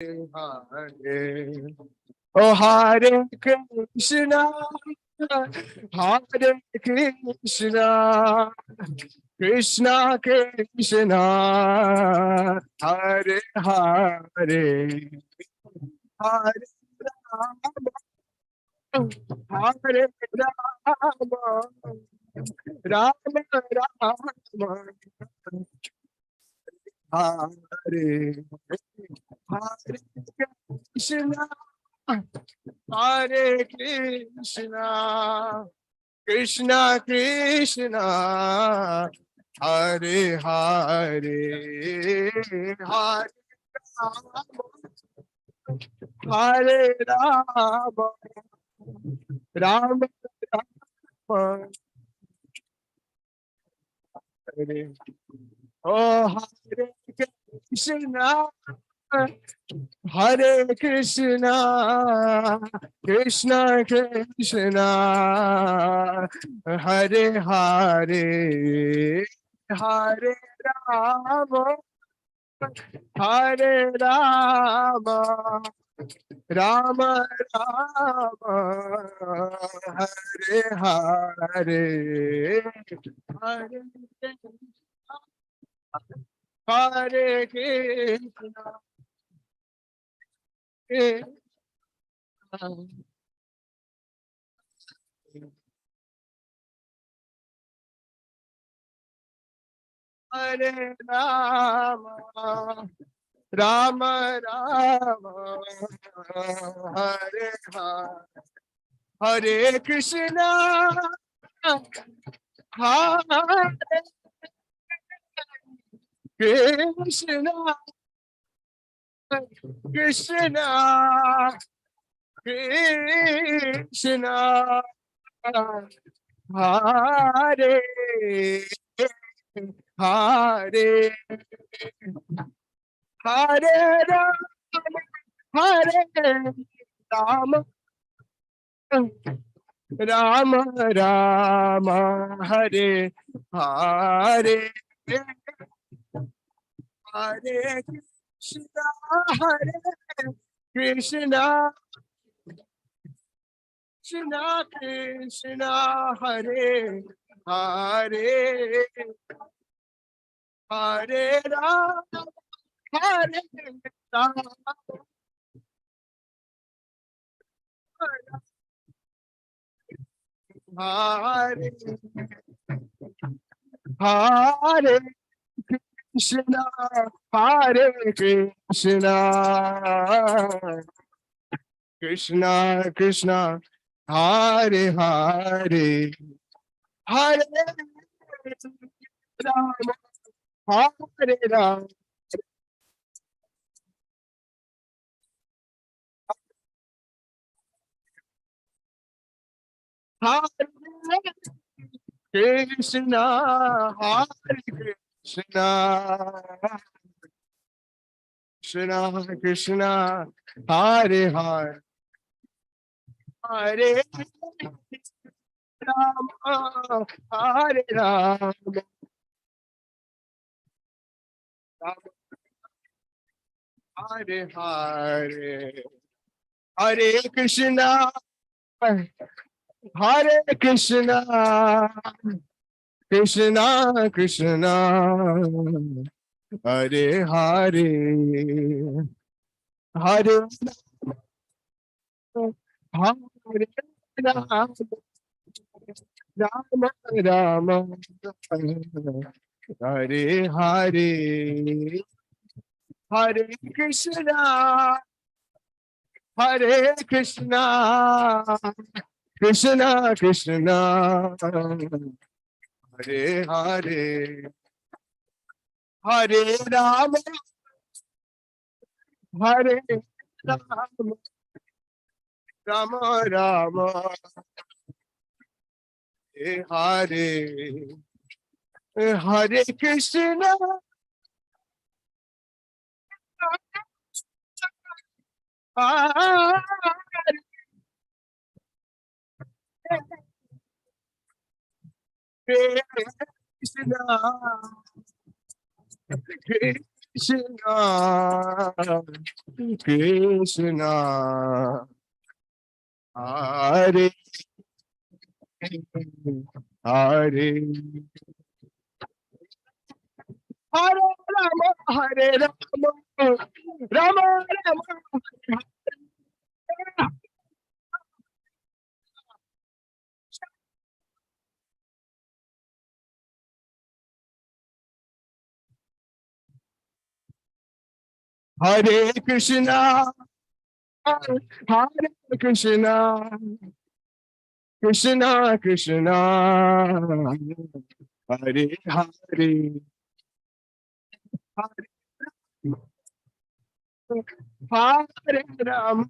Hare. Oh, Hare Krishna, Hare Krishna, Krishna Krishna, Hare Hare, Hare Rama, Hare Rama, Rama Rama, Hare Hare Krishna, Hare Krishna, Krishna Krishna, Hare Hare, Hare Hare Rama, Rama Rama, Hare. Oh, Hare Krishna, Hare Krishna, Krishna Krishna, Hare Hare, Hare Rama, Hare Rama, Rama Rama, Hare Hare, Hare Hare Krishna, Krishna Hare Rama, Rama Rama, Hare Hare, Hare Krishna, Hare Krishna, Krishna, Krishna, Hare Hare, Hare Rama, Hare Rama, Rama Rama, Hare Hare, Hare Krishna, Hare Krishna, Krishna Krishna, Hare Hare, Hare Rama, Hare Rama, Hare Hare Krishna, Hare Krishna, Krishna Krishna, Hare Hare, Hare Rama, Hare Rama, Hare Krishna, Hare Krishna, Krishna Krishna, Hare Hare, Hare Rama, Hare Rama, Hare Hare, Hare Krishna, Hare Krishna, Krishna Krishna, Hare Hare, Hare Hare Rama, Rama Rama, Hare Hare, Hare Krishna, Hare Krishna, Krishna Krishna, Hare Hare, Hare Rama, Hare Rama, Rama Rama, Hare Hare Krishna, Hare Krishna, Krishna, Hare Hare, Hare Rama, Hare Rama, Rama Rama, Hare Krishna, Hare Krishna, Krishna Krishna, Hare Hare, Hare Rama,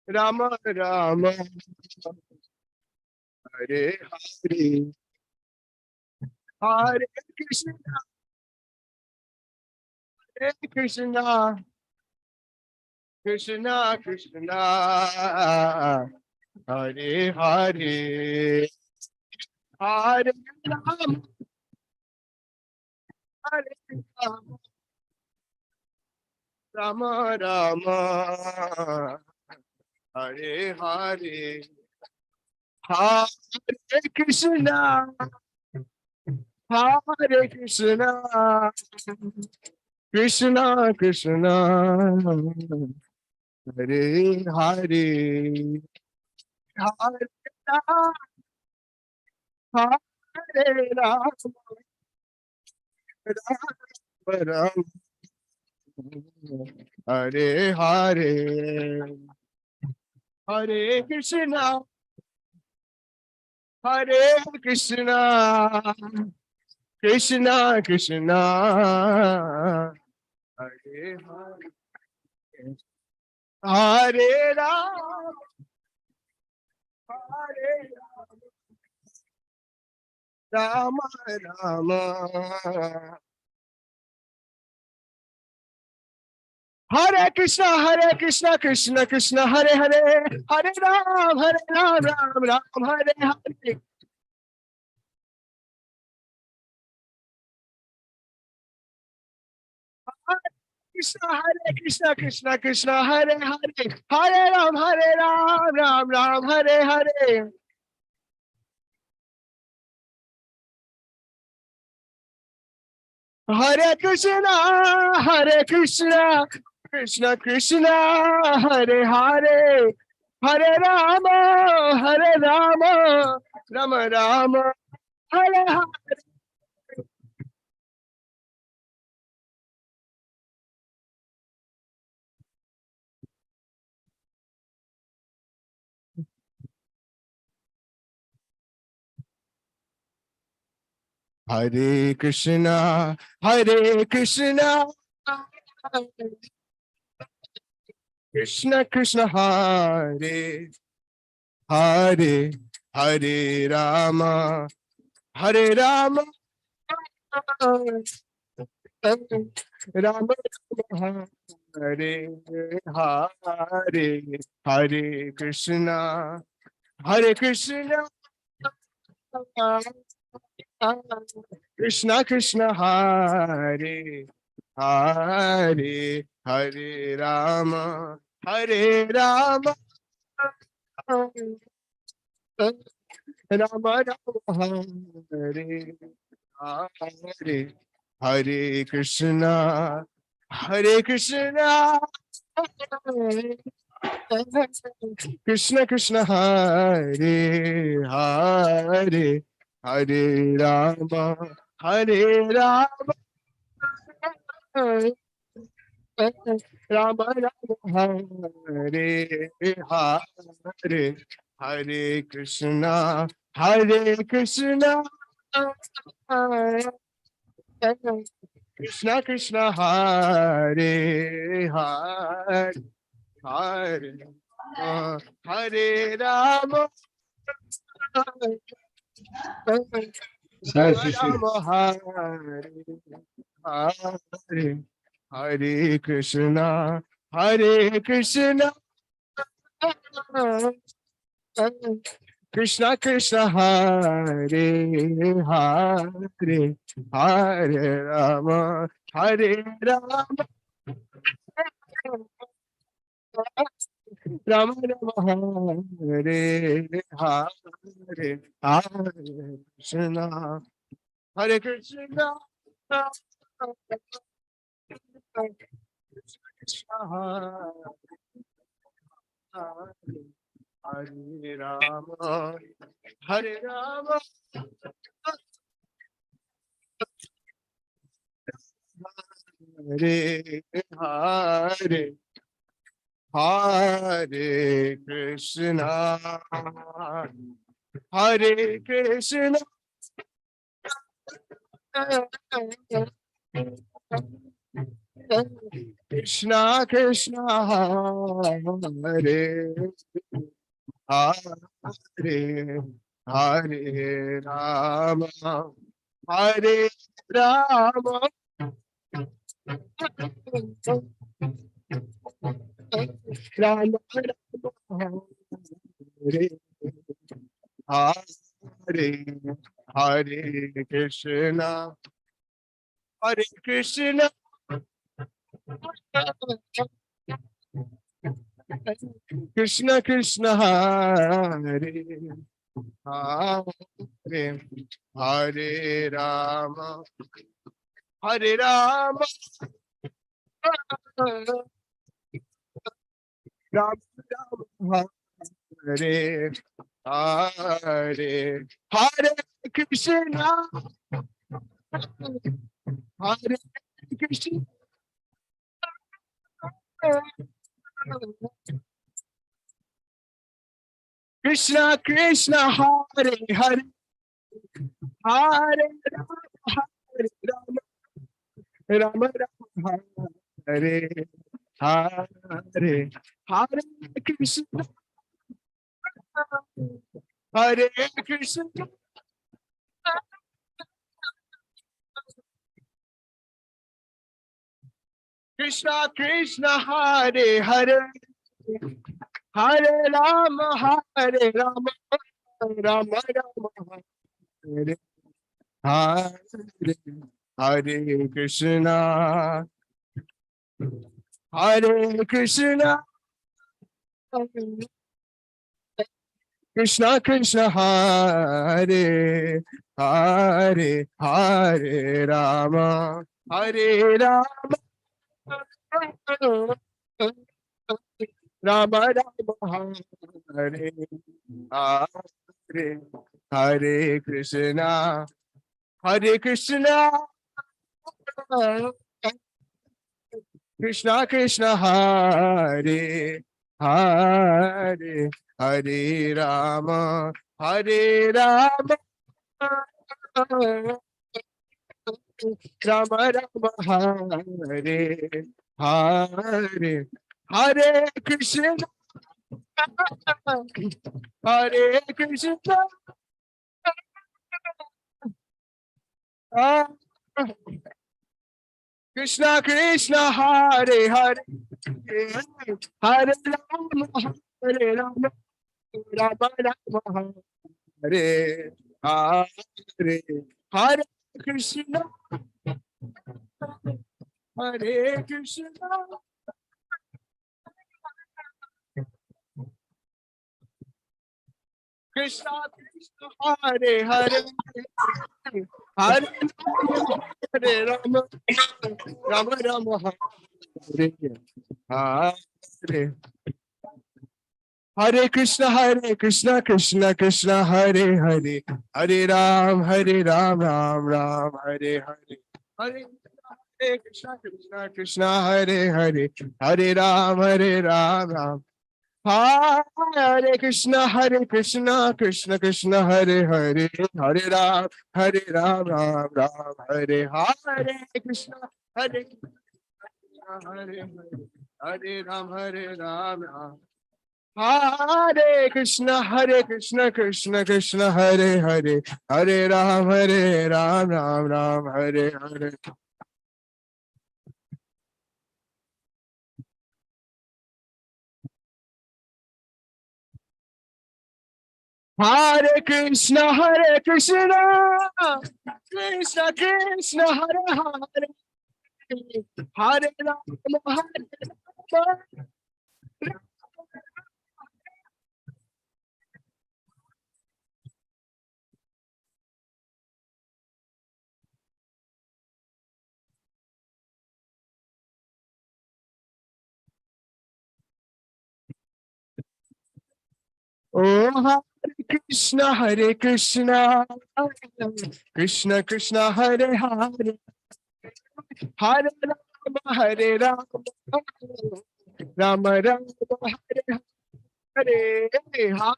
Rama Rama, Hare Hare, Hare Krishna, Hare Krishna, Krishna Krishna, Hare Hare, Hare Rama, Hare Rama, Rama Rama, Hare Hare, Hare Krishna, Hare Krishna, Krishna Krishna, Hare Hare, Hare Rama, Hare Rama, Rama Rama, Hare Hare, Hare Krishna, Hare Krishna, Krishna Krishna, Hare Hare, Hare Rama, Hare Rama, Rama, Hare Krishna, Krishna Krishna, Hare Hare, Hare Ram, Ram Ram, Hare Hare. Krishna, Krishna Krishna, Hare Hare, Hare Ram, Ram Ram, Hare Hare. Hare Krishna, Krishna Krishna, Hare Hare, Hare Rama, Rama Rama, Hare Hare. Hare Krishna, Hare Krishna, Krishna Krishna, Hare Hare, Hare Rama, Hare Rama, Rama Rama, Hare Hare, Hare Krishna, Hare Krishna, Krishna Krishna, Hare Hare, Hare Rama, Hare Rama, Rama Rama, Hare Hare, Hare Krishna, Hare Krishna, Krishna Krishna, Hare Hare, Hare Rama, Hare Rama, Rama Rama, Hare Hare, Hare Krishna, Hare Krishna, Krishna Krishna, Hare Hare, Hare Hare Rama, Rama Hare Hare, Hare Krishna, Hare Krishna, Krishna Krishna, Hare Hare, Hare Rama, Hare Rama, Rama Rama, Hare Hare, Hare Krishna, Hare Krishna, Krishna, Hare Rama, Hare Rama, Hare Hare, Hare Krishna, Hare Krishna, Krishna Krishna, Hare Hare, Hare Rama, Hare Rama, Rama Rama, Hare Hare, Hare Krishna, Hare Krishna, Krishna Krishna, Hare Hare, Hare Rama, Hare Rama, Rama Rama, Hare Hare, Hare Krishna, Hare Krishna, Krishna Krishna, Hare Hare, Hare Rama, Hare Rama, Rama Rama, Hare Hare, Hare Krishna, Hare Krishna, Krishna Krishna, Hare Hare, Hare Rama, Hare Rama, Rama Rama, Hare Hare, Hare Krishna, Hare Krishna, Krishna Krishna, Hare Hare, Hare Rama, Hare Rama, Rama Rama, Hare Hare, Hare Krishna, Hare Krishna, Krishna Krishna, Hare Hare, Hare Rama, Hare Rama, Rama Rama, Hare Hare, Hare Krishna, Hare Krishna, Krishna Krishna, Hare Hare, Hare Rama, Hare Rama, Rama Rama, Hare Hare, Hare Krishna, Hare Krishna, Krishna Krishna, Hare Hare, Hare Hare Rama, Rama Rama, Hare Hare, Hare Krishna, Krishna Krishna, Hare Hare, Hare Ram, Ram Ram, Hare Hare, Hare Krishna, Krishna Hare Hare, Hare Ram, Ram. Hare Krishna, Krishna Krishna, Hare Hare, Hare Ram, Ram Ram, Hare Hare Krishna, Hare Krishna, Hare Ram, Ram. Hare Krishna, Krishna Hare Hare, Hare Ram, Ram Hare Hare. Hare Krishna, Krishna Krishna, Hare Hare, Hare Rama, Hare Rama. Oh, Hare Krishna, Krishna Krishna, Hare Hare, Hare Rama, Hare Rama, Rama Rama, Hare Hare, Hare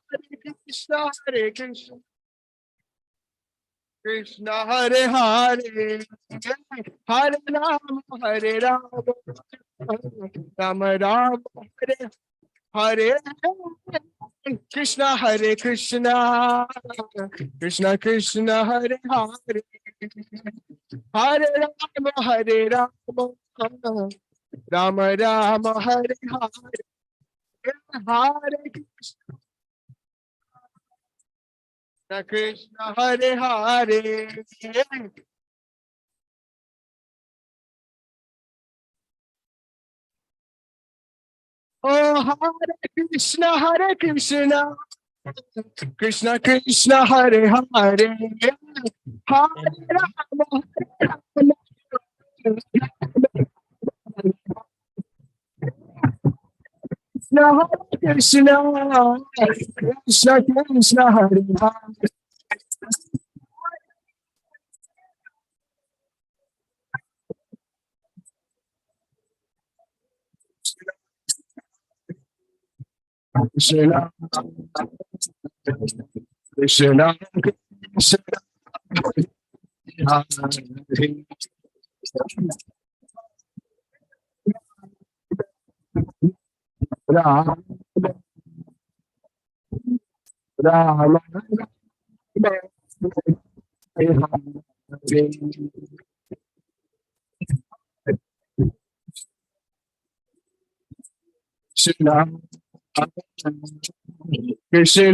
Krishna, Hare Krishna, Krishna Hare Hare, Hare Rama, Hare Rama, Rama Rama, Hare Hare, Krishna Hare Krishna, Krishna Krishna Hare Hare, Hare Rama, Hare Rama, Rama Rama, Hare Hare, Hare Krishna, Hare Hare. Oh, Hare Krishna, Krishna Krishna, Hare Hare, Hare Rama, Hare Rama, Krishna, Krishna Krishna, Hare Hare. Krishna, Krishna, Krishna, Hare Rama, Rama, Krishna, Krishna,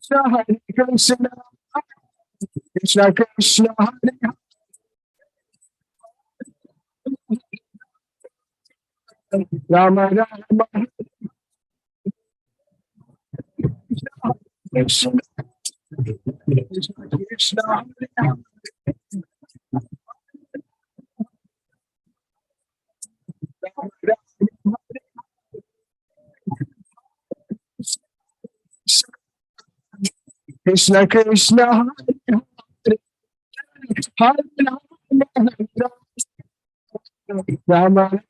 Krishna, Hare Krishna, Krishna Krishna, Hare Rama, Rama, Krishna, Krishna, Krishna Krishna, Hare Rama, Rama.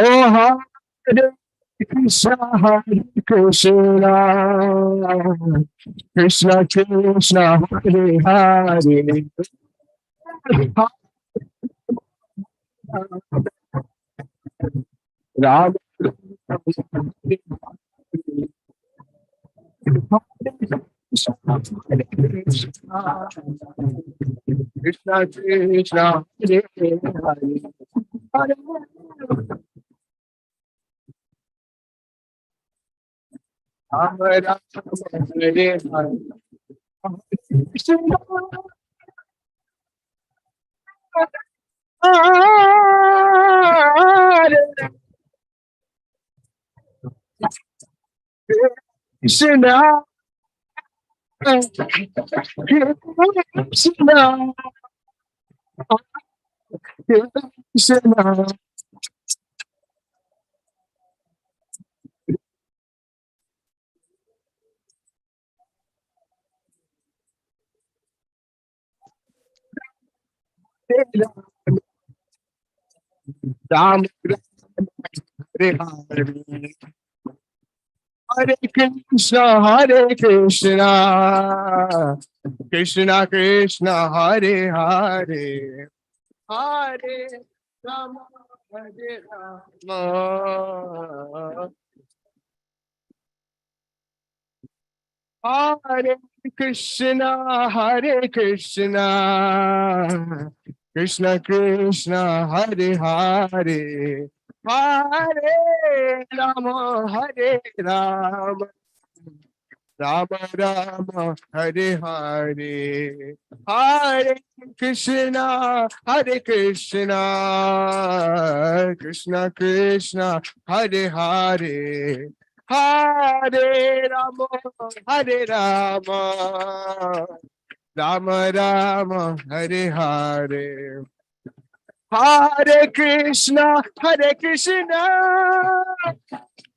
Oh, Hare Krishna, Hare Krishna, Krishna Krishna, Hare Hare, Ram, Krishna Krishna, Hare Hare, Hare Ram, Hare Hare. Krishna, Krishna, Krishna, Ram, Hare Hare, Hare Krishna, Krishna Krishna, Hare Hare, Hare Rama, Hare Rama, Hare Krishna, Krishna Krishna, Hare Hare, Hare Rama, Hare Rama, Rama Rama, Hare Hare, Hare Krishna, Krishna Krishna, Hare Hare, Hare Rama, Hare Rama, Rama Rama, Hare Hare. Hare Krishna,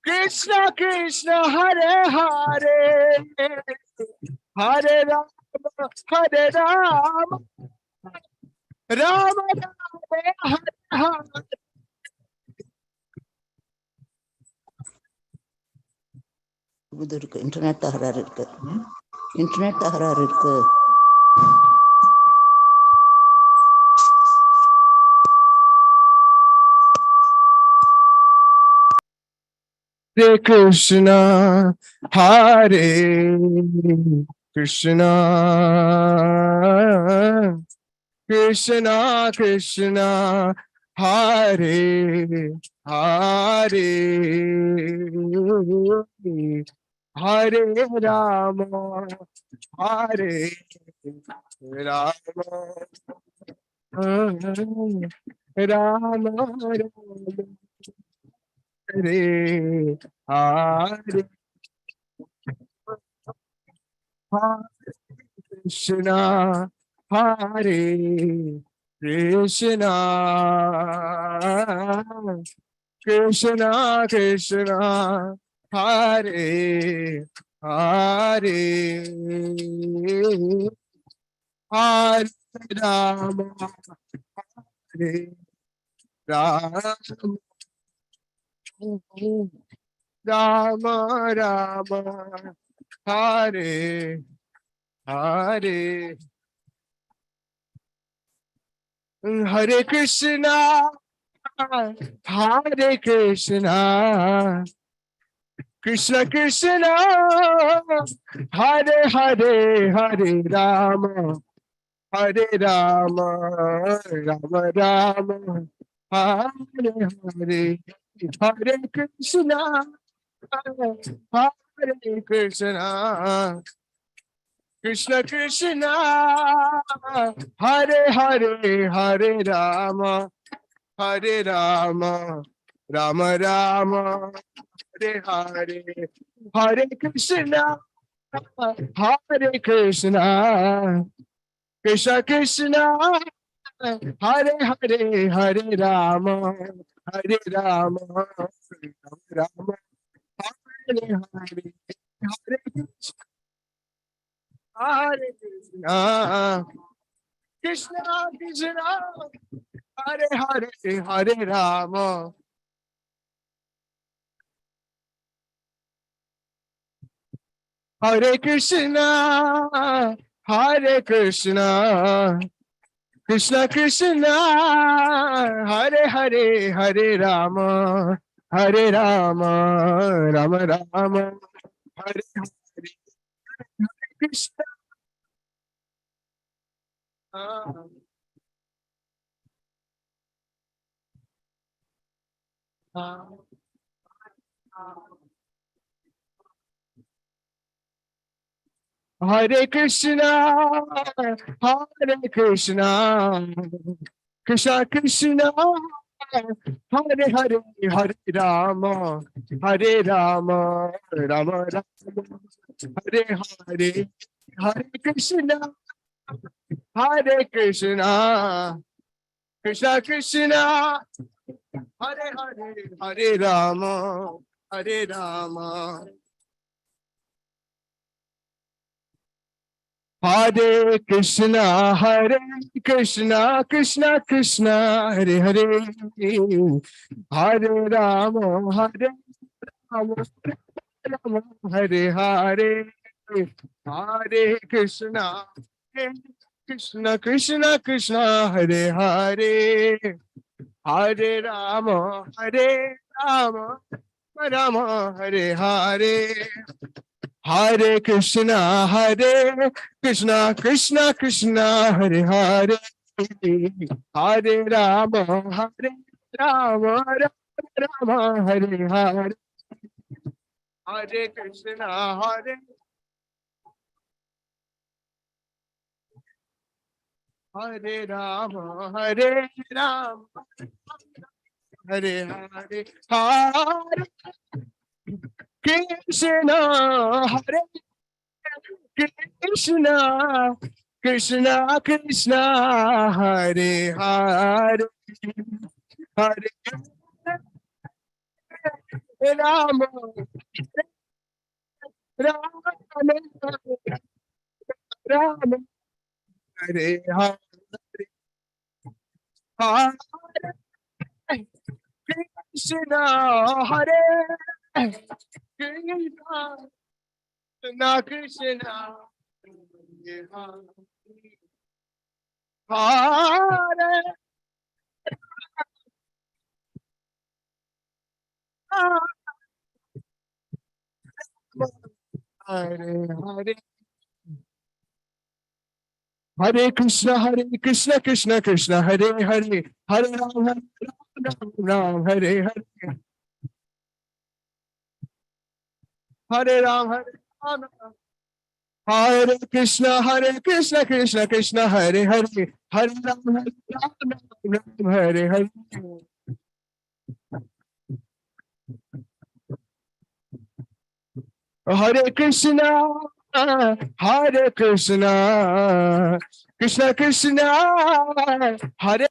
Krishna Krishna, Hare Hare, Hare Rama, Hare Rama, Rama Rama, Hare Hare. இது இருக்கு, internet தகராறு இருக்கு, internet தகராறு இருக்கு. Hare Krishna, Hare Krishna, Krishna Krishna, Hare Hare, Hare Rama, Hare Rama, Rama Rama, Hare Hare, Hare Krishna, Hare Krishna, Krishna Krishna, Hare Hare, Hare Rama, Hare Rama, Rama Rama, Hare Hare, Hare Krishna, Hare Krishna, Krishna Krishna, Hare Hare, Hare Rama, Hare Rama, Rama Rama, Hare Hare, Hare Krishna, Hare Krishna, Krishna Krishna, Hare Hare, Hare Rama, Hare Rama, Rama Rama, Hare Hare, Hare Krishna, Hare Krishna, Krishna Krishna, Hare Hare, Hare Rama, Hare Rama, Rama, Hare Hare, Hare Krishna, Hare Krishna, Krishna Krishna, Hare Hare, Hare Rama, Hare Krishna, Hare Krishna, Krishna Krishna, Hare Hare, Hare Rama, Hare Rama, Rama Rama, Hare Hare, Hare Krishna. Hare Krishna, Hare Krishna, Krishna Krishna, Hare Hare, Hare Rama, Hare Rama, Rama Rama, Hare Hare, Hare Krishna, Hare Krishna, Krishna Krishna, Hare Hare, Hare Rama, Hare Rama. Hare Krishna, Krishna Krishna, Hare Hare, Hare Rama, Hare Rama, Rama Hare Hare Hare Krishna Krishna Krishna Krishna Hare Hare Hare Rama Hare Rama Rama Hare Hare Hare Krishna Krishna Krishna Hare Hare Hare Rama Rama Rama Hare Hare Hare Krishna Hare Rama Rama Hare Hare Hare Krishna Krishna Krishna Krishna Hare Hare Hare Rama Rama Rama Hare Hare Hare Krishna Hare Krishna Krishna Hare Hare Hare Hare Krishna Krishna Krishna Hare Hare Hare Ram Ram Hare Hare Hare Ram Hare Krishna Krishna Krishna Hare Hare Hare Ram Hare Hare Hare Krishna Krishna Krishna Hare Hare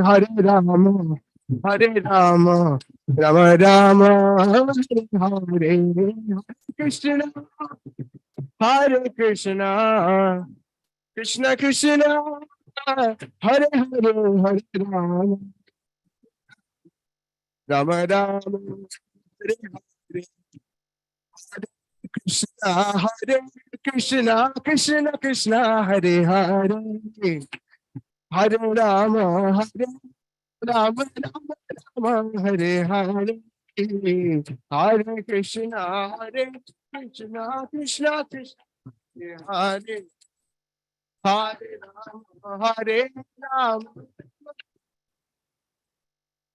Hare Rama Rama Rama Hare Krishna Hare Krishna Krishna Krishna Hare Hare Rama Rama Hare Hare Krishna Krishna Krishna Hare Hare Hare Rama Rama Rama Hare Hare Hare Krishna Krishna Krishna Hare Hare Rama Hare Rama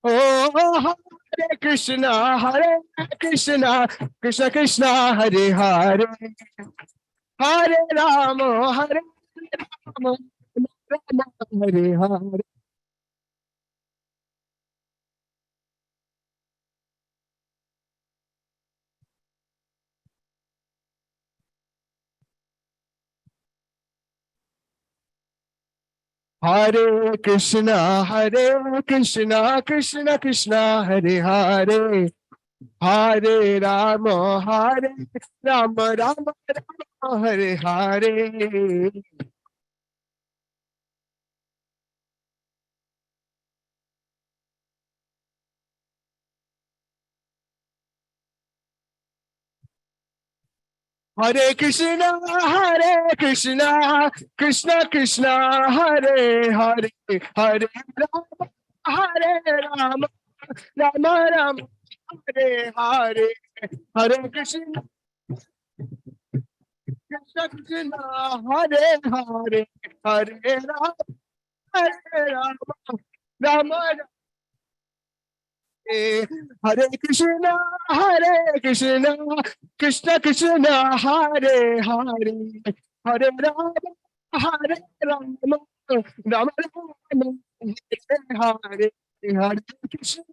Oh Hare Krishna Krishna Krishna Hare Hare Hare Rama Rama Hare Hare Hare Krishna Krishna Hare Hare Hare Rama Rama Hare Hare Hare Krishna Krishna Hare Hare Hare Rama Rama Hare Hare Hare Krishna Krishna Hare Hare Hare Rama Rama Hare Krishna Krishna Krishna Hare Hare Hare Rama Rama Rama Hare Hare Krishna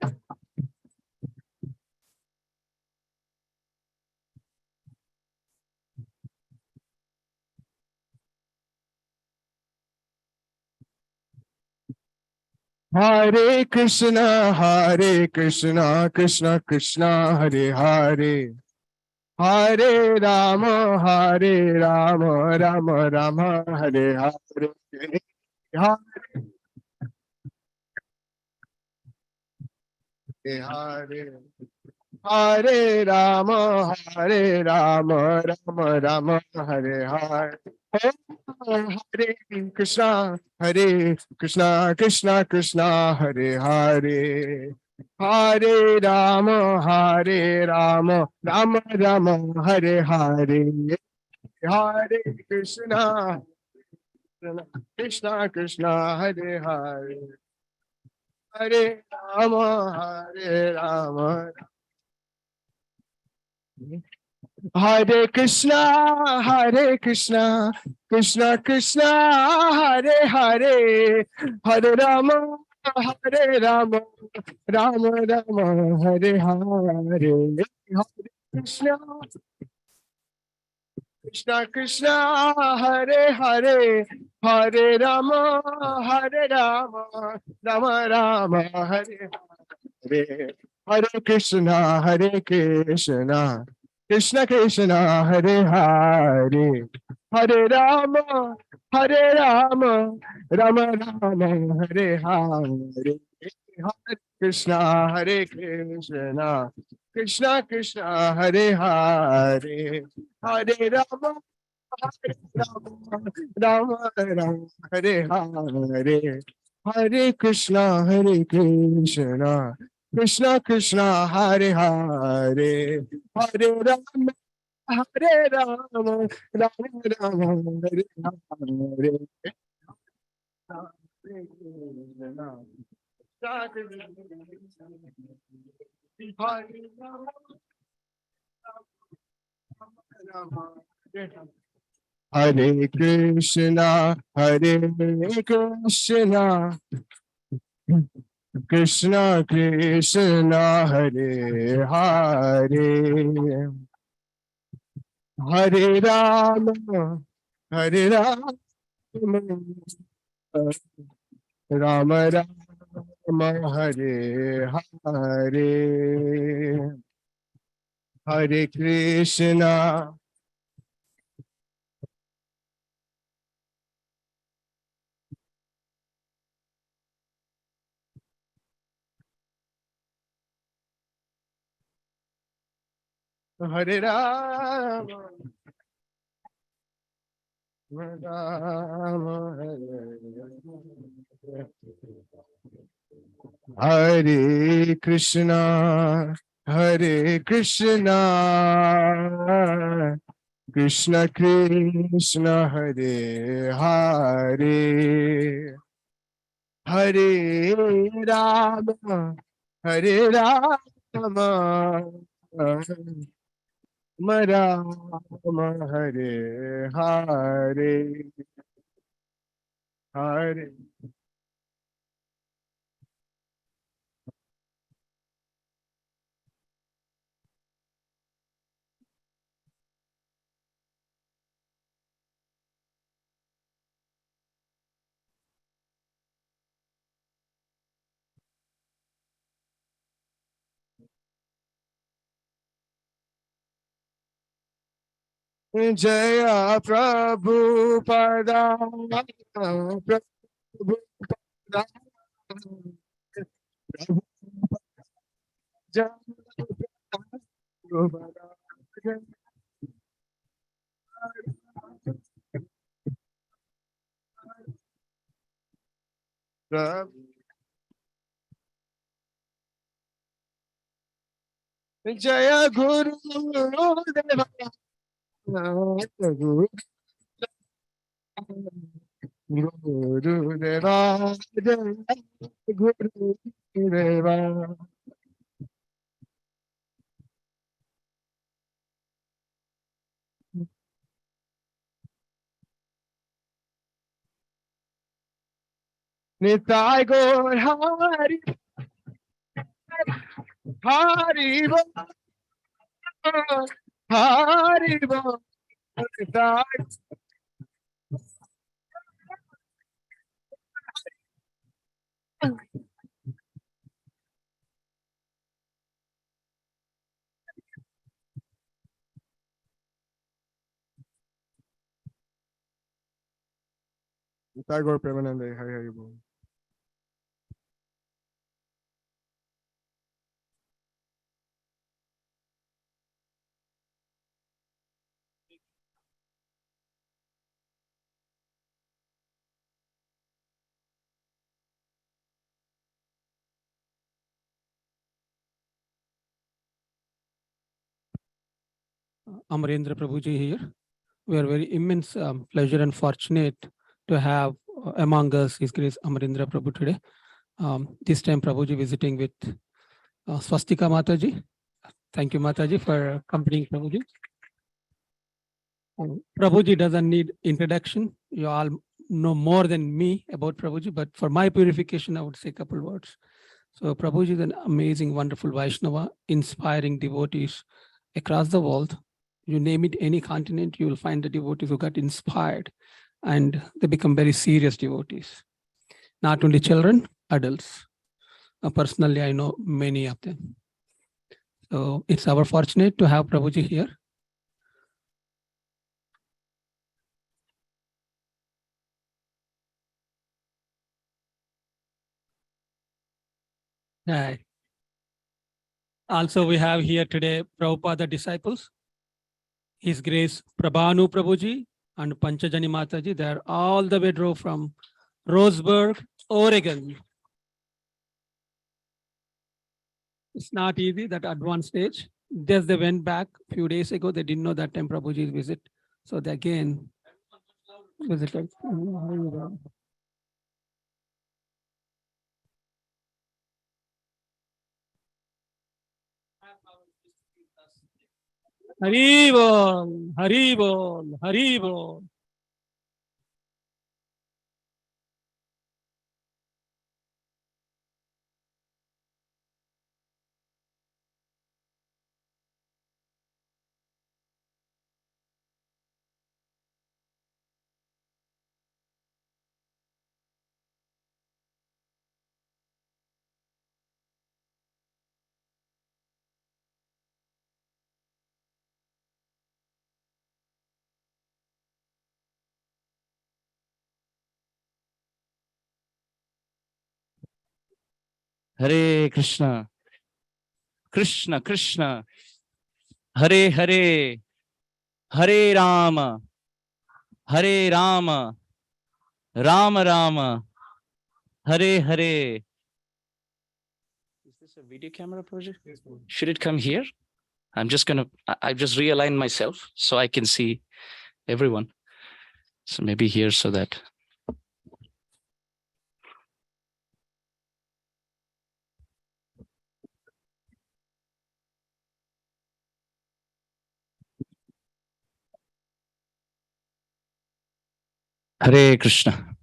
Hare Krishna, Krishna Krishna, Hare Hare, Hare Rama, Rama Rama, Hare Hare. Hare Hare, Hare Rama, Rama Rama, Hare Hare. Hare Krishna, Krishna Krishna, Hare Hare. Hare Rama, Rama, Hare Hare. Hare Krishna, Krishna Krishna, Hare Hare. Hare Rama, Hare Krishna, Krishna Krishna, Hare Hare, Hare Rama, Rama, Rama, Hare Hare, Hare Krishna, Krishna Krishna, Hare Hare, Hare Rama, Rama Rama, Hare Hare, Hare Krishna, Krishna Krishna, Hare Hare, Hare Rama, Rama Rama, Hare Hare, Hare Krishna, Krishna Krishna, Hare Hare, Hare Rama, Rama Rama, Hare Hare, Hare Krishna, Krishna Krishna, Hare Hare, Hare Rama, Rama Rama, Hare Hare. Hare Krishna, Krishna Krishna, Hare Hare, Hare Rama, Rama Rama, Hare Hare, Hare Krishna. Hare Rama, Rama, Hare Krishna, Hare Krishna, Krishna Krishna, Hare Hare, Hare Rama, Hare Rama, Rama, Hare Hare, Hare. Jaya Prabhupada, Prabhupada, Jaya Prabhupada, Jaya Guru Deva, Guru Deva, Jaya Guru Deva. Nitai Gaur Hari, Hari Bo, Hari Bo, Nitai Sai Gaur Premanande, Hari Hari Bol. Amarendra Prabhuji here. We are very immense pleasure and fortunate to have among us His Grace Amarendra Prabhu today. This time Prabhuji visiting with Swastika Mataji. Thank you Mataji for accompanying Prabhuji. Prabhuji doesn't need introduction. You all know more than me about Prabhuji, but for my purification, I would say a couple words. So Prabhuji is an amazing, wonderful Vaishnava, inspiring devotees across the world. You name it, any continent, you will find the devotees who got inspired and they become very serious devotees. Not only children, adults. Personally, I know many of them. So it's our fortunate to have Prabhuji here. Right. Also, we have here today Prabhupada disciples, His Grace Prabhanu Prabhuji and Panchajani Mataji. They are all the way drove from Roseburg, Oregon. It's not easy, that advanced stage. Just they went back a few days ago. They didn't know that time Prabhuji's visit. So they again visited. Hari Bol, Hari Bol, Hari Bol. Hare Krishna, Krishna Krishna, Hare Hare, Hare Rama, Hare Rama, Rama Rama, Hare Hare. Is this a video camera project? Should it come here? I've just realigned myself so I can see everyone. So maybe here so that. Hare Krishna.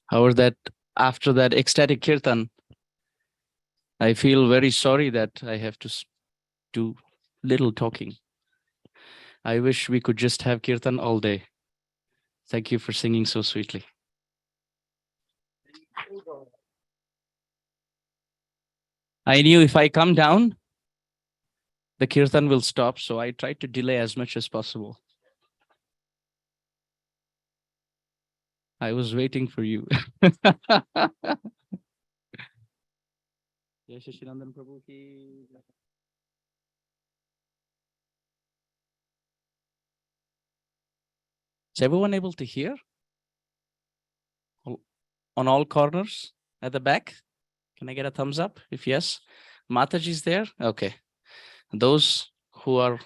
However, that after that ecstatic kirtan, I feel very sorry that I have to do little talking. I wish we could just have kirtan all day. Thank you for singing so sweetly. I knew if I come down, the kirtan will stop, so I tried to delay as much as possible. I was waiting for you. Is everyone able to hear? On all corners at the back? Can I get a thumbs up? If yes, Mataji's there? Okay. Those who are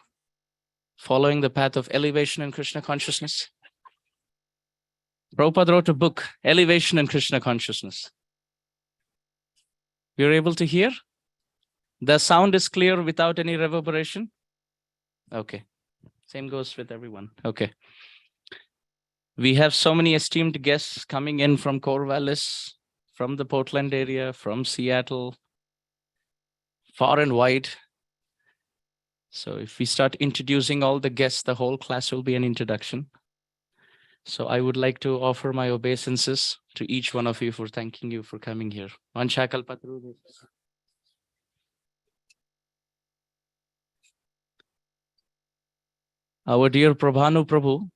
following the path of elevation in Krishna consciousness. Prabhupada wrote a book, Elevation in Krishna Consciousness. You're able to hear? The sound is clear without any reverberation? Okay. Same goes with everyone. Okay. We have so many esteemed guests coming in from Corvallis, from the Portland area, from Seattle, far and wide. So if we start introducing all the guests, the whole class will be an introduction. So I would like to offer my obeisances to each one of you for thanking you for coming here. Our dear Prabhanu Prabhu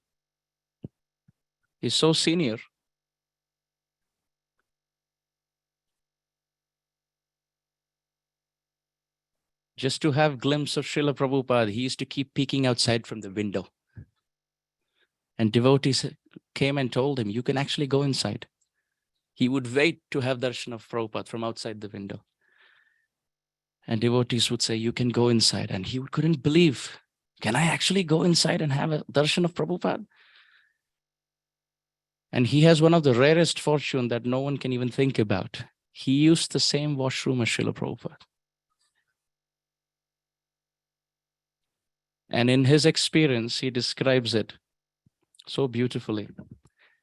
He's so senior. Just to have a glimpse of Srila Prabhupada, he used to keep peeking outside from the window. And devotees came and told him, you can actually go inside. He would wait to have darshan of Prabhupada from outside the window. And devotees would say, you can go inside. And he couldn't believe, can I actually go inside and have a darshan of Prabhupada? And he has one of the rarest fortune that no one can even think about. He used the same washroom as Srila Prabhupada. And in his experience, he describes it so beautifully.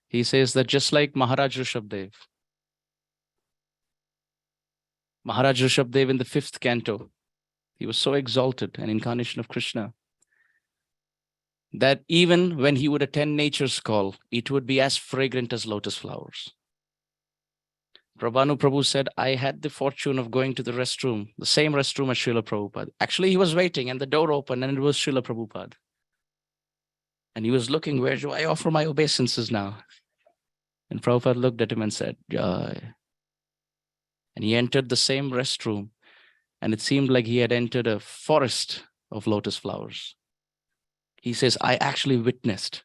He says that just like Maharaj Rishabdev in the 5th canto, he was so exalted, an incarnation of Krishna, that even when he would attend nature's call, it would be as fragrant as lotus flowers. Prabhanu Prabhu said, I had the fortune of going to the restroom, the same restroom as Srila Prabhupada. Actually, he was waiting and the door opened and it was Srila Prabhupada. And he was looking, where do I offer my obeisances now? And Prabhupada looked at him and said, Jai. And he entered the same restroom and it seemed like he had entered a forest of lotus flowers. He says, I actually witnessed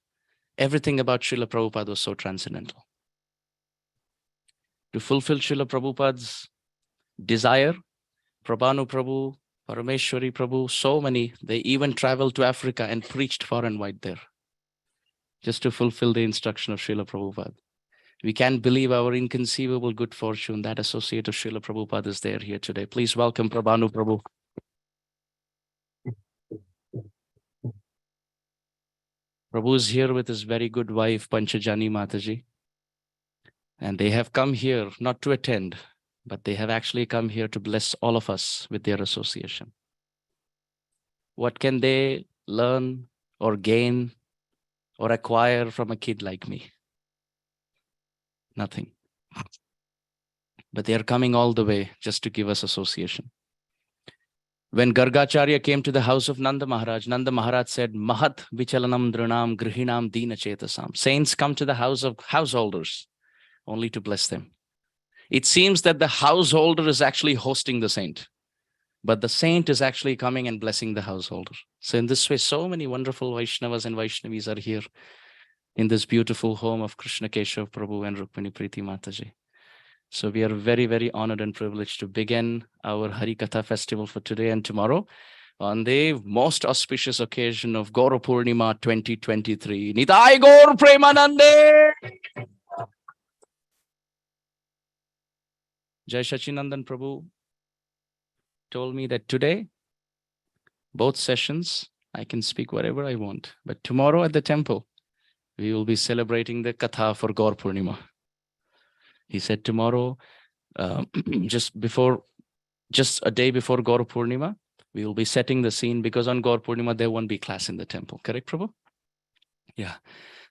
everything about Srila Prabhupada was so transcendental. To fulfill Srila Prabhupada's desire, Prabhanu Prabhu, Parameshwari Prabhu, so many, they even traveled to Africa and preached far and wide there, just to fulfill the instruction of Srila Prabhupada. We can't believe our inconceivable good fortune that associate of Srila Prabhupada is there here today. Please welcome Prabhanu Prabhu. Prabhu is here with his very good wife, Panchajani Mataji. And they have come here not to attend, but they have actually come here to bless all of us with their association. What can they learn or gain or acquire from a kid like me? Nothing. But they are coming all the way just to give us association. When Gargacharya came to the house of Nanda Maharaj said, Mahat vichalanam dranam grihinam dina chetasam. Saints come to the house of householders only to bless them. It seems that the householder is actually hosting the saint, but the saint is actually coming and blessing the householder. So in this way, so many wonderful Vaishnavas and Vaishnavis are here in this beautiful home of Krishna Keshav Prabhu and Rukmini Preeti Mataji. So we are very, very honored and privileged to begin our Hari Katha festival for today and tomorrow on the most auspicious occasion of Gaur Purnima 2023. Nitai Gaur Premanande! Jai Shachinandan Prabhu told me that today, both sessions, I can speak whatever I want. But tomorrow at the temple, we will be celebrating the Katha for Gaur Purnima. He said tomorrow, just a day before Gaur Purnima, we will be setting the scene because on Gaur Purnima, there won't be class in the temple. Correct, Prabhu? Yeah.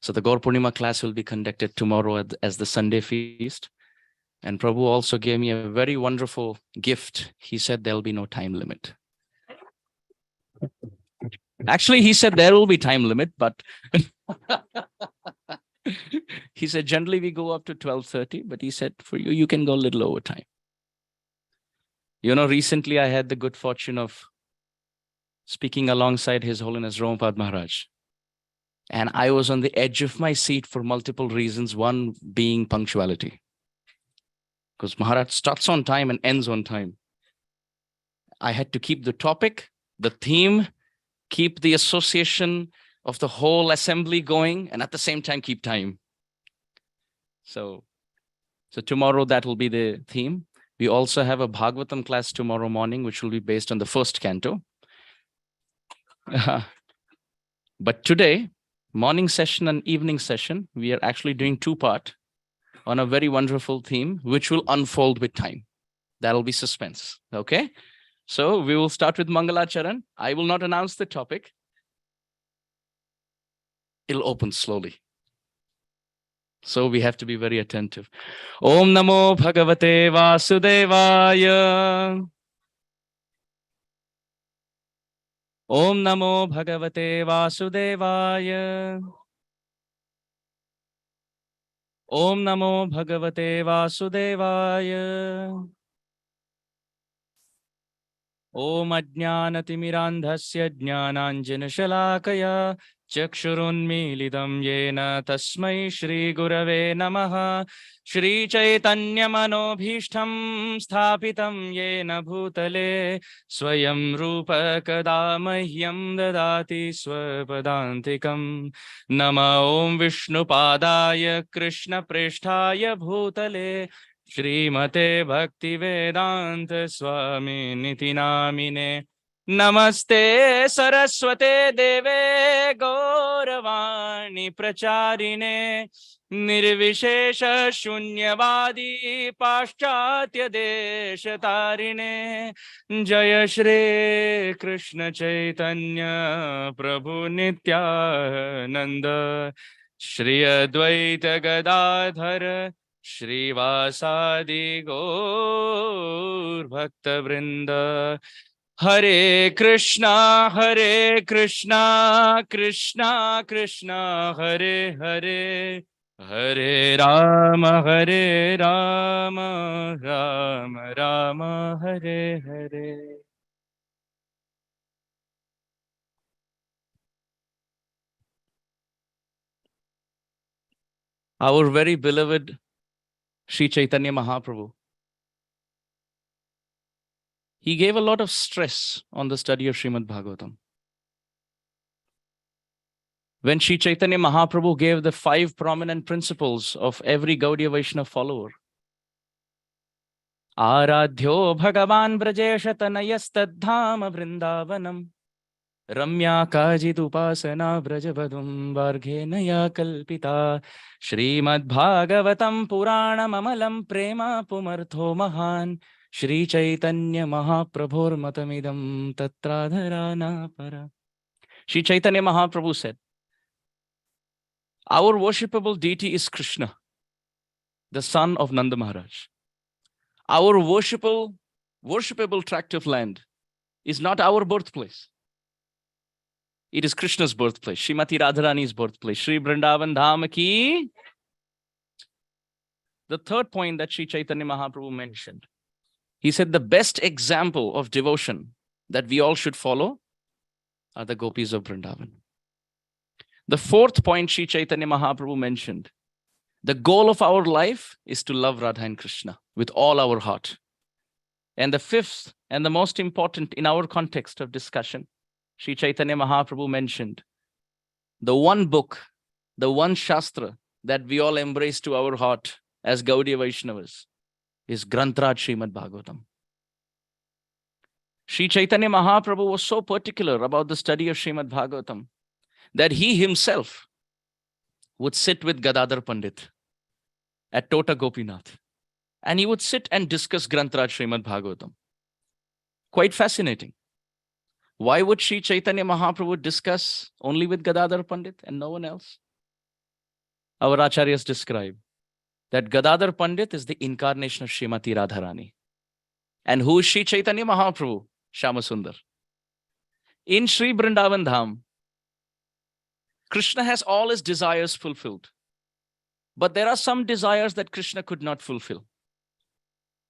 So the Gaur Purnima class will be conducted tomorrow as the Sunday feast. And Prabhu also gave me a very wonderful gift. He said there'll be no time limit. Actually, he said there will be time limit, but he said generally we go up to 12:30, but he said for you, you can go a little over time. You know, recently I had the good fortune of speaking alongside His Holiness Ramapad Maharaj. And I was on the edge of my seat for multiple reasons, one being punctuality. Because Maharaj starts on time and ends on time. I had to keep the topic, the theme, keep the association of the whole assembly going, and at the same time keep time. So tomorrow that will be the theme. We also have a Bhagavatam class tomorrow morning, which will be based on the 1st canto. But today, morning session and evening session, we are actually doing 2-part on a very wonderful theme, which will unfold with time. That'll be suspense, okay? So we will start with Mangalacharan. I will not announce the topic. It'll open slowly. So we have to be very attentive. Om Namo Bhagavate Vasudevaya. Om Namo Bhagavate Vasudevaya. Om Namo Bhagavate Vasudevaya. Om Ajnanatimirandhasya Jnananjanashalakaya Chakshurunmilidam Yena Tasmai Shri Gurave Namaha. Shri Chaitanya Manobhishtam Sthapitam Yena Bhutale Swayam Rupa Kadamahyam Dadati Swapadantikam. Nama Om Vishnu Padaya Krishna Presthaya Bhutale Shrimate Bhakti Vedanta Swami Niti Namine. Namaste Saraswate Deve Gauravani Pracharine Nirvishesha Shunyavadi Paschatya Deshatarine. Jaya Shri Krishna Chaitanya Prabhu Nityananda Shri Advaita Gadadhara Shrivasadi Gaur Bhakta Vrinda. Hare Krishna, Krishna Krishna, Hare Hare, Hare Rama, Rama Rama, Hare Hare. Our very beloved Sri Chaitanya Mahaprabhu, he gave a lot of stress on the study of Srimad Bhagavatam. When Sri Chaitanya Mahaprabhu gave the 5 prominent principles of every Gaudiya Vaishnava follower, Aradhyo Bhagavan Brajesha Tanayastadhama Vrindavanam Ramya Kajit Upasana Brajavadum Varghenaya Kalpita Srimad Bhagavatam Puranam Amalam Prema Pumartho Mahan Shri Chaitanya Mahaprabhur Matamidam Tatradharana Para. Shri Chaitanya Mahaprabhu said, our worshipable deity is Krishna, the son of Nanda Maharaj. Our worshipable tract of land is not our birthplace. It is Krishna's birthplace, Srimati Radharani's birthplace, Sri Vrindavan Dham ki. The third point that Sri Chaitanya Mahaprabhu mentioned, he said the best example of devotion that we all should follow are the gopis of Vrindavan. The fourth point Sri Chaitanya Mahaprabhu mentioned, the goal of our life is to love Radha and Krishna with all our heart. And the fifth and the most important in our context of discussion, Sri Chaitanya Mahaprabhu mentioned, the one book, the one Shastra that we all embrace to our heart as Gaudiya Vaishnavas is Grantraj Srimad Bhagavatam. Sri Chaitanya Mahaprabhu was so particular about the study of Srimad Bhagavatam that he himself would sit with Gadadhara Pandit at Tota Gopinath, and he would sit and discuss Grantraj Srimad Bhagavatam. Quite fascinating. Why would Sri Chaitanya Mahaprabhu discuss only with Gadadhara Pandit and no one else? Our acharyas describe that Gadadhara Pandit is the incarnation of Srimati Radharani. And who is Sri Chaitanya Mahaprabhu? Shyamasundar. In Sri Vrindavan Dham, Krishna has all his desires fulfilled. But there are some desires that Krishna could not fulfill.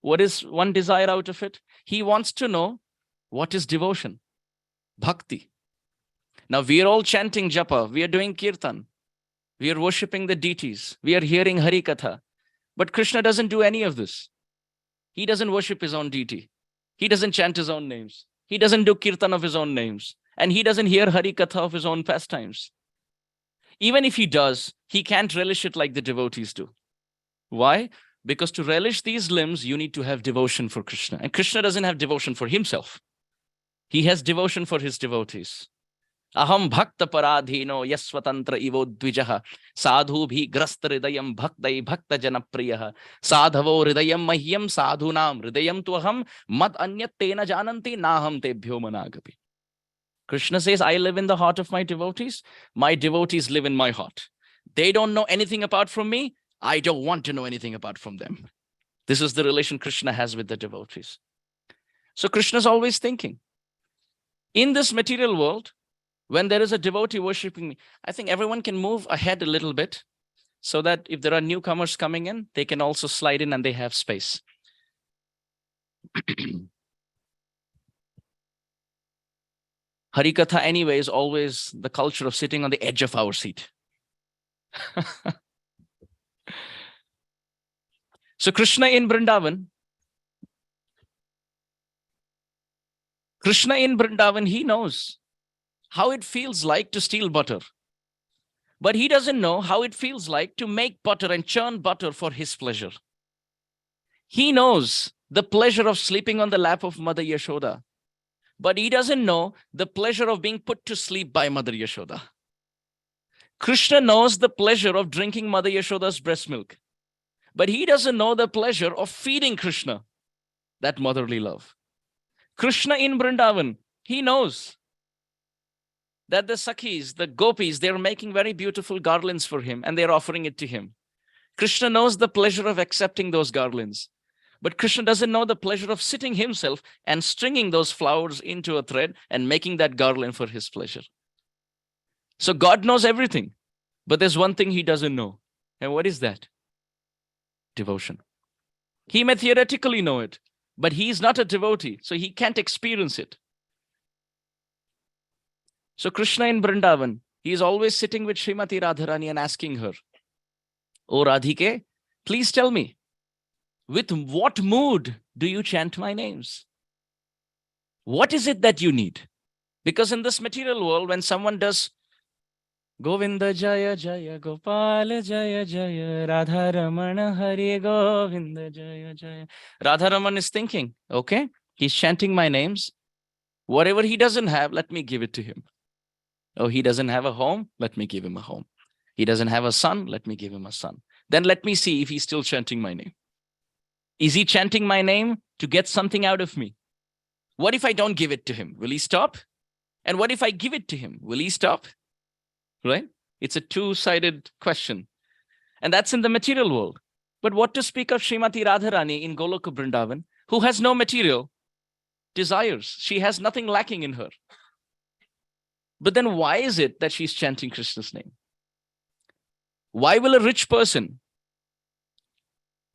What is one desire out of it? He wants to know what is devotion, bhakti. Now we are all chanting japa, we are doing kirtan, we are worshipping the deities, we are hearing Hari Katha. But Krishna doesn't do any of this. He doesn't worship his own deity. He doesn't chant his own names. He doesn't do kirtan of his own names. And he doesn't hear Hari Katha of his own pastimes. Even if he does, he can't relish it like the devotees do. Why? Because to relish these limbs, you need to have devotion for Krishna. And Krishna doesn't have devotion for himself. He has devotion for his devotees. Aham bhakta paradhino yasvatantra ivo dvijaha sadhu bhi grasta hridayam bhaktai bhakta janapriyaha sadhavo hridayam mahyam sadhunam hridayam tuaham mad anyat tena jananti naham tebhyo managapi. Krishna says, I live in the heart of my devotees live in my heart. They don't know anything apart from me. I don't want to know anything apart from them. This is the relation Krishna has with the devotees. So Krishna is always thinking, in this material world, when there is a devotee worshipping me, I think everyone can move ahead a little bit. so that if there are newcomers coming in, they can also slide in and they have space. Harikatha anyway is always the culture of sitting on the edge of our seat. So Krishna in Vrindavan, he knows how it feels like to steal butter. But he doesn't know how it feels like to make butter and churn butter for his pleasure. He knows the pleasure of sleeping on the lap of Mother Yashoda, but he doesn't know the pleasure of being put to sleep by Mother Yashoda. Krishna knows the pleasure of drinking Mother Yashoda's breast milk, but he doesn't know the pleasure of feeding Krishna that motherly love. Krishna in Vrindavan, he knows that the Sakhis, the gopis, they're making very beautiful garlands for him and they're offering it to him. Krishna knows the pleasure of accepting those garlands, but Krishna doesn't know the pleasure of sitting himself and stringing those flowers into a thread and making that garland for his pleasure. So God knows everything, but there's one thing he doesn't know. And what is that? Devotion. He may theoretically know it, but he's not a devotee, so he can't experience it. So Krishna in Vrindavan, he is always sitting with Srimati Radharani and asking her, "Oh Radhike, please tell me, with what mood do you chant my names? What is it that you need?" Because in this material world, when someone does Govinda Jaya Jaya Gopala Jaya Jaya Radharamana Hare Govinda Jaya Jaya, Radharaman is thinking, okay, he's chanting my names. Whatever he doesn't have, let me give it to him. Oh, he doesn't have a home, let me give him a home. He doesn't have a son, let me give him a son. Then let me see if he's still chanting my name. Is he chanting my name to get something out of me? What if I don't give it to him? Will he stop? And what if I give it to him? Will he stop? Right? It's a two-sided question. And that's in the material world. But what to speak of Srimati Radharani in Goloka Vrindavan, who has no material desires? She has nothing lacking in her. But then why is it that she's chanting Krishna's name? Why will a rich person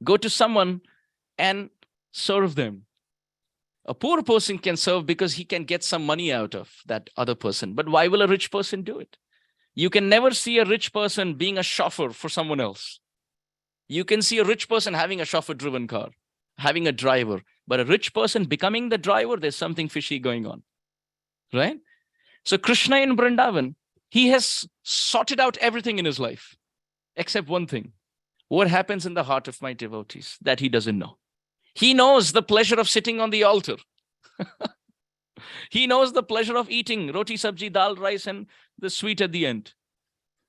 go to someone and serve them? A poor person can serve because he can get some money out of that other person. But why will a rich person do it? You can never see a rich person being a chauffeur for someone else. You can see a rich person having a chauffeur-driven car, having a driver. But a rich person becoming the driver, there's something fishy going on. Right? So Krishna in Vrindavan, he has sorted out everything in his life, except one thing. What happens in the heart of my devotees that he doesn't know? He knows the pleasure of sitting on the altar. He knows the pleasure of eating roti, sabji, dal, rice, and the sweet at the end.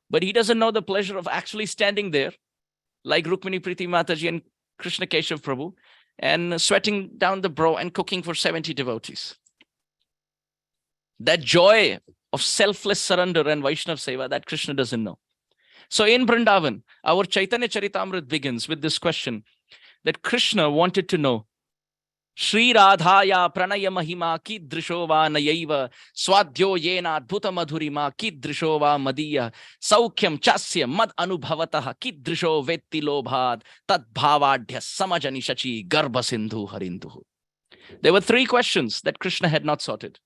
But he doesn't know the pleasure of actually standing there, like Rukmini Priti Mataji and Krishna Keshav Prabhu, and sweating down the brow and cooking for 70 devotees. That joy of selfless surrender and Vaishnav Seva that Krishna doesn't know. So in Vrindavan, our Caitanya Charitamrita begins with this question that Krishna wanted to know. Shri Radhaya Pranaya Mahima Kidrisho va Nayaiva Swadhyo Yena Adbhuta Madhurima Kidrisho va Madiya Saukhyam Chasya Mad Anubhavataha Kidrisho Vetti Lobhad Tad Bhavadhya Samajani Shachi Garbha Sindhu Harinduhu. There were three questions that Krishna had not sorted.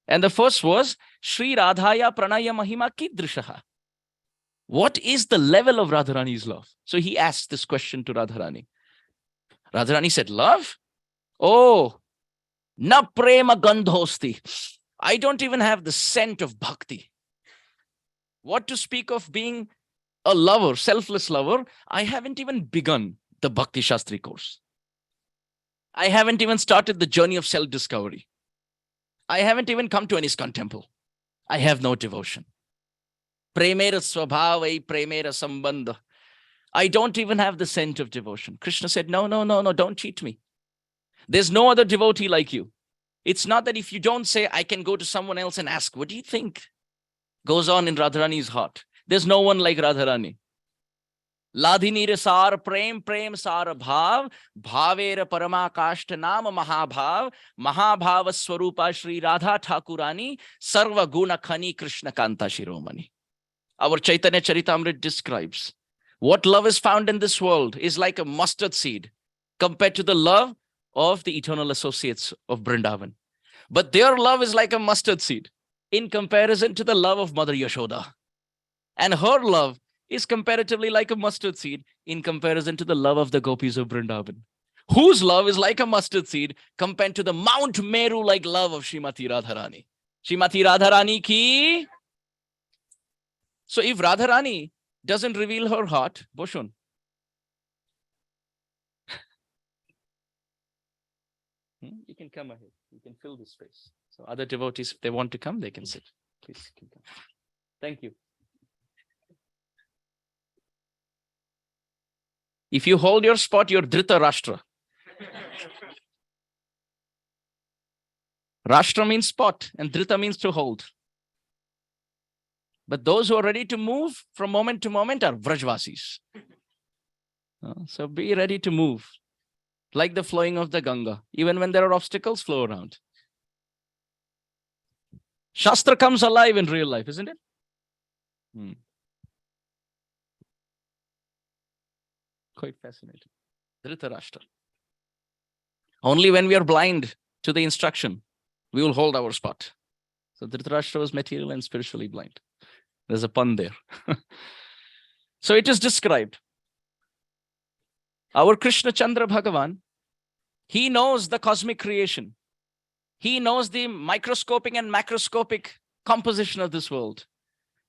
And the first was, Shri Radhaya Pranaya Mahima Kidrishaha. What is the level of Radharani's love? So he asked this question to Radharani. Radharani said, love? Oh, na prema gandhosti. I don't even have the scent of bhakti. What to speak of being a lover, selfless lover? I haven't even begun the Bhakti Shastri course. I haven't even started the journey of self-discovery. I haven't even come to an ISKCON temple. I have no devotion. Premera swabhavai, premera sambandha. I don't even have the scent of devotion. Krishna said, no, don't cheat me. There's no other devotee like you. It's not that if you don't say, I can go to someone else and ask, what do you think goes on in Radharani's heart? There's no one like Radharani. Ladhini sar prem sar bhav, bhavera paramakashta nama mahabhav, mahabhava swarupa Shri Radha Thakurani, sarva guna khani Krishna kanta shiromani. Our Caitanya Charitamrita describes What love is found in this world is like a mustard seed compared to the love of the eternal associates of Vrindavan. But their love is like a mustard seed in comparison to the love of Mother Yashoda. And her love is comparatively like a mustard seed in comparison to the love of the gopis of Vrindavan, whose love is like a mustard seed compared to the Mount Meru-like love of Srimati Radharani. Srimati Radharani ki. So if Radharani doesn't reveal her heart, Boshun, you can come ahead. You can fill this space. So other devotees, if they want to come, they can sit. Please come. Thank you. If you hold your spot, you're Dhrita Rashtra. Rashtra means spot and Dhrita means to hold. But those who are ready to move from moment to moment are Vrajvasis. So be ready to move. Like the flowing of the Ganga. Even when there are obstacles, flow around. Shastra comes alive in real life, isn't it? Quite fascinating. Dhritarashtra. Only when we are blind to the instruction, we will hold our spot. So Dhritarashtra was material and spiritually blind. There's a pun there. So it is described. Our Krishna Chandra Bhagavan, he knows the cosmic creation. He knows the microscopic and macroscopic composition of this world.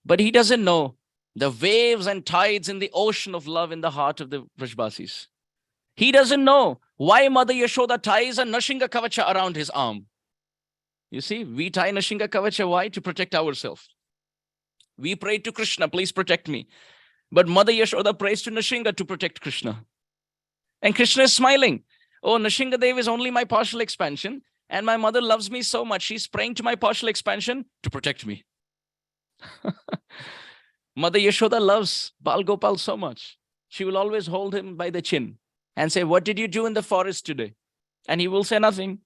But he doesn't know the waves and tides in the ocean of love in the heart of the Vrajbasis. He doesn't know why Mother Yashoda ties a Nashinga Kavacha around his arm. You see, we tie Nashinga Kavacha, why? To protect ourselves. We pray to Krishna, please protect me. But Mother Yashoda prays to Nashinga to protect Krishna. And Krishna is smiling. Oh, Nashinga Dev is only my partial expansion. And my mother loves me so much. She's praying to my partial expansion to protect me. Mother Yashoda loves Bal Gopal so much. She will always hold him by the chin and say, what did you do in the forest today? And he will say nothing.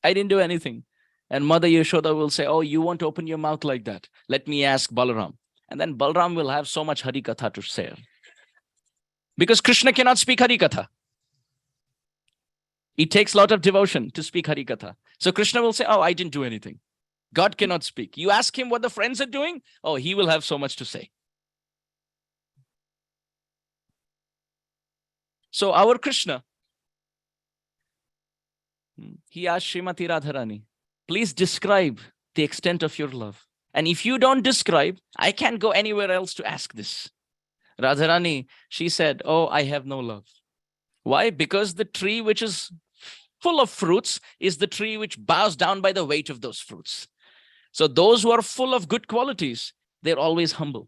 I didn't do anything. And Mother Yashoda will say, oh, you won't open your mouth like that. Let me ask Balaram. And then Balaram will have so much Harikatha to say. Because Krishna cannot speak Harikatha. It takes a lot of devotion to speak Harikatha. So Krishna will say, oh, I didn't do anything. God cannot speak. You ask him what the friends are doing, oh, he will have so much to say. So our Krishna, he asked Srimati Radharani, please describe the extent of your love. And if you don't describe, I can't go anywhere else to ask this. Radharani, she said, oh, I have no love. Why? Because the tree which is full of fruits is the tree which bows down by the weight of those fruits. So those who are full of good qualities, they're always humble.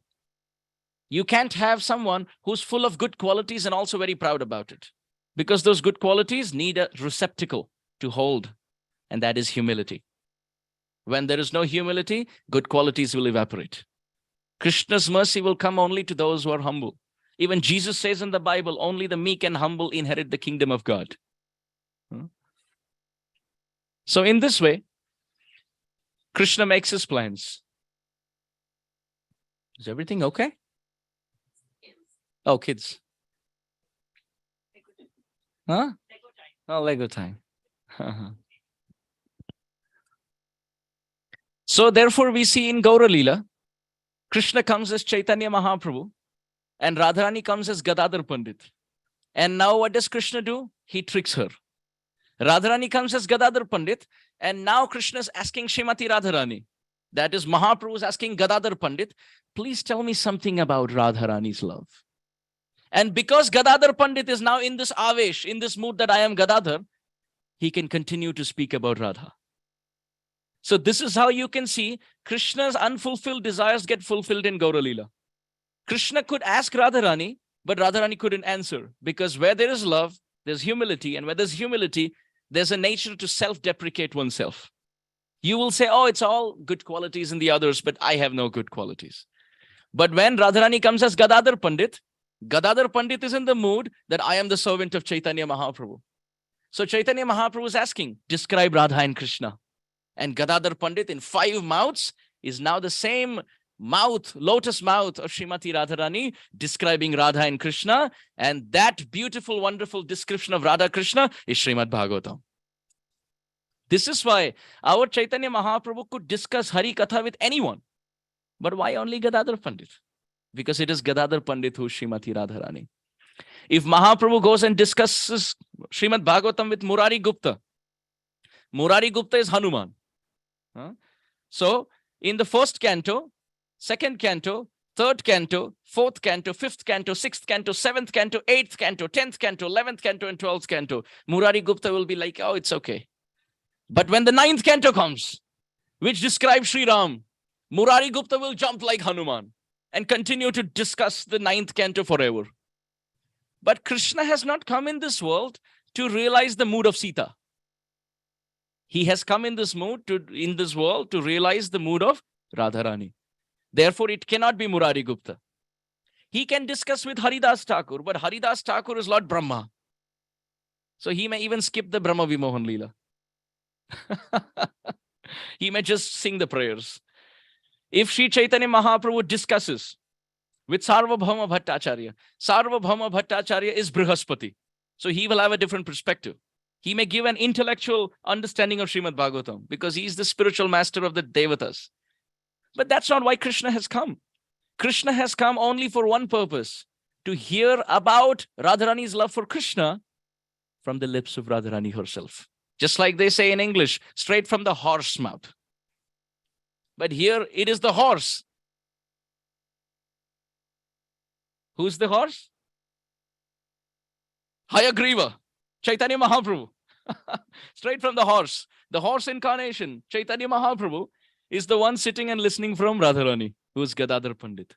You can't have someone who's full of good qualities and also very proud about it. Because those good qualities need a receptacle to hold, and that is humility. When there is no humility, good qualities will evaporate. Krishna's mercy will come only to those who are humble. Even Jesus says in the Bible, only the meek and humble inherit the kingdom of God. So in this way, Krishna makes his plans. Is everything okay? Oh, kids. Huh? Oh, Lego time. So therefore we see in Gaur Lila, Krishna comes as Caitanya Mahaprabhu and Radharani comes as Gadadhara Pandit. And now what does Krishna do? He tricks her. Radharani comes as Gadadhara Pandit, and now Krishna is asking Srimati Radharani, that is Mahaprabhu is asking Gadadhara Pandit, please tell me something about Radharani's love. And because Gadadhara Pandit is now in this avesh, in this mood that I am Gadadhar, he can continue to speak about Radha. So this is how you can see Krishna's unfulfilled desires get fulfilled in Gaur Lila. Krishna could ask Radharani, but Radharani couldn't answer, because where there is love, there's humility, and where there's humility, there's a nature to self-deprecate oneself. You will say, oh, it's all good qualities in the others, but I have no good qualities. But when Radharani comes as Gadadhar Pandit is in the mood that I am the servant of Caitanya Mahaprabhu. So Caitanya Mahaprabhu is asking, describe Radha and Krishna. And Gadadhar Pandit in 5 mouths is now the same mouth, lotus mouth of Srimati Radharani describing Radha and Krishna. And that beautiful, wonderful description of Radha Krishna is Srimad Bhagavatam. This is why our Chaitanya Mahaprabhu could discuss Hari Katha with anyone. But why only Gadadhara Pandit? Because it is Gadadhara Pandit who is Srimati Radharani. If Mahaprabhu goes and discusses Srimad Bhagavatam with Murari Gupta is Hanuman. So, in the first canto, second canto, third canto, fourth canto, fifth canto, sixth canto, seventh canto, eighth canto, 10th canto, 11th canto, and 12th canto, Murari Gupta will be like, oh, it's okay. But when the 9th canto comes, which describes Sri Ram, Murari Gupta will jump like Hanuman and continue to discuss the 9th canto forever. But Krishna has not come in this world to realize the mood of Sita. He has come in this world to realize the mood of Radharani. Therefore, it cannot be Murari Gupta. He can discuss with Haridas Thakur, but Haridas Thakur is Lord Brahma. So he may even skip the Brahma Vimohan Lila. He may just sing the prayers. If Sri Chaitanya Mahaprabhu discusses with Sarvabhauma Bhattacharya is Brihaspati. So he will have a different perspective. He may give an intellectual understanding of Srimad Bhagavatam because he is the spiritual master of the Devatas. But that's not why Krishna has come. Krishna has come only for one purpose, to hear about Radharani's love for Krishna from the lips of Radharani herself. Just like they say in English, straight from the horse mouth. But here it is the horse. Who's the horse? Hayagriva, Chaitanya Mahaprabhu. Straight from the horse. The horse incarnation, Chaitanya Mahaprabhu, is the one sitting and listening from Radharani, who is Gadadhara Pandit.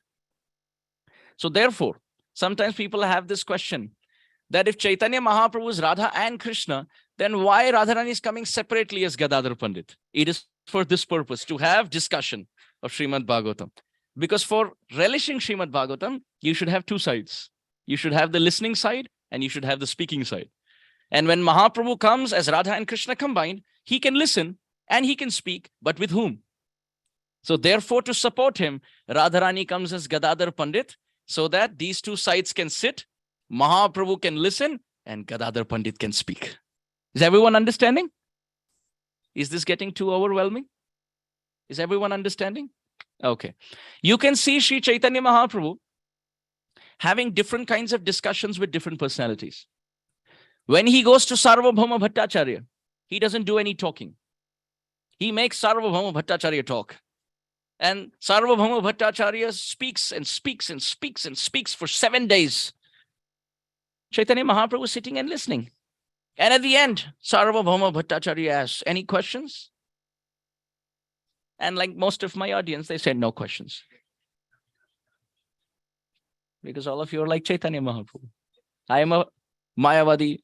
So therefore, sometimes people have this question, that if Chaitanya Mahaprabhu is Radha and Krishna, then why Radharani is coming separately as Gadadhara Pandit? It is for this purpose, to have discussion of Srimad Bhagavatam. Because for relishing Srimad Bhagavatam, you should have two sides. You should have the listening side and you should have the speaking side. And when Mahaprabhu comes as Radha and Krishna combined, he can listen and he can speak, but with whom? So therefore, to support him, Radharani comes as Gadadhara Pandit so that these two sides can sit, Mahaprabhu can listen, and Gadadhara Pandit can speak. Is everyone understanding? Is this getting too overwhelming? Is everyone understanding? Okay. You can see Sri Chaitanya Mahaprabhu having different kinds of discussions with different personalities. When he goes to Sarvabhauma Bhattacharya, he doesn't do any talking. He makes Sarvabhauma Bhattacharya talk. And Sarvabhauma Bhattacharya speaks and speaks and speaks and speaks for 7 days. Chaitanya Mahaprabhu is sitting and listening. And at the end, Sarvabhauma Bhattacharya asks, any questions? And like most of my audience, they said no questions. Because all of you are like Chaitanya Mahaprabhu. I am a Mayavadi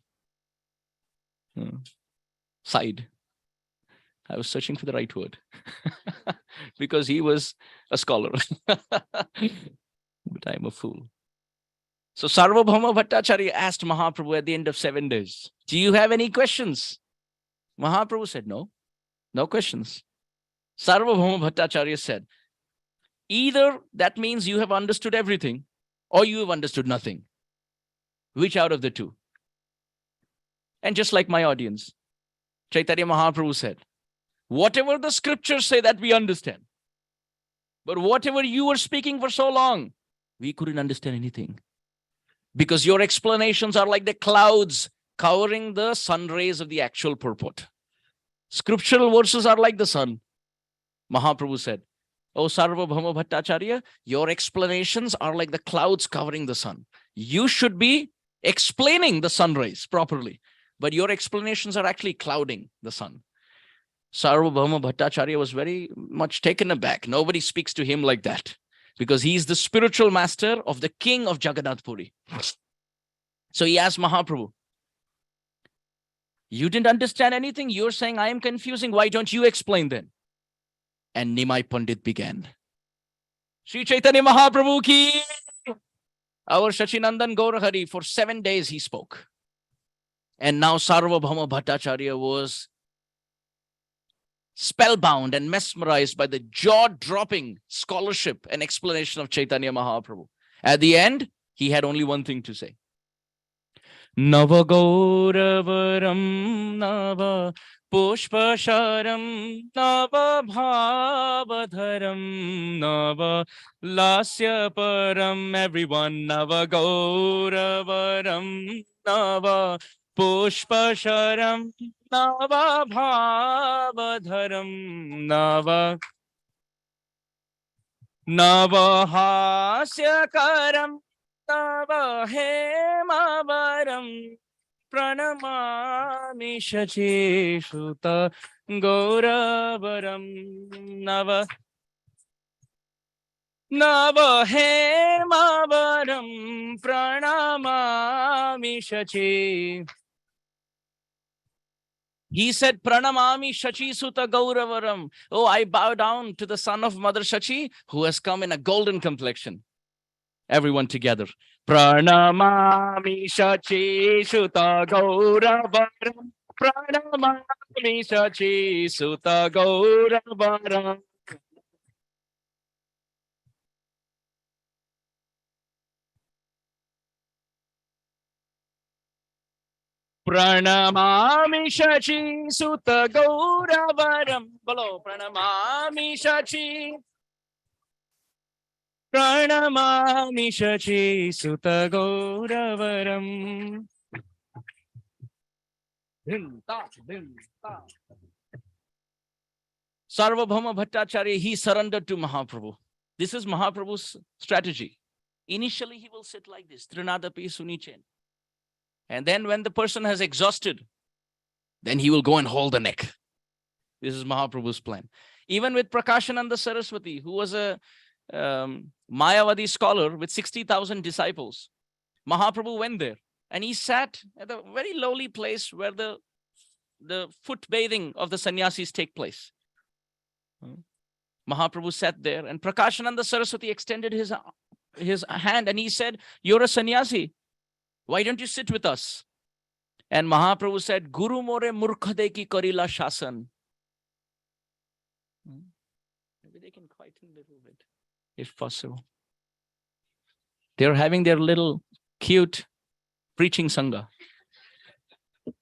side. I was searching for the right word. Because he was a scholar. But I am a fool. So Sarvabhauma Bhattacharya asked Mahaprabhu at the end of 7 days, do you have any questions? Mahaprabhu said, no, no questions. Sarvabhauma Bhattacharya said, either that means you have understood everything or you have understood nothing. Which out of the two? And just like my audience, Chaitanya Mahaprabhu said, whatever the scriptures say that we understand. But whatever you were speaking for so long, we couldn't understand anything. Because your explanations are like the clouds covering the sun rays of the actual purport. Scriptural verses are like the sun. Mahaprabhu said, oh Sarvabhauma Bhattacharya, your explanations are like the clouds covering the sun. You should be explaining the sun rays properly, but your explanations are actually clouding the sun. Sarvabhauma Bhattacharya was very much taken aback. Nobody speaks to him like that because he is the spiritual master of the king of Jagannath Puri. So he asked Mahaprabhu, you didn't understand anything? You're saying I am confusing. Why don't you explain then? And Nimai Pandit began. Sri Chaitanya Mahaprabhu ki, our Shachinandan Gaur Hari, for 7 days he spoke. And now Sarvabhauma Bhattacharya was spellbound and mesmerized by the jaw-dropping scholarship and explanation of Chaitanya Mahaprabhu. At the end, he had only one thing to say. Nava Gauravaram Nava Pushpasharam Nava Bhavadharam Nava Lasya Param. Everyone, Nava Gauravaram Nava Pushpasharam Nava Bhavadharam Nava Hasyakaram Nava Hemavaram Pranamami Shachi Shuta Gauravaram Nava Hemavaram Pranamami Shachi. He said, Pranamami Shachi Suta Gauravaram. Oh, I bow down to the son of Mother Shachi, who has come in a golden complexion. Everyone together. Pranamami Shachi Suta Gauravaram. Pranamami Shachi Suta Gauravaram. Pranamami Shachi Suta Gauravaram. Bolo, Pranamami Shachi. Pranamami Shachi Suta Gauravaram. Sarvabhauma Bhattacharya, he surrendered to Mahaprabhu. This is Mahaprabhu's strategy. Initially, he will sit like this, Trinadapi Sunichen. And then when the person has exhausted, then he will go and hold the neck. This is Mahaprabhu's plan. Even with Prakashananda Saraswati, who was a Mayavadi scholar with 60,000 disciples, Mahaprabhu went there and he sat at a very lowly place where the foot bathing of the sannyasis take place. Mahaprabhu sat there and Prakashananda Saraswati extended his hand and he said, "You're a sannyasi. Why don't you sit with us?" And Mahaprabhu said, "Guru more murkhade ki karila shasan." Maybe they can quieten a little bit, if possible. They're having their little cute preaching sangha.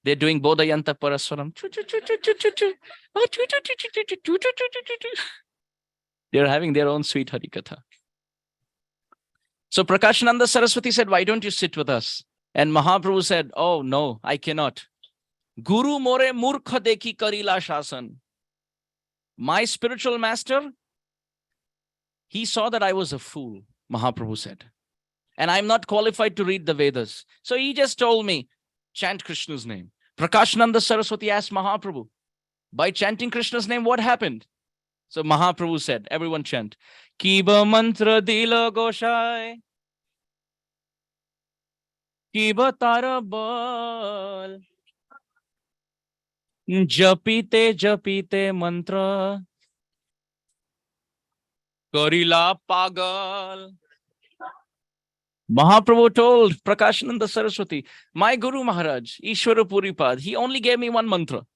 They're doing Bodhayanta Paraswaram. They're having their own sweet Harikatha. So Prakashananda Saraswati said, "Why don't you sit with us?" And Mahaprabhu said, "Oh no, I cannot. Guru more murkha dekhi karila shasan." My spiritual master, he saw that I was a fool, Mahaprabhu said. And I'm not qualified to read the Vedas. So he just told me, chant Krishna's name. Prakashananda Saraswati asked Mahaprabhu, by chanting Krishna's name, what happened? So Mahaprabhu said, everyone chant. Kiba mantra dila goshai. Kiba tara bal. Japite mantra. Karila pagal. Mahaprabhu told Prakashananda Saraswati, my Guru Maharaj, Ishwara Puripad, he only gave me one mantra.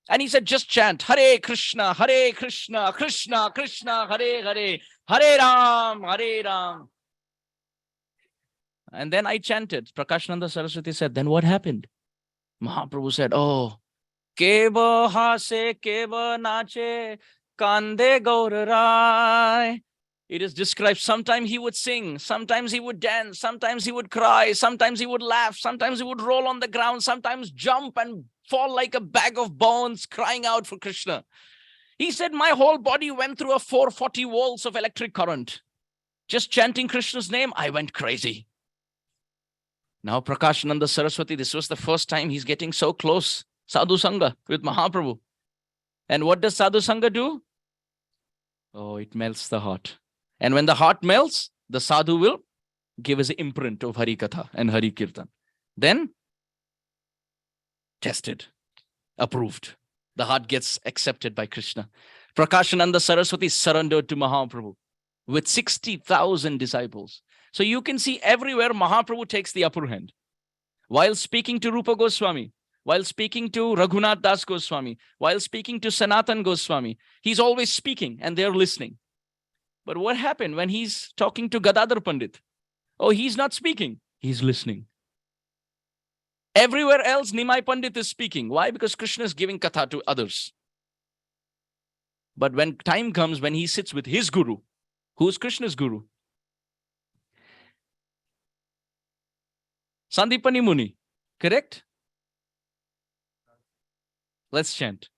And he said, just chant, Hare Krishna, Krishna Krishna, Hare Hare, Hare Ram, Hare Ram. And then I chanted. Prakashananda Saraswati said, then what happened? Mahaprabhu said, oh, Keva hase, keva nache, kande gaur rai. It is described, sometimes he would sing, sometimes he would dance, sometimes he would cry, sometimes he would laugh, sometimes he would roll on the ground, sometimes jump and fall like a bag of bones, crying out for Krishna. He said, my whole body went through a 440 volts of electric current. Just chanting Krishna's name, I went crazy. Now Prakashananda Saraswati, this was the first time he's getting so close, Sadhu Sangha with Mahaprabhu. And what does Sadhu Sangha do? Oh, it melts the heart. And when the heart melts, the sadhu will give us an imprint of Harikatha and Hari Kirtan. Then, tested, approved. The heart gets accepted by Krishna. Prakashananda Saraswati surrendered to Mahaprabhu with 60,000 disciples. So you can see everywhere Mahaprabhu takes the upper hand. While speaking to Rupa Goswami, while speaking to Raghunath Das Goswami, while speaking to Sanatan Goswami. He's always speaking and they're listening. But what happened when he's talking to Gadadhara Pandit? Oh, he's not speaking. He's listening. Everywhere else, Nimai Pandit is speaking. Why? Because Krishna is giving katha to others. But when time comes, when he sits with his guru, who's Krishna's guru? Sandipani Muni, correct? Let's chant.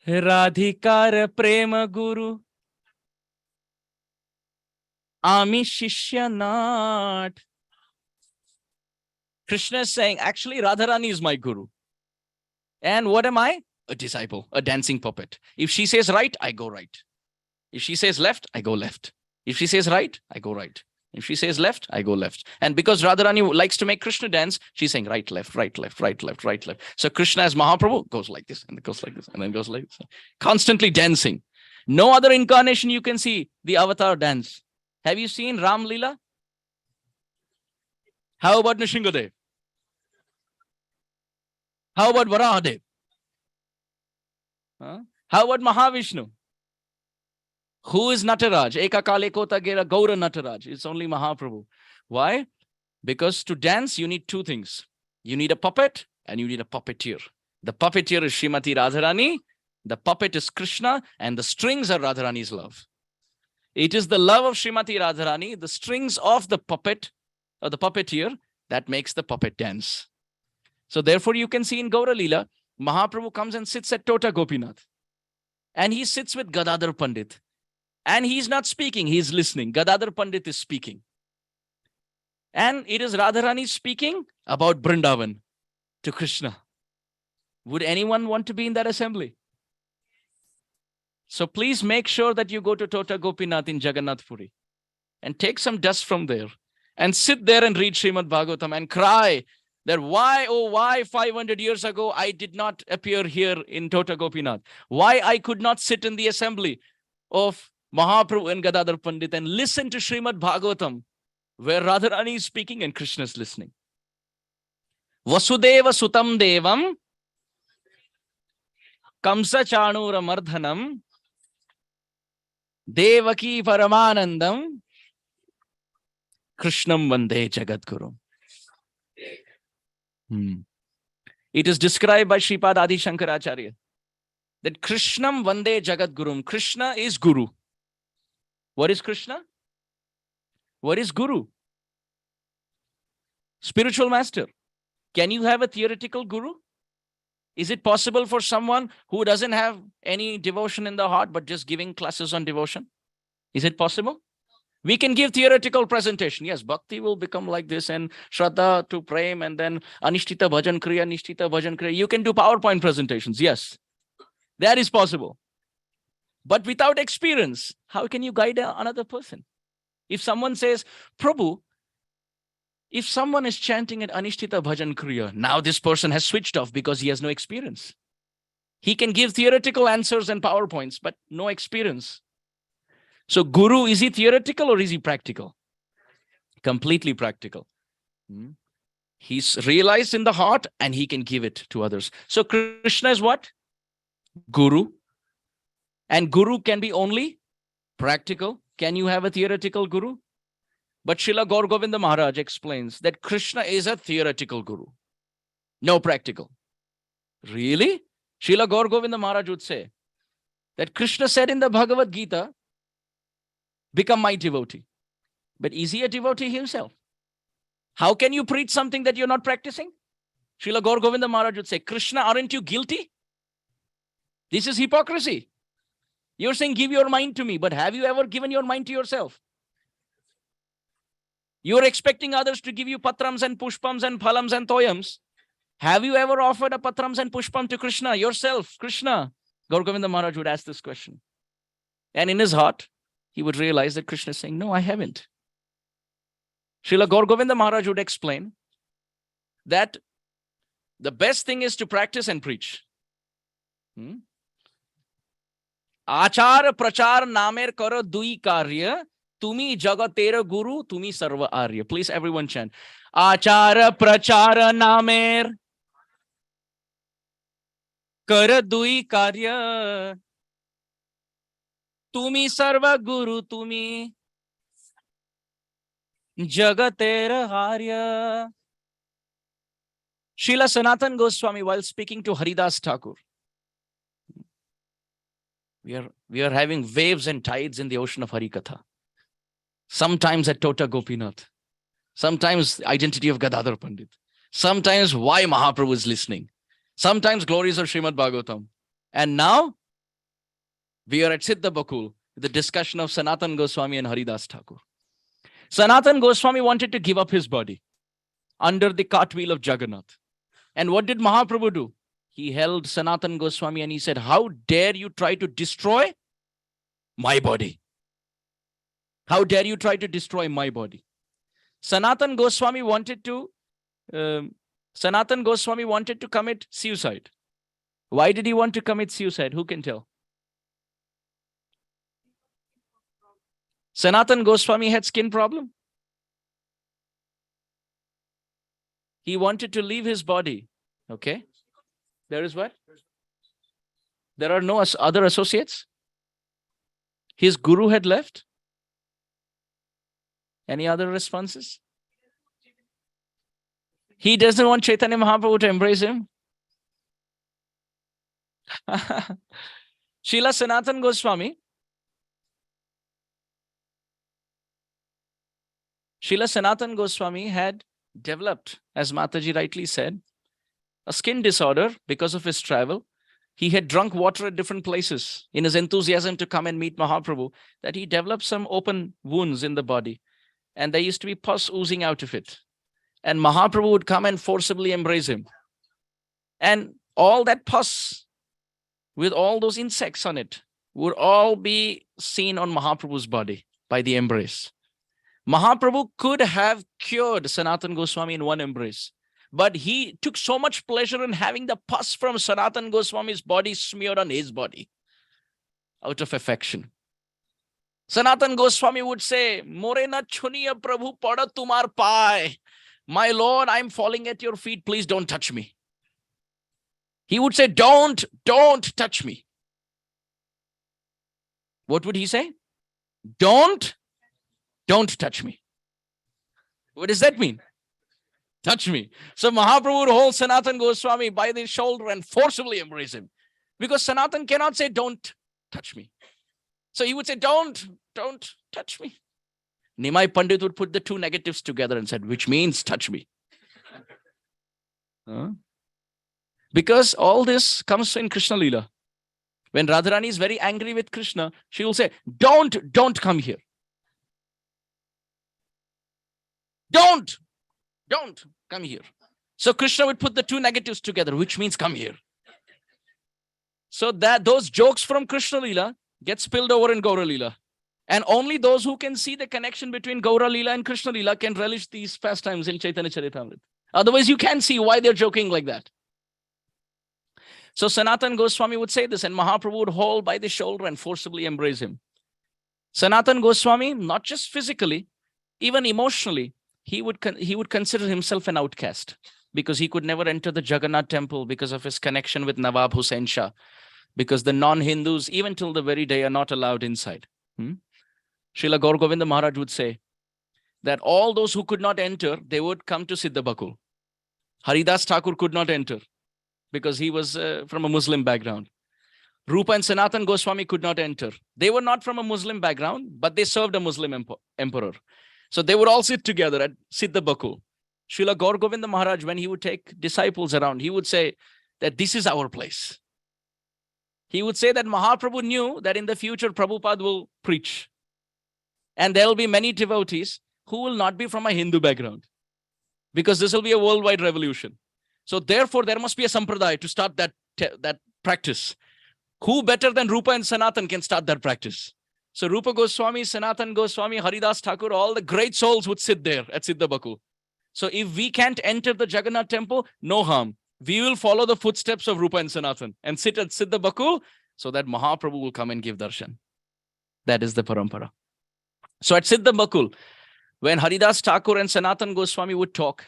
Radhikar Prema Guru Ami Shishya Not. Krishna is saying, actually, Radharani is my guru. And what am I? A disciple, a dancing puppet. If she says right, I go right. If she says left, I go left. If she says right, I go right. If she says left, I go left. And because Radharani likes to make Krishna dance, she's saying right, left, right, left, right, left, right, left. So Krishna as Mahaprabhu goes like this, and goes like this, and then goes like this. Constantly dancing. No other incarnation you can see the avatar dance. Have you seen Ram Lila? How about Nrsimhadev? How about Varahadev? How about Mahavishnu? Who is Nataraj? Eka Kale Kota Gera Gaura Nataraj. It's only Mahaprabhu. Why? Because to dance, you need two things. You need a puppet and you need a puppeteer. The puppeteer is Srimati Radharani. The puppet is Krishna and the strings are Radharani's love. It is the love of Srimati Radharani, the strings of the puppet or the puppeteer that makes the puppet dance. So therefore you can see in Gaura Lila, Mahaprabhu comes and sits at Tota Gopinath. And he sits with Gadadhara Pandit. And he's not speaking, he's listening. Gadadhara Pandit is speaking. And it is Radharani speaking about Vrindavan to Krishna. Would anyone want to be in that assembly? So please make sure that you go to Tota Gopinath in Jagannath Puri and take some dust from there and sit there and read Srimad Bhagavatam and cry that why, oh why 500 years ago I did not appear here in Tota Gopinath. Why I could not sit in the assembly of Mahaprabhu and Gadadhara Pandit and listen to Srimad Bhagavatam where Radharani is speaking and Krishna is listening. Vasudeva Sutam Devam Kamsa Chanura Mardhanam Devaki Paramanandam Krishnam Vande Jagadguru. It is described by Sripad Adi Shankaracharya that Krishnam Vande Jagadgurum. Krishna is Guru. What is Krishna? What is Guru? Spiritual master. Can you have a theoretical guru? Is it possible for someone who doesn't have any devotion in the heart but just giving classes on devotion? Is it possible? We can give theoretical presentation. Yes, bhakti will become like this and Shraddha to Prem and then Anishtita Bhajan Kriya, Nishtita Bhajan Kriya. You can do PowerPoint presentations. Yes, that is possible. But without experience, how can you guide another person? If someone says, Prabhu, if someone is chanting at Anishtita Bhajan Kriya, now this person has switched off because he has no experience. He can give theoretical answers and PowerPoints, but no experience. So Guru, is he theoretical or is he practical? Completely practical. He's realized in the heart and he can give it to others. So Krishna is what? Guru. And Guru can be only practical. Can you have a theoretical Guru? But Srila Gaur Govinda Maharaj explains that Krishna is a theoretical Guru. No practical. Really? Srila Gaur Govinda Maharaj would say that Krishna said in the Bhagavad Gita, become my devotee. But is he a devotee himself? How can you preach something that you're not practicing? Srila Gaur Govinda Maharaj would say, Krishna, aren't you guilty? This is hypocrisy. You're saying, give your mind to me, but have you ever given your mind to yourself? You're expecting others to give you patrams and pushpams and phalams and toyams. Have you ever offered a patrams and pushpam to Krishna, yourself, Krishna? Gaur Govinda Maharaj would ask this question. And in his heart, he would realize that Krishna is saying, no, I haven't. Srila Gaur Govinda Maharaj would explain that the best thing is to practice and preach. Achar prachar namer karo dui karya, tumi jagatera guru, tumi sarva arya. Please everyone chant. Achar prachar namer कर दुई कार्य, तुम्ही सर्व गुरु तुम्ही, जगतेर आर्य. Srila Sanatan Goswami, while speaking to Haridas Thakur, we are having waves and tides in the ocean of Harikatha. Sometimes at Tota Gopinath, sometimes the identity of Gadadhara Pandit, sometimes why Mahaprabhu is listening, sometimes glories of Srimad Bhagavatam. And now we are at Siddha Bakul, the discussion of Sanatan Goswami and Haridas Thakur. Sanatan Goswami wanted to give up his body under the cartwheel of Jagannath. And what did Mahaprabhu do? He held Sanatan Goswami and he said, how dare you try to destroy my body? How dare you try to destroy my body? Sanatan Goswami wanted to commit suicide. Why did he want to commit suicide? Who can tell? Sanatan Goswami had skin problem. He wanted to leave his body. Okay. There is what? There are no other associates. His guru had left. Any other responses? He doesn't want Chaitanya Mahaprabhu to embrace him. Srila Sanatan Goswami. Srila Sanatan Goswami had developed, as Mataji rightly said, a skin disorder because of his travel. He had drunk water at different places in his enthusiasm to come and meet Mahaprabhu, that he developed some open wounds in the body. And there used to be pus oozing out of it. And Mahaprabhu would come and forcibly embrace him. And all that pus, with all those insects on it, would all be seen on Mahaprabhu's body by the embrace. Mahaprabhu could have cured Sanatan Goswami in one embrace, but he took so much pleasure in having the pus from Sanatan Goswami's body smeared on his body out of affection. Sanatan Goswami would say, Morena chuniya Prabhu pada tumar pai. My Lord, I'm falling at your feet. Please don't touch me. He would say, don't touch me. What would he say? Don't touch me. What does that mean? Touch me. So Mahaprabhu would hold Sanatan Goswami by the shoulder and forcibly embrace him. Because Sanatan cannot say, don't touch me. So he would say, don't touch me. Nimai Pandit would put the two negatives together and said, which means touch me. Because all this comes in Krishna Lila. When Radharani is very angry with Krishna, she will say, don't come here. Don't come here. So Krishna would put the two negatives together, which means come here. So that those jokes from Krishna Lila get spilled over in Gaur Lila. And only those who can see the connection between Gaur Lila and Krishna Lila can relish these pastimes in Chaitanya Charitamrita. Otherwise, you can't see why they're joking like that. So Sanatan Goswami would say this, and Mahaprabhu would hold by the shoulder and forcibly embrace him. Sanatan Goswami, not just physically, even emotionally, he would consider himself an outcast because he could never enter the Jagannath temple because of his connection with Nawab Hussain Shah, because the non-Hindus, even till the very day, are not allowed inside. Srila Gaur Govinda Maharaj would say that all those who could not enter, they would come to Siddha Bakul. Haridas Thakur could not enter because he was from a Muslim background. Rupa and Sanatan Goswami could not enter. They were not from a Muslim background, but they served a Muslim emperor. So they would all sit together at Siddha Bakul. Srila Gaur Govinda Maharaj, when he would take disciples around, he would say that this is our place. He would say that Mahaprabhu knew that in the future Prabhupada will preach. And there will be many devotees who will not be from a Hindu background, because this will be a worldwide revolution. So therefore, there must be a sampradaya to start that practice. Who better than Rupa and Sanatan can start that practice? So Rupa Goswami, Sanatan Goswami, Haridas Thakur, all the great souls would sit there at Siddha Bakul. So if we can't enter the Jagannath temple, no harm. We will follow the footsteps of Rupa and Sanatan and sit at Siddha Bakul so that Mahaprabhu will come and give darshan. That is the parampara. So at Siddha Bakul, when Haridas Thakur and Sanatan Goswami would talk,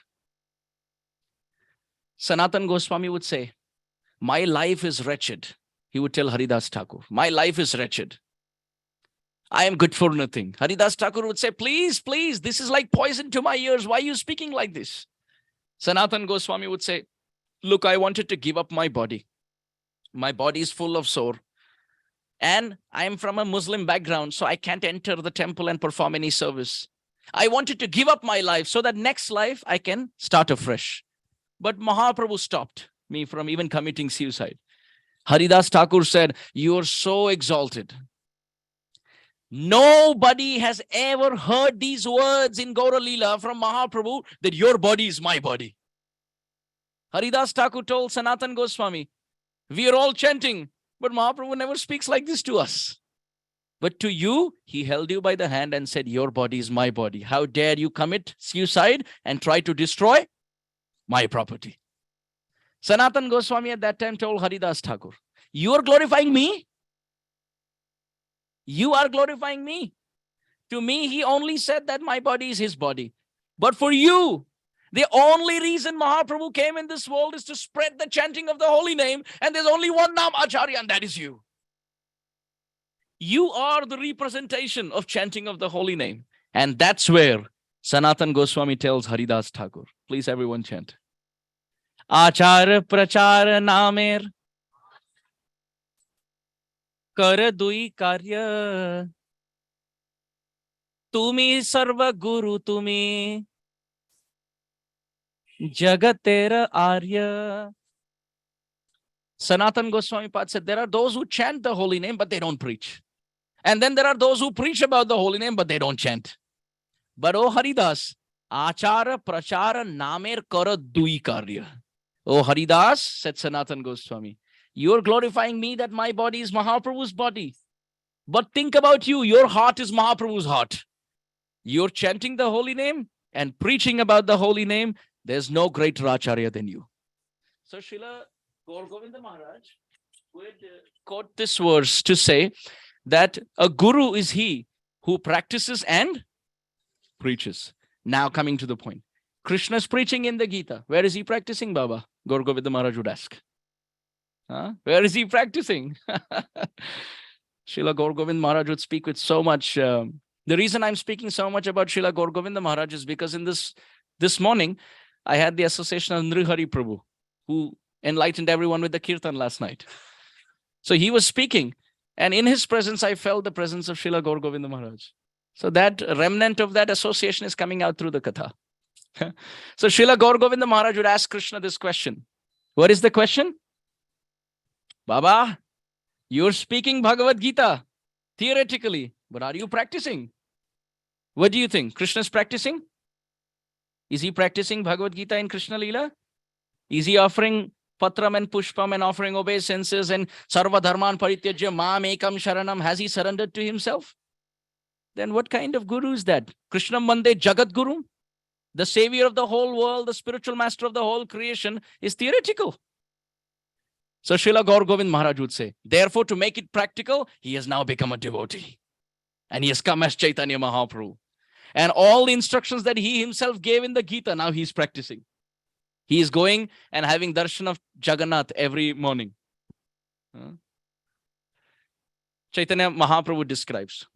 Sanatan Goswami would say my life is wretched. He would tell Haridas Thakur, my life is wretched. I am good for nothing. Haridas Thakur would say, please, please, this is like poison to my ears. Why are you speaking like this? Sanatan Goswami would say, look, I wanted to give up my body. My body is full of sore. And I am from a Muslim background, so I can't enter the temple and perform any service. I wanted to give up my life so that next life I can start afresh. But Mahaprabhu stopped me from even committing suicide. Haridas Thakur said, you are so exalted. Nobody has ever heard these words in Gaur Lila from Mahaprabhu that your body is my body. Haridas Thakur told Sanatan Goswami, we are all chanting, but Mahaprabhu never speaks like this to us. But to you, he held you by the hand and said, your body is my body. How dare you commit suicide and try to destroy my property? Sanatan Goswami at that time told Haridas Thakur, you are glorifying me? You are glorifying me. To me, he only said that my body is his body. But for you, the only reason Mahaprabhu came in this world is to spread the chanting of the holy name. And there's only one Nam Acharya, and that is you. You are the representation of chanting of the holy name. And that's where Sanatan Goswami tells Haridas Thakur. Please everyone chant. Achar prachar namer kar dui karya tumi sarva guru tumi jagatera arya. Sanatan Goswami Pad said, there are those who chant the holy name, but they don't preach. And then there are those who preach about the holy name, but they don't chant. But oh Haridas, achara prachara namer kara dui karya. Oh Haridas, said Sanatan Goswami, you're glorifying me that my body is Mahaprabhu's body. But think about you, your heart is Mahaprabhu's heart. You're chanting the holy name and preaching about the holy name. There's no greater Acharya than you. So Srila Gaur Govinda Maharaj would quote this verse to say that a guru is he who practices and preaches. Now coming to the point. Krishna's preaching in the Gita. Where is he practicing, Baba? Gaur Govinda Maharaj would ask. Where is he practicing? Srila Gaur Govinda Maharaj would speak with so much. The reason I'm speaking so much about Srila Gaur Govinda Maharaj is because in this morning, I had the association of Nrihari Prabhu, who enlightened everyone with the kirtan last night. So he was speaking, and in his presence, I felt the presence of Srila Gaur Govinda Maharaj. So that remnant of that association is coming out through the katha. So Srila Gaur Govinda Maharaj would ask Krishna this question. What is the question? Baba, you're speaking Bhagavad Gita theoretically, but are you practicing? What do you think? Krishna's practicing? Is he practicing Bhagavad Gita in Krishna Lila? Is he offering patram and pushpam and offering obeisances and sarva dharman parityajya mam ekam sharanam? Has he surrendered to himself? Then what kind of guru is that? Krishna Mande Jagat Guru, the savior of the whole world, the spiritual master of the whole creation, is theoretical. So Srila Gaur Govind Maharaj would say, therefore to make it practical, he has now become a devotee. And he has come as Caitanya Mahaprabhu. And all the instructions that he himself gave in the Gita, now he's practicing. He is going and having darshan of Jagannath every morning. Chaitanya Mahaprabhu describes,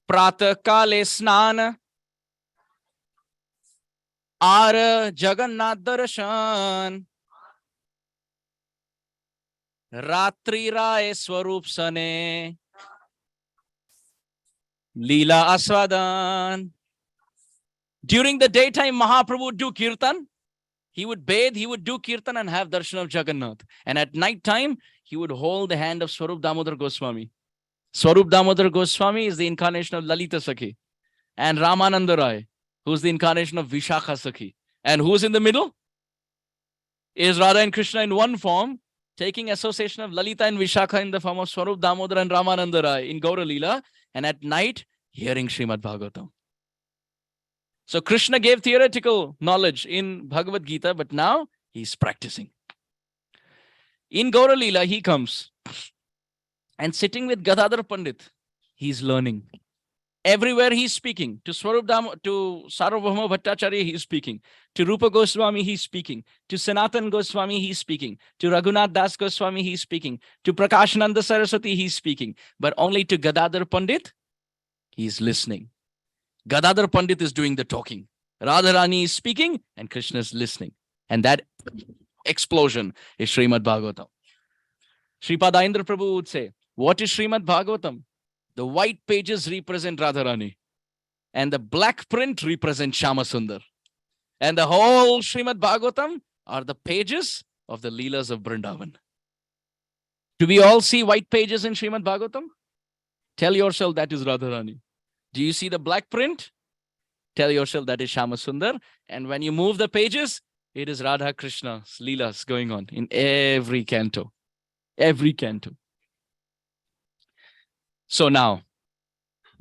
Prata Kale Snana Ara Jagannath Darshan Ratri Rai Swarup Sane Lila Aswadan. During the daytime, Mahaprabhu would do kirtan. He would bathe, he would do kirtan and have darshan of Jagannath. And at night time, he would hold the hand of Swarup Damodar Goswami. Swarup Damodar Goswami is the incarnation of Lalita Sakhi. And Ramananda Rai, who's the incarnation of Vishakha Sakhi. And who's in the middle? Is Radha and Krishna in one form, taking association of Lalita and Vishakha in the form of Swarup Damodar and Ramananda Rai in Gaur Lila. And at night, hearing Srimad Bhagavatam. So Krishna gave theoretical knowledge in Bhagavad Gita, but now he's practicing. In Gaur Lila, he comes and sitting with Gadadhara Pandit, he's learning. Everywhere he's speaking. To Sarvabhauma Bhattacharya, he's speaking. To Rupa Goswami, he's speaking. To Sanatan Goswami, he's speaking. To Raghunath Das Goswami, he's speaking. To Prakashananda Saraswati, he's speaking. But only to Gadadhara Pandit, he's listening. Gadadhara Pandit is doing the talking. Radharani is speaking and Krishna is listening. And that explosion is Srimad Bhagavatam. Sripada Indra Prabhu would say, what is Srimad Bhagavatam? The white pages represent Radharani and the black print represents Shama Sundar. And the whole Srimad Bhagavatam are the pages of the Leelas of Vrindavan. Do we all see white pages in Srimad Bhagavatam? Tell yourself that is Radharani. Do you see the black print? Tell yourself that is Shama Sundar. And when you move the pages, it is Radha Krishna's Leelas going on in every canto. Every canto. So now,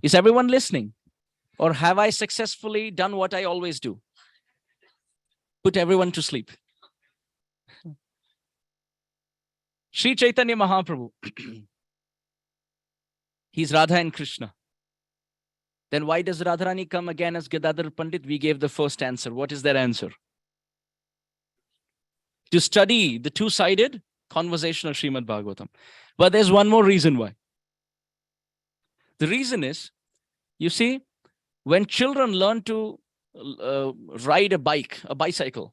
is everyone listening? Or have I successfully done what I always do? Put everyone to sleep. Sri Chaitanya Mahaprabhu. He's Radha and Krishna. Then why does Radharani come again as Gadadhara Pandit? We gave the first answer. What is that answer? To study the two-sided conversation of Srimad Bhagavatam. But there's one more reason why. The reason is, you see, when children learn to ride a bicycle,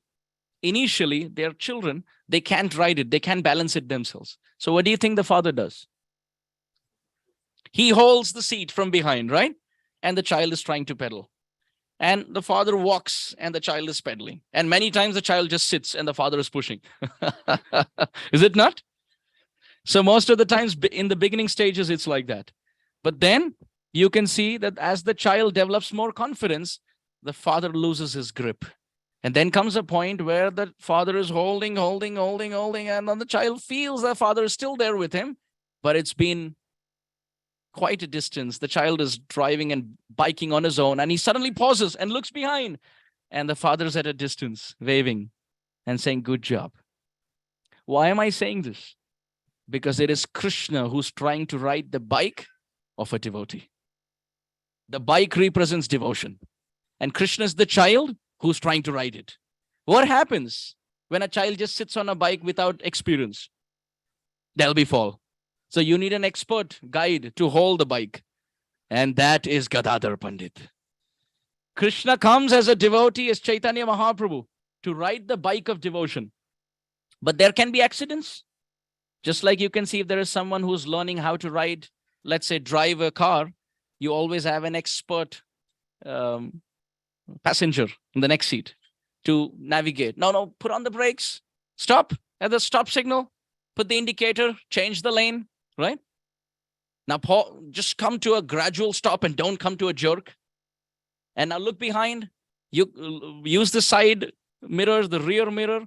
initially, they're children, they can't ride it, they can't balance it themselves. So what do you think the father does? He holds the seat from behind, right? And the child is trying to pedal. And the father walks and the child is pedaling. And many times the child just sits and the father is pushing. Is it not? So most of the times in the beginning stages, it's like that. But then you can see that as the child develops more confidence, the father loses his grip. And then comes a point where the father is holding, and then the child feels the father is still there with him, but it's been quite a distance. The child is driving and biking on his own, and he suddenly pauses and looks behind, and the father's at a distance, waving and saying, good job. Why am I saying this? Because it is Krishna who's trying to ride the bike of a devotee. The bike represents devotion. And Krishna is the child who's trying to ride it. What happens when a child just sits on a bike without experience? There'll be fall. So you need an expert guide to hold the bike. And that is Gadadhara Pandit. Krishna comes as a devotee, as Chaitanya Mahaprabhu, to ride the bike of devotion. But there can be accidents. Just like you can see if there is someone who's learning how to ride, let's say drive a car, you always have an expert passenger in the next seat to navigate. No, put on the brakes, stop at the stop signal, put the indicator, change the lane, right? Now, just come to a gradual stop and don't come to a jerk. And now look behind, you use the side mirror, the rear mirror,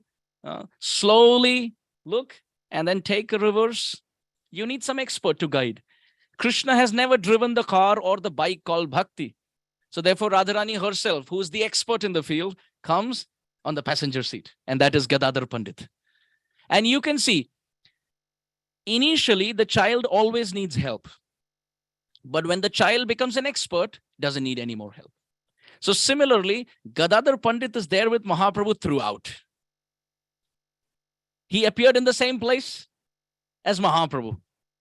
slowly look and then take a reverse. You need some expert to guide. Krishna has never driven the car or the bike called Bhakti. So therefore, Radharani herself, who is the expert in the field, comes on the passenger seat. And that is Gadadhara Pandit. And you can see, initially, the child always needs help. But when the child becomes an expert, doesn't need any more help. So similarly, Gadadhara Pandit is there with Mahaprabhu throughout. He appeared in the same place as Mahaprabhu.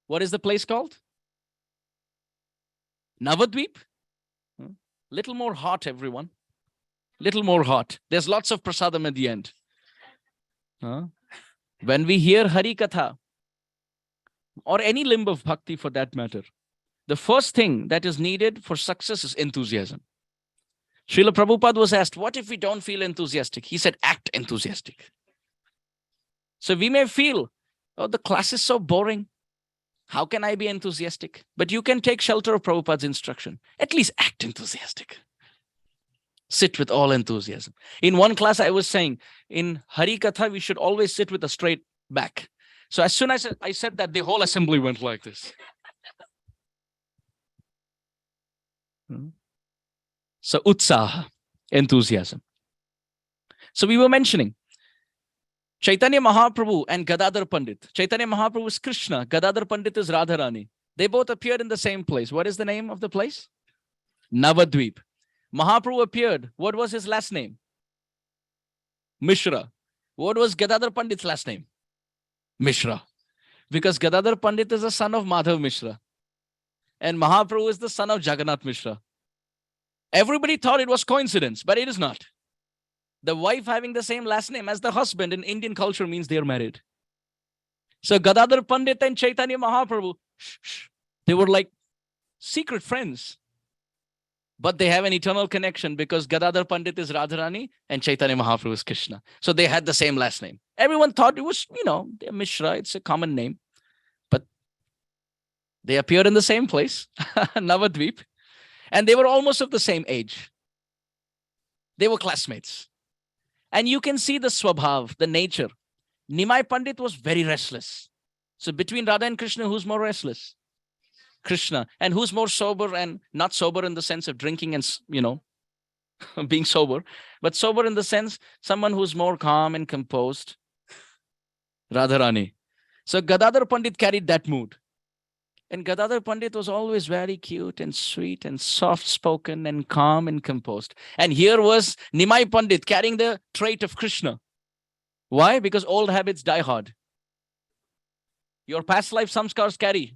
What is the place called? Navadvip. Little more hot, everyone. Little more hot. There's lots of prasadam at the end. When we hear Hari Katha, or any limb of bhakti for that matter, the first thing that is needed for success is enthusiasm. Srila Prabhupada was asked, what if we don't feel enthusiastic? He said, act enthusiastic. So we may feel, oh, the class is so boring. How can I be enthusiastic? But you can take shelter of Prabhupada's instruction. At least act enthusiastic. Sit with all enthusiasm. In one class, I was saying, in Hari Katha, we should always sit with a straight back. So as soon as I said that, the whole assembly went like this. So utsaha, enthusiasm. So we were mentioning Chaitanya Mahaprabhu and Gadadhara Pandit. Chaitanya Mahaprabhu is Krishna. Gadadhara Pandit is Radharani. They both appeared in the same place. What is the name of the place? Navadvip. Mahaprabhu appeared. What was his last name? Mishra. What was Gadadhara Pandit's last name? Mishra. Because Gadadhara Pandit is the son of Madhav Mishra. And Mahaprabhu is the son of Jagannath Mishra. Everybody thought it was coincidence, but it is not. The wife having the same last name as the husband in Indian culture means they are married. So Gadadhara Pandit and Caitanya Mahaprabhu, they were like secret friends. But they have an eternal connection because Gadadhara Pandit is Radharani and Caitanya Mahaprabhu is Krishna. So they had the same last name. Everyone thought it was, Mishra, it's a common name. But they appeared in the same place, Navadvip, and they were almost of the same age. They were classmates. And you can see the swabhav, the nature. Nimai Pandit was very restless. So between Radha and Krishna, who's more restless? Krishna. And who's more sober, and not sober in the sense of drinking and, being sober, but sober in the sense someone who's more calm and composed? Radharani. So Gadadhara Pandit carried that mood. And Gadadhara Pandit was always very cute and sweet and soft-spoken and calm and composed. And here was Nimai Pandit carrying the trait of Krishna. Why? Because old habits die hard. Your past life samskars carry.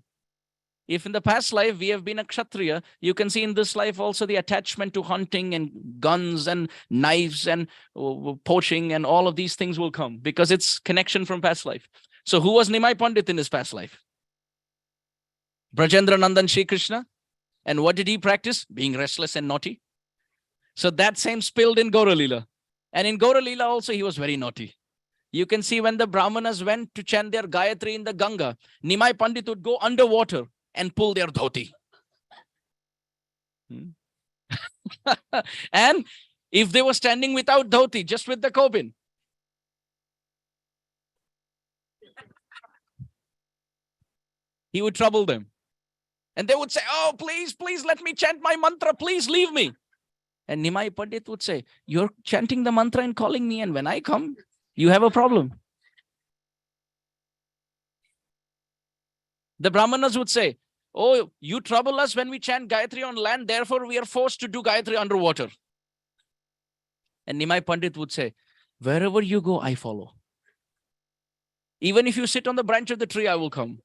If in the past life we have been a Kshatriya, you can see in this life also the attachment to hunting and guns and knives and poaching and all of these things will come because it's connection from past life. So who was Nimai Pandit in his past life? Brajendra Nandan Shri Krishna. And what did he practice? Being restless and naughty. So that same spilled in Gaur Lila. And in Gaur Lila also he was very naughty. You can see when the Brahmanas went to chant their Gayatri in the Ganga, Nimai Pandit would go underwater and pull their dhoti. And if they were standing without dhoti, just with the kobin, he would trouble them. And they would say, oh, please, please let me chant my mantra. Please leave me. And Nimai Pandit would say, you're chanting the mantra and calling me. And when I come, you have a problem. The Brahmanas would say, oh, you trouble us when we chant Gayatri on land, therefore we are forced to do Gayatri underwater. And Nimai Pandit would say, wherever you go, I follow. Even if you sit on the branch of the tree, I will come.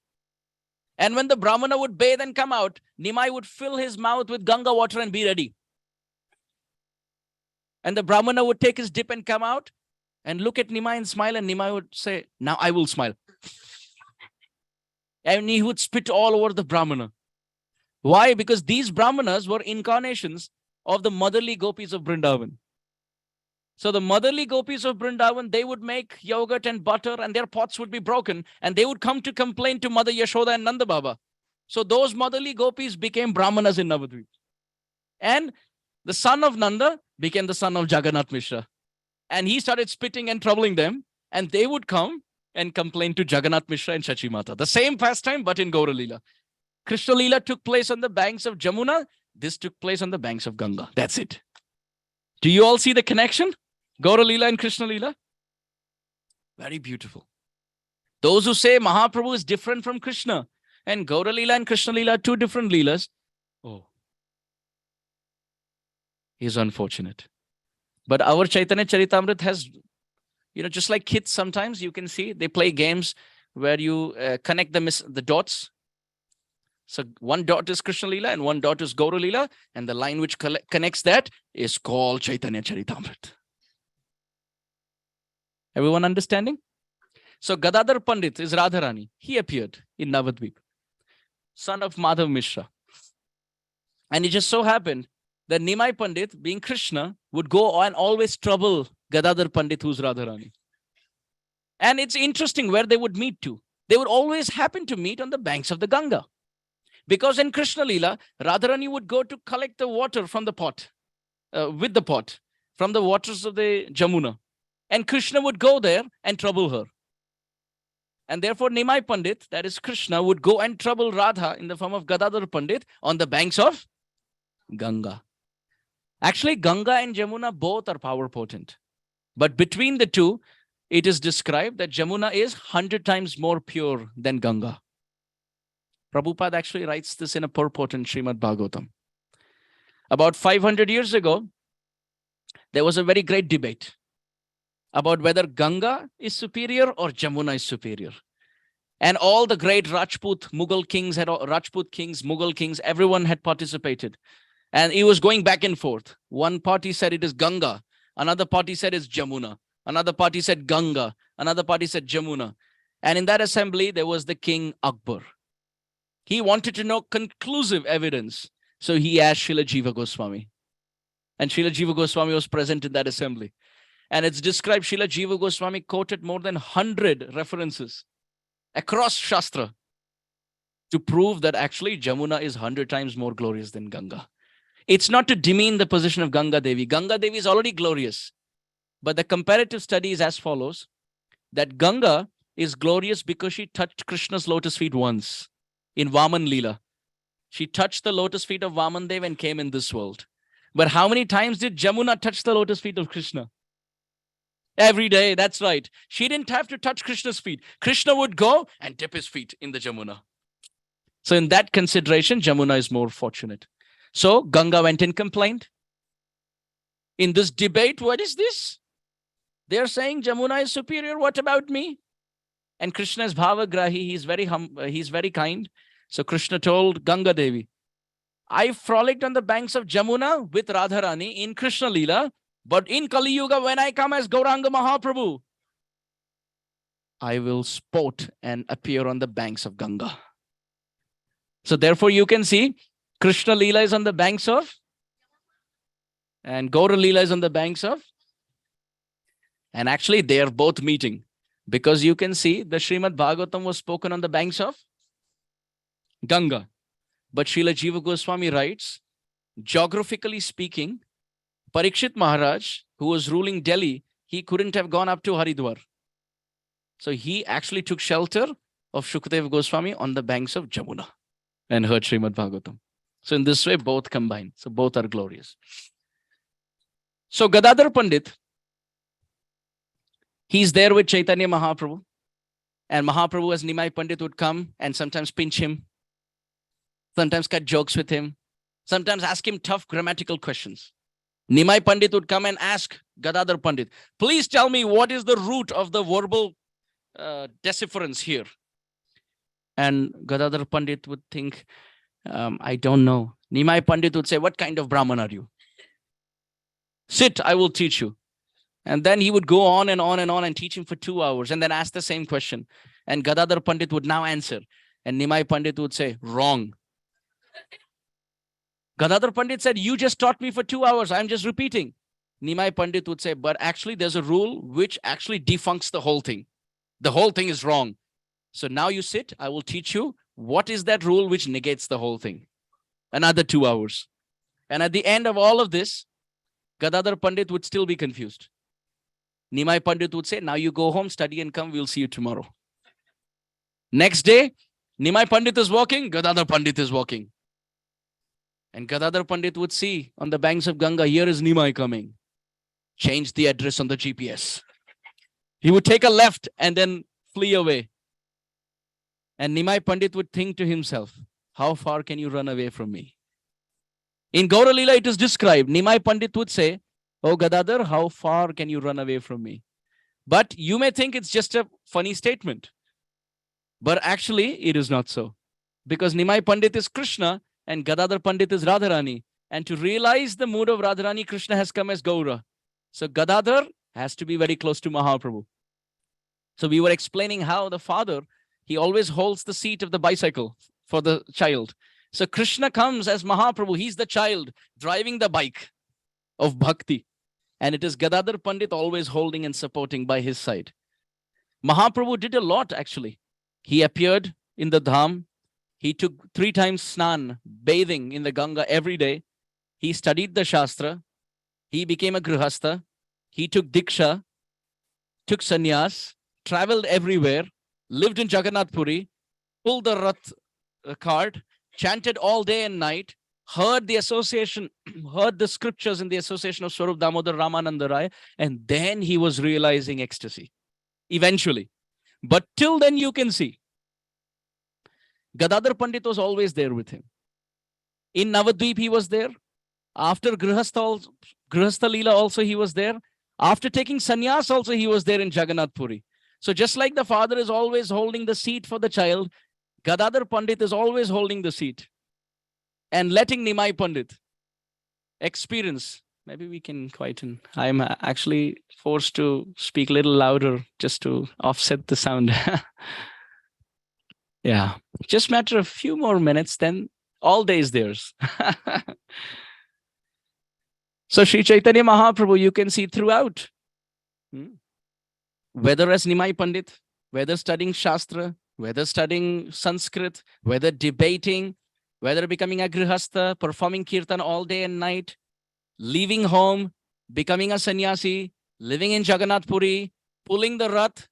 And when the Brahmana would bathe and come out, Nimai would fill his mouth with Ganga water and be ready. And the Brahmana would take his dip and come out and look at Nimai and smile, and Nimai would say, now I will smile. And he would spit all over the Brahmana. Why? Because these Brahmanas were incarnations of the motherly gopis of Vrindavan. So the motherly gopis of Vrindavan, they would make yogurt and butter and their pots would be broken and they would come to complain to Mother Yashoda and Nanda Baba. So those motherly gopis became Brahmanas in Navadvip. And the son of Nanda became the son of Jagannath Mishra. And he started spitting and troubling them. And they would come and complain to Jagannath Mishra and Shachi Mata. The same pastime, but in Gaur Lila. Krishna Lila took place on the banks of Jamuna. This took place on the banks of Ganga. That's it. Do you all see the connection? Gaur Lila and Krishna Lila? Very beautiful. Those who say Mahaprabhu is different from Krishna and Gaur Lila and Krishna Lila are two different Leelas. Oh, he's unfortunate. But our Chaitanya Charitamrita has, just like kids sometimes you can see, they play games where you connect the dots. So one dot is Krishna Lila and one dot is Gaur Lila, and the line which connects that is called Chaitanya Charitamrita. Everyone understanding? So Gadadhara Pandit is Radharani. He appeared in Navadvip, son of Madhav Mishra. And it just so happened that Nimai Pandit, being Krishna, would go and always trouble Gadadhara Pandit, who's Radharani. And it's interesting where they would meet to. They would always happen to meet on the banks of the Ganga. Because in Krishna Lila, Radharani would go to collect the water from the pot, with the pot, from the waters of the Jamuna. And Krishna would go there and trouble her. And therefore, Nimai Pandit, that is Krishna, would go and trouble Radha in the form of Gadadhara Pandit on the banks of Ganga. Actually, Ganga and Jamuna both are power potent. But between the two, it is described that Jamuna is 100 times more pure than Ganga. Prabhupada actually writes this in a purport in Srimad Bhagavatam. About 500 years ago, there was a very great debate about whether Ganga is superior or Jamuna is superior. And all the great Rajput, Mughal kings, Mughal kings, everyone had participated. And it was going back and forth. One party said it is Ganga. Another party said it's Jamuna. Another party said Ganga. Another party said Jamuna. And in that assembly, there was the king Akbar. He wanted to know conclusive evidence. So he asked Srila Jiva Goswami. And Srila Jiva Goswami was present in that assembly. And it's described Srila Jiva Goswami quoted more than 100 references across Shastra to prove that actually Jamuna is 100 times more glorious than Ganga. It's not to demean the position of Ganga Devi. Ganga Devi is already glorious. But the comparative study is as follows, that Ganga is glorious because she touched Krishna's lotus feet once in Vaman Lila. She touched the lotus feet of Vaman Dev and came in this world. But how many times did Jamuna touch the lotus feet of Krishna? Every day, that's right. She didn't have to touch Krishna's feet. Krishna would go and dip his feet in the Jamuna. So in that consideration, Jamuna is more fortunate. So Ganga went and complained. In this debate, what is this? They're saying Jamuna is superior. What about me? And Krishna is Bhavagrahi. He's very kind. So Krishna told Ganga Devi, I frolicked on the banks of Jamuna with Radharani in Krishna Lila, but in Kali Yuga, when I come as Gauranga Mahaprabhu, I will sport and appear on the banks of Ganga. So therefore you can see Krishna Lila is on the banks of, and Gaur Lila is on the banks of, and actually they are both meeting, because you can see the Srimad Bhagavatam was spoken on the banks of Ganga. But Srila Jiva Goswami writes, geographically speaking, Parikshit Maharaj, who was ruling Delhi, he couldn't have gone up to Haridwar. So he actually took shelter of Shukadeva Goswami on the banks of Jamuna and heard Srimad Bhagavatam. So in this way, both combine. So both are glorious. So Gadadhara Pandit, he's there with Caitanya Mahaprabhu. And Mahaprabhu as Nimai Pandit would come and sometimes pinch him, sometimes cut jokes with him, sometimes ask him tough grammatical questions. Nimai Pandit would come and ask Gadadhara Pandit, please tell me what is the root of the verbal decipherence here. And Gadadhara Pandit would think, I don't know. Nimai Pandit would say, what kind of Brahman are you? Sit, I will teach you. And then he would go on and on and on and teach him for 2 hours and then ask the same question. And Gadadhara Pandit would now answer. And Nimai Pandit would say, wrong. Gadadhara Pandit said, you just taught me for 2 hours. I'm just repeating. Nimai Pandit would say, but actually there's a rule which actually defuncts the whole thing. The whole thing is wrong. So now you sit, I will teach you what is that rule which negates the whole thing. Another 2 hours. And at the end of all of this, Gadadhara Pandit would still be confused. Nimai Pandit would say, now you go home, study and come, we'll see you tomorrow. Next day, Nimai Pandit is walking, Gadadhara Pandit is walking. And Gadadhara Pandit would see on the banks of Ganga, here is Nimai coming. Change the address on the GPS. He would take a left and then flee away. And Nimai Pandit would think to himself, how far can you run away from me? In Gaur Lila, it is described. Nimai Pandit would say, oh Gadadhar, how far can you run away from me? But you may think it's just a funny statement. But actually, it is not so. Because Nimai Pandit is Krishna and Gadadhar Pandit is Radharani. And to realize the mood of Radharani, Krishna has come as Gaura. So Gadadhar has to be very close to Mahaprabhu. So we were explaining how the father, he always holds the seat of the bicycle for the child. So Krishna comes as Mahaprabhu. He's the child driving the bike of bhakti. And it is Gadadhar Pandit always holding and supporting by his side. Mahaprabhu did a lot actually. He appeared in the Dham. He took 3 times snan, bathing in the Ganga every day. He studied the Shastra. He became a Grihastha. He took Diksha, took sannyas, traveled everywhere, lived in Jagannath Puri, pulled the Rath cart, chanted all day and night, heard the association, heard the scriptures in the association of Swarup Damodar Ramananda Rai, and then he was realizing ecstasy, eventually. But till then you can see, Gadadhar Pandit was always there with him. In Navadvip he was there. After Grihastha Lila also he was there. After taking sannyas also he was there in Jagannath Puri. So just like the father is always holding the seat for the child, Gadadhara Pandit is always holding the seat and letting Nimai Pandit experience. Maybe we can quieten. I'm actually forced to speak a little louder just to offset the sound. Yeah, just matter a few more minutes, then all day is theirs. So Sri Chaitanya Mahaprabhu, you can see throughout, whether as Nimai Pandit, whether studying Shastra, whether studying Sanskrit, whether debating, whether becoming a Grihastha, performing kirtan all day and night, leaving home, becoming a sannyasi, living in Jagannath Puri, pulling the rath,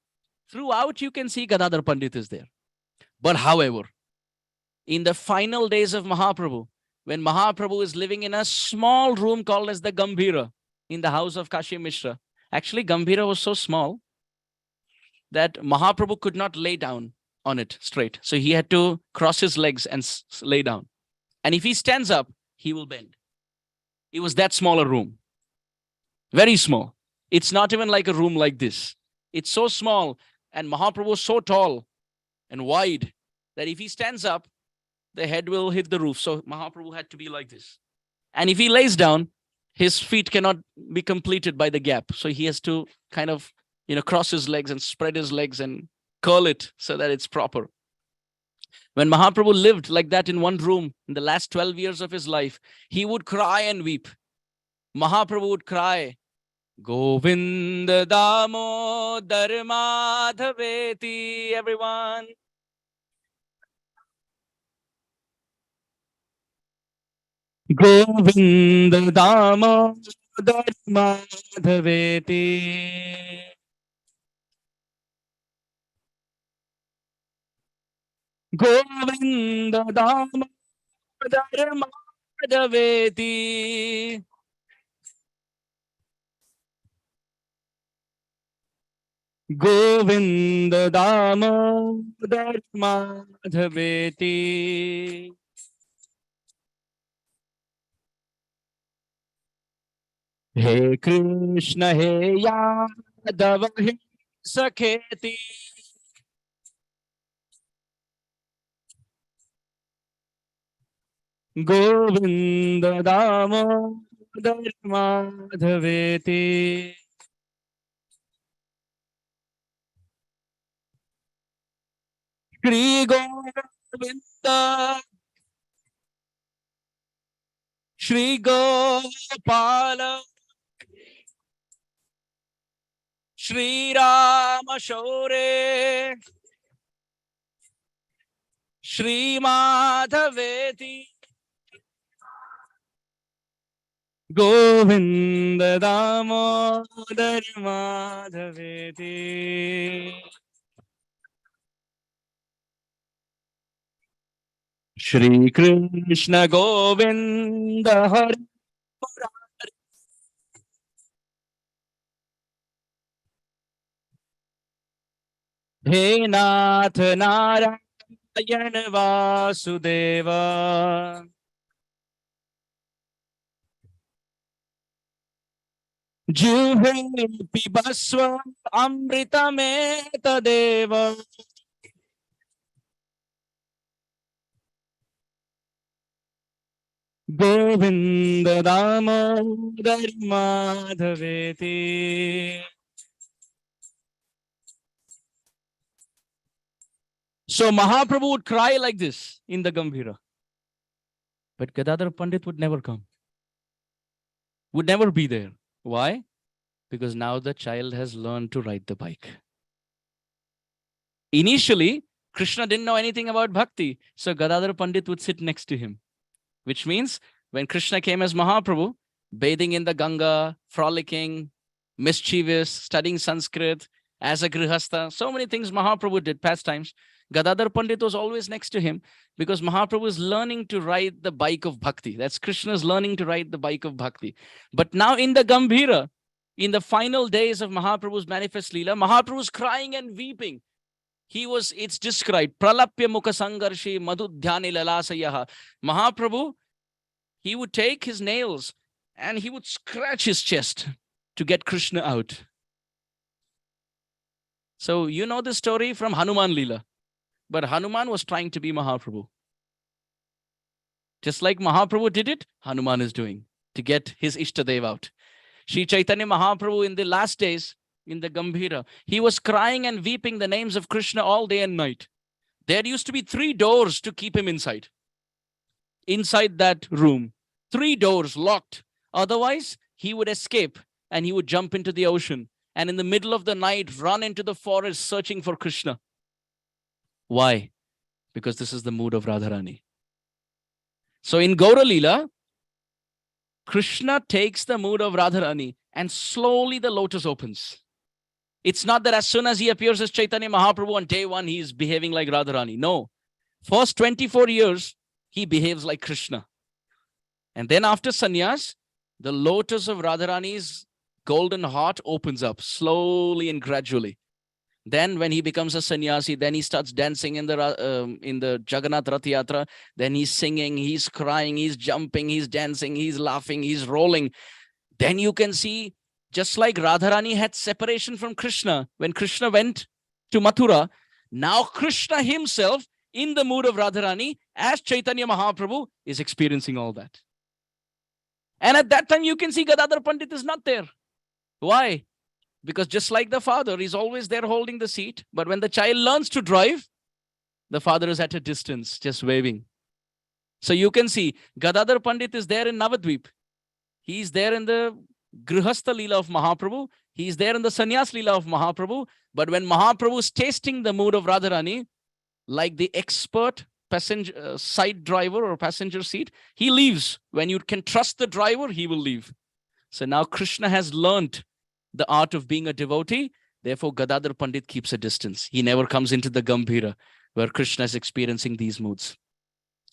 throughout you can see Gadadhara Pandit is there. But however, in the final days of Mahaprabhu, when Mahaprabhu is living in a small room called as the Gambhira in the house of Kashi Mishra, actually Gambhira was so small that Mahaprabhu could not lay down on it straight. So he had to cross his legs and lay down. And if he stands up, he will bend. It was that small a room. Very small. It's not even like a room like this. It's so small, and Mahaprabhu was so tall and wide that if he stands up, the head will hit the roof. So Mahaprabhu had to be like this. And if he lays down, his feet cannot be completed by the gap. So he has to kind of, cross his legs and spread his legs and curl it so that it's proper. When Mahaprabhu lived like that in one room in the last 12 years of his life, he would cry and weep. Mahaprabhu would cry, Govinda Damodar Madhaveti, everyone. Govinda Damodar Madhaveti. Govinda Damodar Madhaveti. Govinda Damodar Madhaveti. Hey Krishna, hey Yadava, hey Sakheti. Govinda Damodar Madhaveti. Shri Govinda, Shri Gopala, Shri Rama Shore, Shri Madhaveti. Govinda Damodar Madhaveti. Shri Krishna Govinda Hare Murari. He Nath Narayan Vasudeva. Juhe pibasva amritame tadeva. Govinda Damodar Madhaveti. So Mahaprabhu would cry like this in the Gambhira. But Gadadhara Pandit would never come. Would never be there. Why? Because now the child has learned to ride the bike. Initially, Krishna didn't know anything about bhakti. So Gadadhara Pandit would sit next to him. Which means when Krishna came as Mahaprabhu, bathing in the Ganga, frolicking, mischievous, studying Sanskrit, as a Grihastha, so many things Mahaprabhu did, pastimes. Gadadhara Pandit was always next to him because Mahaprabhu is learning to ride the bike of bhakti. That's Krishna's learning to ride the bike of bhakti. But now in the Gambhira, in the final days of Mahaprabhu's manifest Lila, Mahaprabhu is crying and weeping. It's described, Pralapya Mukha Sangarshi Madhudhyani Lalasayaha. Mahaprabhu, he would take his nails and he would scratch his chest to get Krishna out. So you know the story from Hanuman Lila. But Hanuman was trying to be Mahaprabhu. Just like Mahaprabhu did it, Hanuman is doing to get his Ishtadev out. Sri Chaitanya Mahaprabhu in the last days, in the Gambhira, he was crying and weeping the names of Krishna all day and night. There used to be 3 doors to keep him inside. Inside that room, 3 doors locked. Otherwise, he would escape and he would jump into the ocean and in the middle of the night run into the forest searching for Krishna. Why? Because this is the mood of Radharani. So in Gaur Lila, Krishna takes the mood of Radharani and slowly the lotus opens. It's not that as soon as he appears as Chaitanya Mahaprabhu on day 1, he is behaving like Radharani. No. First 24 years, he behaves like Krishna. And then after sannyas, the lotus of Radharani's golden heart opens up slowly and gradually. Then when he becomes a sannyasi, then he starts dancing in the Jagannath Rath Yatra. Then he's singing, he's crying, he's jumping, he's dancing, he's laughing, he's rolling. Then you can see, just like Radharani had separation from Krishna, when Krishna went to Mathura, now Krishna himself, in the mood of Radharani, as Chaitanya Mahaprabhu, is experiencing all that. And at that time, you can see Gadadhara Pandit is not there. Why? Because just like the father, he's always there holding the seat. But when the child learns to drive, the father is at a distance, just waving. So you can see, Gadadhara Pandit is there in Navadvip. He's there in the Grihastha Lila of Mahaprabhu. He's there in the Sannyas Lila of Mahaprabhu. But when Mahaprabhu is tasting the mood of Radharani, like the expert passenger side driver or passenger seat, he leaves. When you can trust the driver, he will leave. So now Krishna has learned the art of being a devotee. Therefore, Gadadhara Pandit keeps a distance. He never comes into the Gambhira where Krishna is experiencing these moods.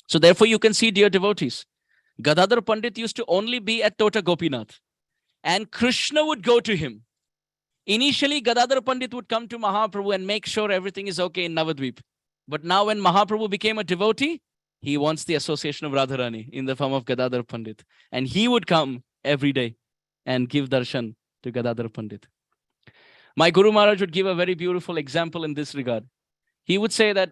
So therefore, you can see, dear devotees, Gadadhara Pandit used to only be at Tota Gopinath. And Krishna would go to him. Initially, Gadadhara Pandit would come to Mahaprabhu and make sure everything is okay in Navadvip. But now when Mahaprabhu became a devotee, he wants the association of Radharani in the form of Gadadhara Pandit. And he would come every day and give darshan to Gadadhara Pandit. My Guru Maharaj would give a very beautiful example in this regard. He would say that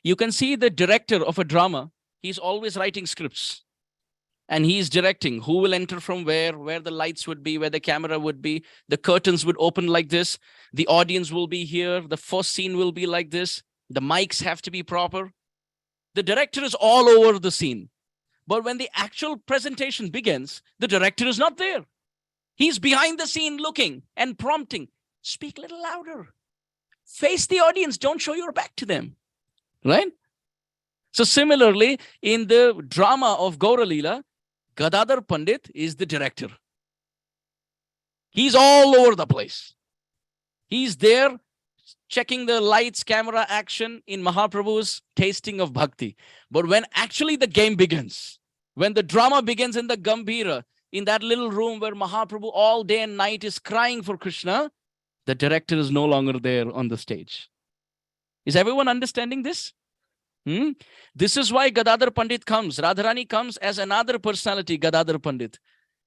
you can see the director of a drama, he's always writing scripts. And he's directing who will enter from where the lights would be, where the camera would be. The curtains would open like this. The audience will be here. The first scene will be like this. The mics have to be proper. The director is all over the scene. But when the actual presentation begins, the director is not there. He's behind the scene looking and prompting. Speak a little louder. Face the audience. Don't show your back to them. Right? So similarly, in the drama of Gaur Lila, Gadadhara Pandit is the director. He's all over the place. He's there checking the lights, camera, action in Mahaprabhu's tasting of bhakti. But when actually the game begins, when the drama begins in the Gambhira, in that little room where Mahaprabhu all day and night is crying for Krishna, the director is no longer there on the stage. Is everyone understanding this? This is why Gadadhara Pandit comes. Radharani comes as another personality, Gadadhara Pandit,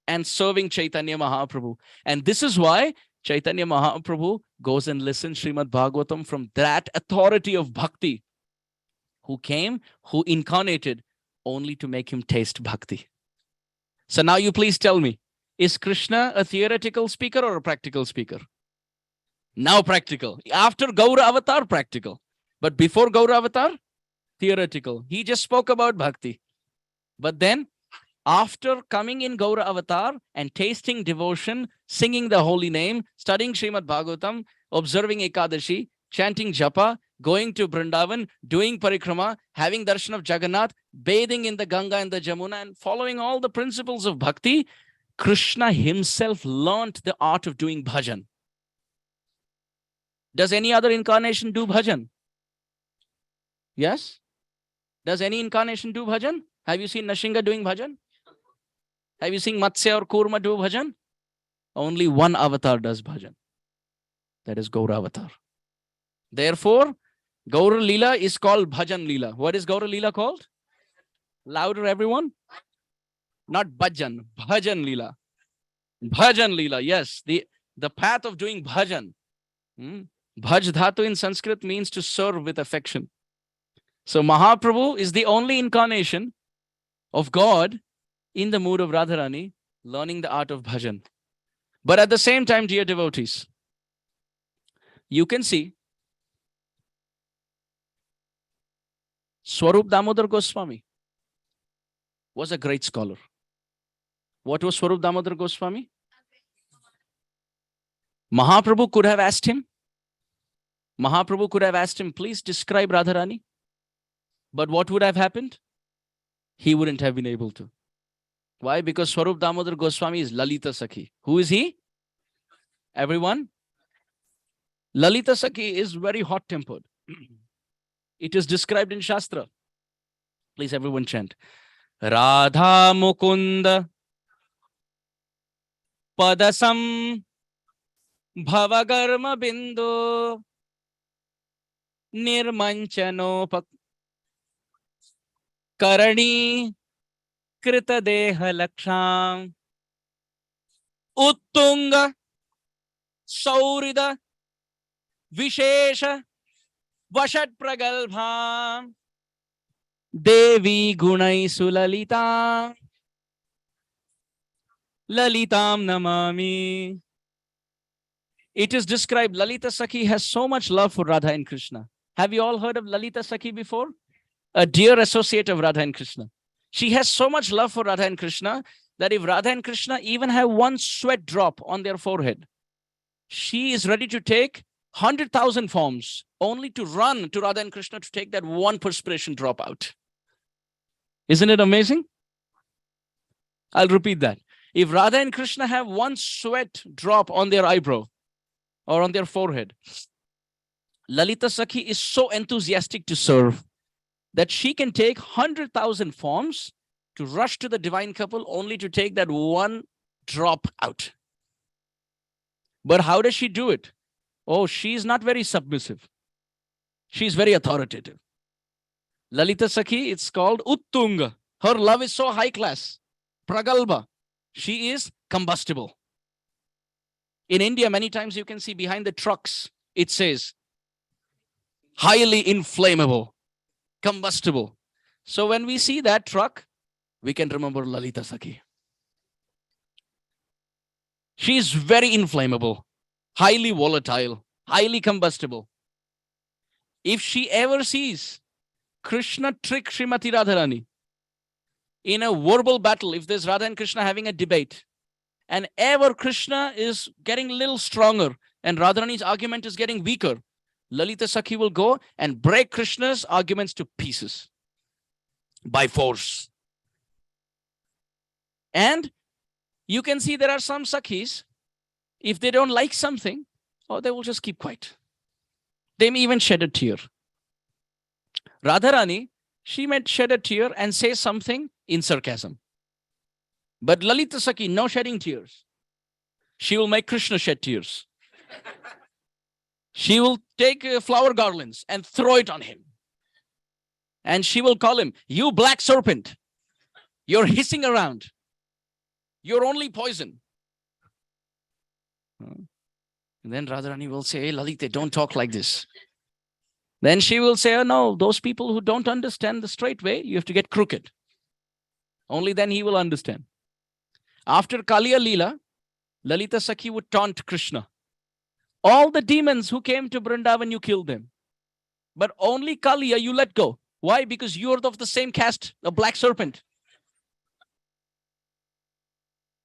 and serving Chaitanya Mahaprabhu. And this is why Chaitanya Mahaprabhu goes and listens Srimad Bhagavatam from that authority of bhakti who came, who incarnated only to make him taste bhakti. So now you please tell me, is Krishna a theoretical speaker or a practical speaker? Now practical. After Gaur Avatar, practical. But before Gaur Avatar, theoretical. He just spoke about bhakti. But then, after coming in Gaur Avatar and tasting devotion, singing the holy name, studying Srimad Bhagavatam, observing Ekadashi, chanting Japa, going to Vrindavan, doing Parikrama, having darshan of Jagannath, bathing in the Ganga and the Jamuna, and following all the principles of bhakti, Krishna himself learnt the art of doing bhajan. Does any other incarnation do bhajan? Yes? Does any incarnation do bhajan? Have you seen Nashinga doing bhajan? Have you seen Matsya or Kurma do bhajan? Only one avatar does bhajan. That is Gaur Avatar. Therefore, Gaur Lila is called Bhajan Lila. What is Gaur Lila called? Louder, everyone. Not bhajan, bhajan Lila. Bhajan Lila, yes, the path of doing bhajan. Bhaj dhatu in Sanskrit means to serve with affection. So Mahaprabhu is the only incarnation of God in the mood of Radharani, learning the art of bhajan. But at the same time, dear devotees, you can see Swarup Damodar Goswami was a great scholar. What was Swarup Damodar Goswami? Mahaprabhu could have asked him. Mahaprabhu could have asked him, please describe Radharani. But what would have happened? He wouldn't have been able to. Why? Because Swarup Damodar Goswami is Lalita Sakhi. Who is he? Everyone? Lalita Sakhi is very hot-tempered. It is described in Shastra. Please everyone chant. Radha Mukunda Padasam Bhavagarma Bindu Nirmanchanopak Karani Krita Deha Laksham Uttunga Saurida Vishesha Vashat Pragalbha Devi Gunai Sulalita Lalitam Namami. It is described, Lalita Sakhi has so much love for Radha and Krishna. Have you all heard of Lalita Sakhi before? A dear associate of Radha and Krishna. She has so much love for Radha and Krishna that if Radha and Krishna even have one sweat drop on their forehead, she is ready to take 100,000 forms only to run to Radha and Krishna to take that one perspiration drop out. Isn't it amazing? I'll repeat that. If Radha and Krishna have one sweat drop on their eyebrow or on their forehead, Lalita Sakhi is so enthusiastic to serve that she can take 100,000 forms to rush to the divine couple only to take that one drop out. But how does she do it? Oh, she's not very submissive. She's very authoritative. Lalita Sakhi, it's called Uttunga. Her love is so high class. Pragalbha. She is combustible. In India, many times you can see behind the trucks, it says, highly inflammable, combustible. So when we see that truck, we can remember Lalita Sakhi. She is very inflammable, highly volatile, highly combustible. If she ever sees Krishna trick Srimati Radharani in a verbal battle, if there's Radha and Krishna having a debate, and ever Krishna is getting a little stronger and Radharani's argument is getting weaker, Lalita Sakhi will go and break Krishna's arguments to pieces by force. And you can see there are some Sakhis, if they don't like something, oh, they will just keep quiet. They may even shed a tear. Radharani, she might shed a tear and say something in sarcasm. But Lalita Sakhi, no shedding tears. She will make Krishna shed tears. She will take flower garlands and throw it on him. And she will call him, you black serpent. You're hissing around. You're only poison. And then Radharani will say, hey, Lalita, don't talk like this. Then she will say, oh, no, those people who don't understand the straight way, you have to get crooked. Only then he will understand. After Kaliya Lila, Lalita Sakhi would taunt Krishna. All the demons who came to Vrindavan, you killed them. But only Kaliya you let go. Why? Because you're of the same caste, a black serpent.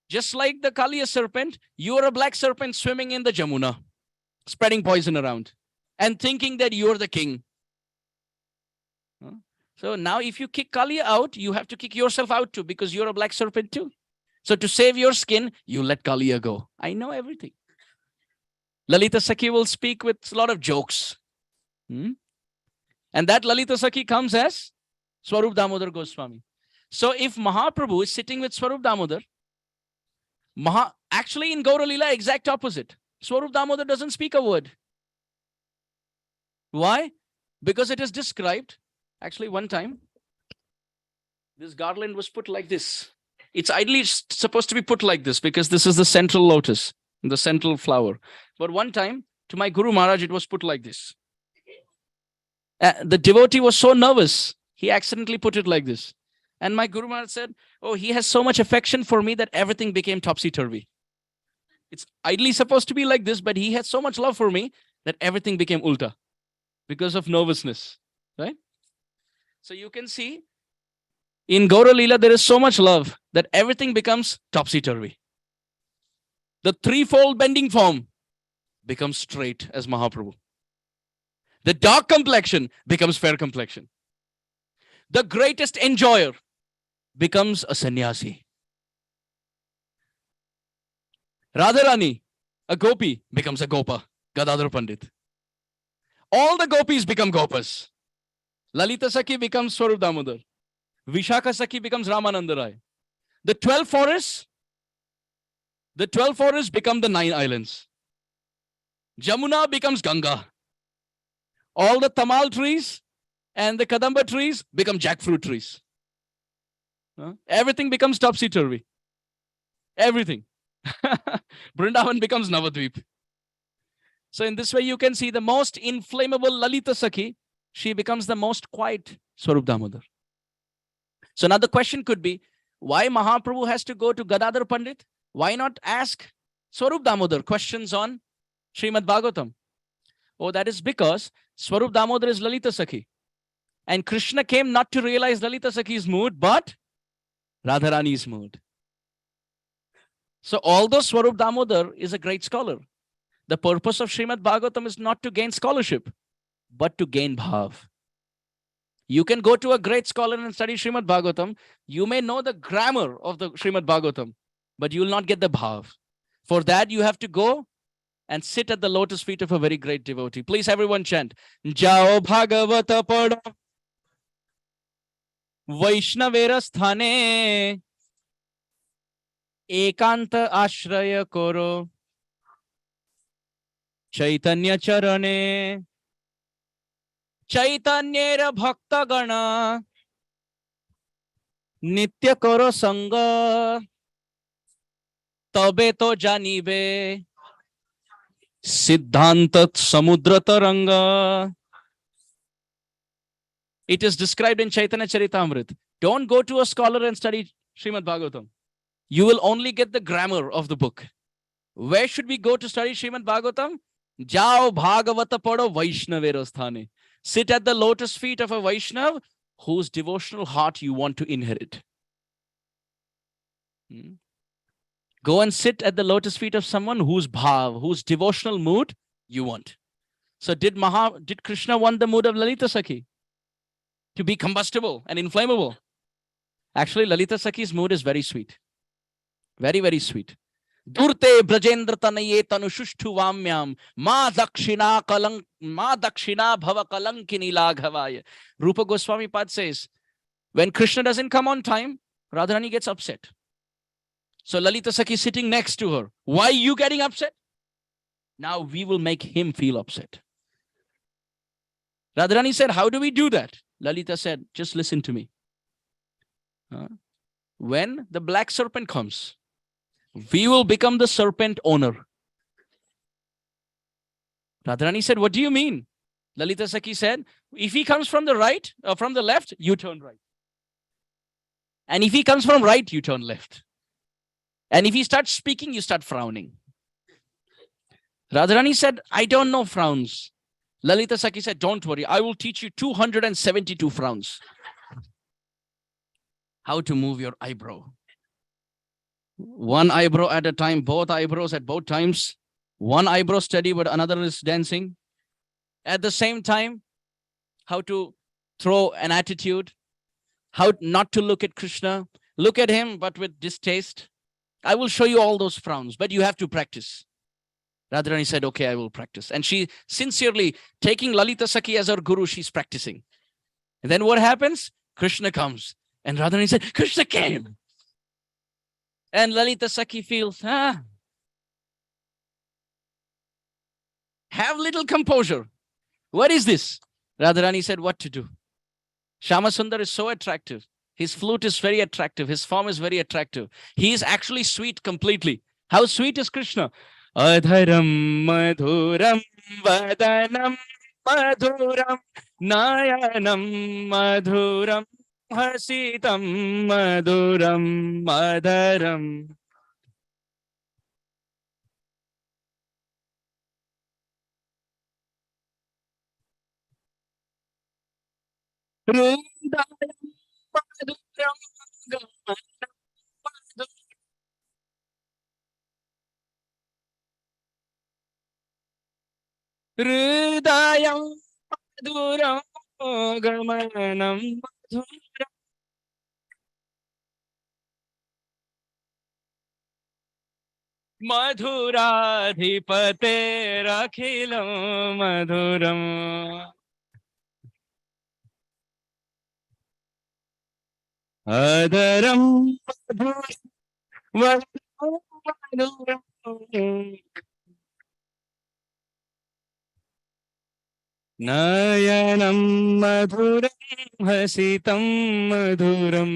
Just like the Kaliya serpent, you're a black serpent swimming in the Jamuna, spreading poison around and thinking that you're the king. So now if you kick Kaliya out, you have to kick yourself out too because you're a black serpent too. So to save your skin, you let Kaliya go. I know everything. Lalita Sakhi will speak with a lot of jokes. And that Lalita Sakhi comes as Swarup Damodar Goswami. So if Mahaprabhu is sitting with Swarup Damodar, actually in Gaur Lila, exact opposite. Swarup Damodar doesn't speak a word. Why? Because it is described. Actually, one time, this garland was put like this. It's ideally supposed to be put like this because this is the central lotus, the central flower. But one time, to my Guru Maharaj, it was put like this. The devotee was so nervous, he accidentally put it like this. And my Guru Maharaj said, oh, he has so much affection for me that everything became topsy-turvy. It's ideally supposed to be like this, but he had so much love for me that everything became ulta because of nervousness, right? So you can see in Gaur Lila, there is so much love that everything becomes topsy-turvy. The threefold bending form becomes straight as Mahaprabhu. The dark complexion becomes fair complexion. The greatest enjoyer becomes a sannyasi. Radharani, a gopi, becomes a gopa, Gadadhara Pandit. All the gopis become gopas. Lalita Sakhi becomes Swarup Damodar. Vishakha Sakhi becomes Ramananda Rai. The 12 forests become the 9 islands. Jamuna becomes Ganga. All the tamal trees and the kadamba trees become jackfruit trees. Everything becomes topsy-turvy. Everything. Vrindavan becomes Navadvip. So in this way, you can see the most inflammable Lalita Sakhi, she becomes the most quiet Swarup Damodar. So now the question could be, why Mahaprabhu has to go to Gadadhara Pandit? Why not ask Swarup Damodar questions on Srimad Bhagavatam? Oh, that is because Swarup Damodar is Lalita Sakhi. And Krishna came not to realize Lalita Sakhi's mood, but Radharani's mood. So although Swarup Damodar is a great scholar, the purpose of Srimad Bhagavatam is not to gain scholarship, but to gain bhav. You can go to a great scholar and study Srimad Bhagavatam. You may know the grammar of the Srimad Bhagavatam, but you will not get the bhav. For that, you have to go and sit at the lotus feet of a very great devotee. Please, everyone chant. Jao Bhagavata Pada Vaishnavera Sthane Ekanta Ashraya Koro Caitanya Charane Chaitanyera Bhakta Gana Nitya Koro Sangha Tabe to Janibe Siddhantat Samudra Taranga. It is described in Chaitanya Charitamrita. Don't go to a scholar and study Srimad Bhagavatam. You will only get the grammar of the book. Where should we go to study Srimad Bhagavatam? Jao Bhagavata Pada Vaishnavera Sthane. Sit at the lotus feet of a Vaishnav whose devotional heart you want to inherit. Go and sit at the lotus feet of someone whose bhav, whose devotional mood you want. So did Krishna want the mood of Lalita Sakhi to be combustible and inflammable? Actually, Lalita Sakhi's mood is very sweet. Very, very sweet. Durte Brajendra Tanaye Tanushushthu Vamyam Ma Dakshina Bhava Kalankini Laghavaya. Rupa Goswami Pad says, when Krishna doesn't come on time, Radharani gets upset. So Lalita Sakhi is sitting next to her. Why are you getting upset? Now we will make him feel upset. Radharani said, how do we do that? Lalita said, just listen to me. When the black serpent comes, we will become the serpent owner. Radharani said, what do you mean? Lalita Sakhi said, if he comes from the right or from the left, you turn right. And if he comes from right, you turn left. And if he starts speaking, you start frowning. Radharani said, I don't know frowns. Lalita Sakhi said, don't worry, I will teach you 272 frowns. How to move your eyebrow. One eyebrow at a time, both eyebrows at both times. One eyebrow steady, but another is dancing. At the same time, how to throw an attitude. How not to look at Krishna. Look at him, but with distaste. I will show you all those frowns, but you have to practice. Radharani said, okay, I will practice. And she sincerely, taking Lalita Sakhi as her guru, she's practicing. And then what happens? Krishna comes. And Radharani said, Krishna came. And Lalita Sakhi feels, have little composure. What is this? Radharani said, what to do? Shama Sundar is so attractive. His flute is very attractive. His form is very attractive. He is actually sweet completely. How sweet is Krishna? Adharam madhuram vadanam madhuram nayanam madhuram hasitam madhuram madharam. Hridayam madhuram gamanam madhuram. Madhuradhipaterakhilam madhuram. Adaram madhuram. Nayanam madhuram hasitam madhuram.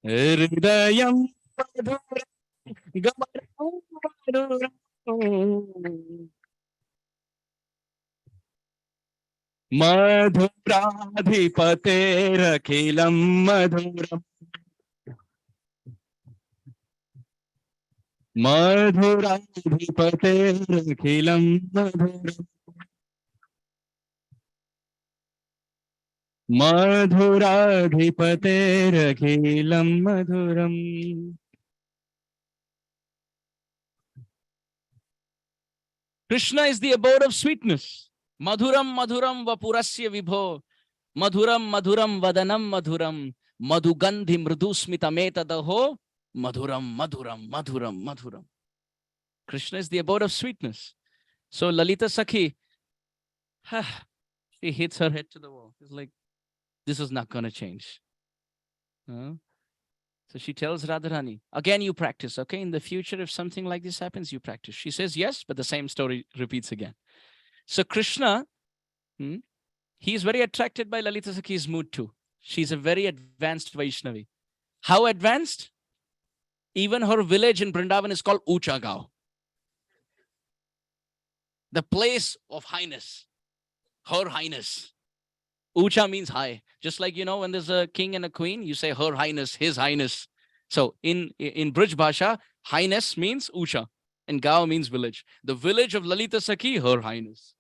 Hridayam madhuram gamanam madhuram. Madhuradhipaterakhilam madhuram. Madhuradhipaterakhilam madhuram. Madhuradhipaterakhilam madhuram. Krishna is the abode of sweetness. Madhuram madhuram vapurasya vibho. Madhuram madhuram vadanam madhuram. Madhugandhi mridusmitametadaho. Madhuram madhuram madhuram madhuram. Krishna is the abode of sweetness. So Lalita Sakhi, she hits her head to the wall. It's like, this is not going to change. So she tells Radharani, again, you practice, okay? In the future, if something like this happens, you practice. She says yes, but the same story repeats again. So Krishna, he is very attracted by Lalita Sakhi's mood too. She's a very advanced Vaishnavi. How advanced? Even her village in Vrindavan is called Ucha Gaur. The place of highness. Her highness. Ucha means high. Just like, when there's a king and a queen, you say her highness, his highness. So in Brij Bhasha, highness means Ucha. And Gaur means village. The village of Lalita Sakhi, her highness.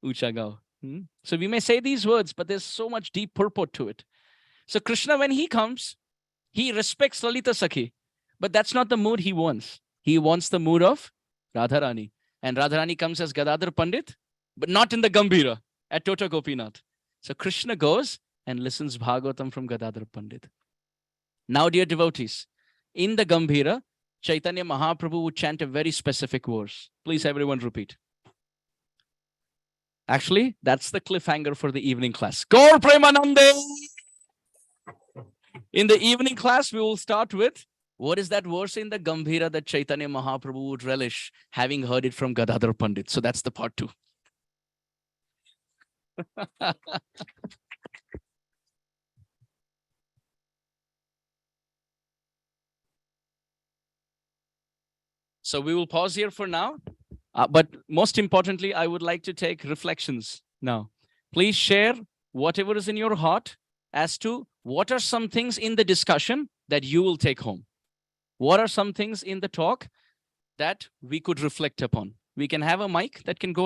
Ucha Gaur. So we may say these words, but there's so much deep purport to it. So Krishna, when he comes, he respects Lalita Sakhi. But that's not the mood he wants. He wants the mood of Radharani. And Radharani comes as Gadadhara Pandit, but not in the Gambhira, at Tota Gopinath. So Krishna goes and listens Bhagavatam from Gadadhara Pandit. Now, dear devotees, in the Gambhira, Caitanya Mahaprabhu would chant a very specific verse. Please, everyone, repeat. Actually, that's the cliffhanger for the evening class. Gaur Premanande! In the evening class, we will start with, what is that verse in the Gambhira that Caitanya Mahaprabhu would relish, having heard it from Gadadhara Pandit? So that's the part 2. So we will pause here for now. But most importantly, I would like to take reflections now. Please share whatever is in your heart as to what are some things in the discussion that you will take home. What are some things in the talk that we could reflect upon? We can have a mic that can go.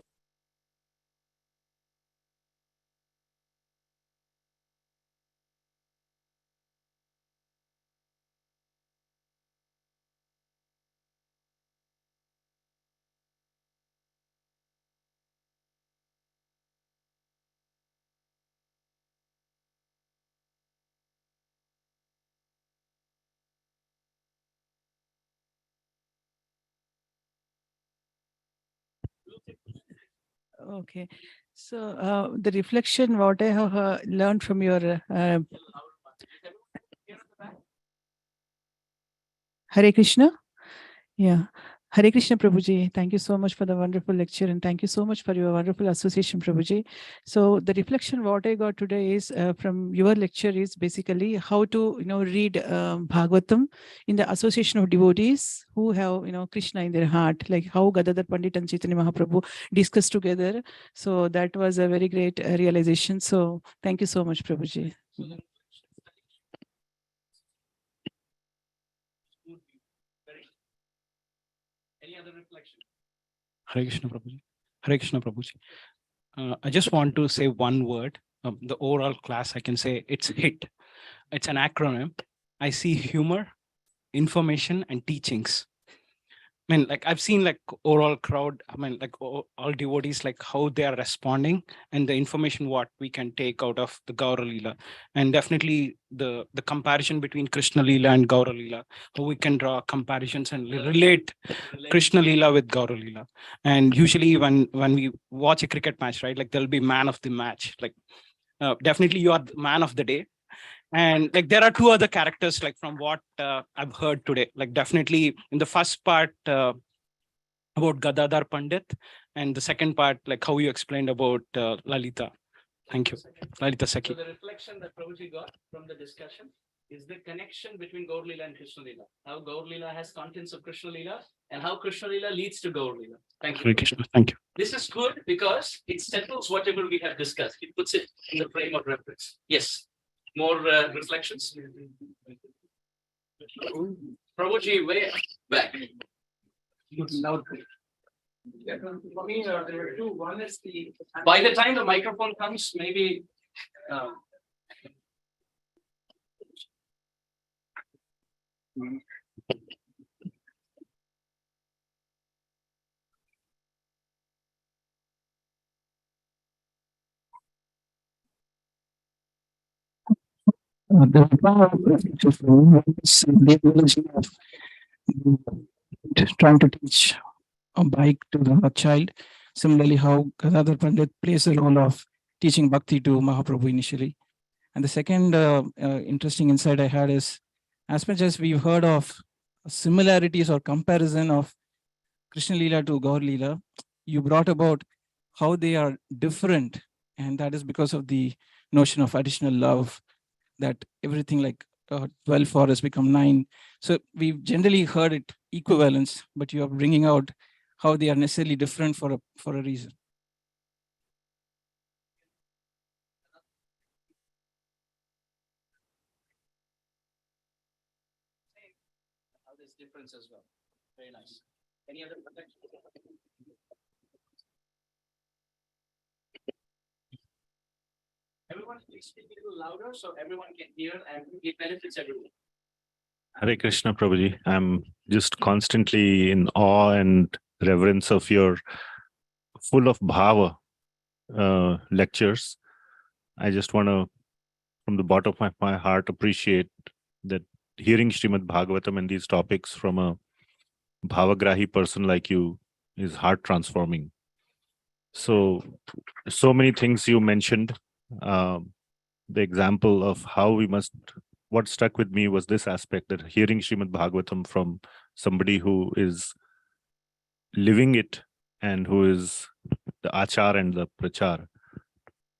Okay. So the reflection, what I have learned from your Hare Krishna. Yeah. Hare Krishna Prabhuji, thank you so much for the wonderful lecture and thank you so much for your wonderful association, Prabhuji. So the reflection what I got today is from your lecture is basically how to read Bhagavatam in the association of devotees who have Krishna in their heart, like how Gadadhara Pandit and Chaitanya Mahaprabhu discussed together. So that was a very great realization. So thank you so much, Prabhuji. Any other reflection? Hare Krishna Prabhuji. Hare Krishna Prabhuji. I just want to say one word. The overall class, I can say it's HIT. It's an acronym. I see humor, information, and teachings. I mean, like I've seen like overall crowd, I mean, like all devotees, like how they are responding and the information what we can take out of the Gaur Lila. And definitely the comparison between Krishna Lila and Gaur Lila, how we can draw comparisons and relate Krishna Lila with Gaur Lila. And usually when we watch a cricket match, right, like there'll be man of the match, like definitely you are the man of the day. And like there are two other characters, like from what I've heard today, like definitely in the first part about Gadadhara Pandit, and the second part, like how you explained about Lalita. Thank you. Lalita Sakhi. So the reflection that Prabhuji got from the discussion is the connection between Gaur Lila and Krishna Lila. How Gaur Lila has contents of Krishna Lila and how Krishna Lila leads to Gaur Lila. Thank you. Hare Krishna. Thank you. This is good because it settles whatever we have discussed. It puts it in the frame of reference. Yes. More reflections? Prabhuji, way back. For me, there are two. One is the. By the time the microphone comes, maybe. Trying to teach a bike to the child. Similarly, how Gadadhara Pandit plays the role of teaching bhakti to Mahaprabhu initially. And the second interesting insight I had is, as much as we've heard of similarities or comparison of Krishna Lila to Gaur Lila, you brought about how they are different. And that is because of the notion of additional love, that everything like 12 for has become 9. So we've generally heard it equivalence, but you are bringing out how they are necessarily different for a reason. How there's difference as well. Very nice. Any other reflection? Everyone, please speak a little louder so everyone can hear and it benefits everyone. Hare Krishna Prabhuji. I'm just constantly in awe and reverence of your full of bhava lectures. I just want to, from the bottom of my heart, appreciate that hearing Srimad Bhagavatam and these topics from a bhavagrahi person like you is heart transforming. So many things you mentioned. The example of how we must, what struck with me was this aspect, that hearing Srimad Bhagavatam from somebody who is living it and who is the achar and the prachar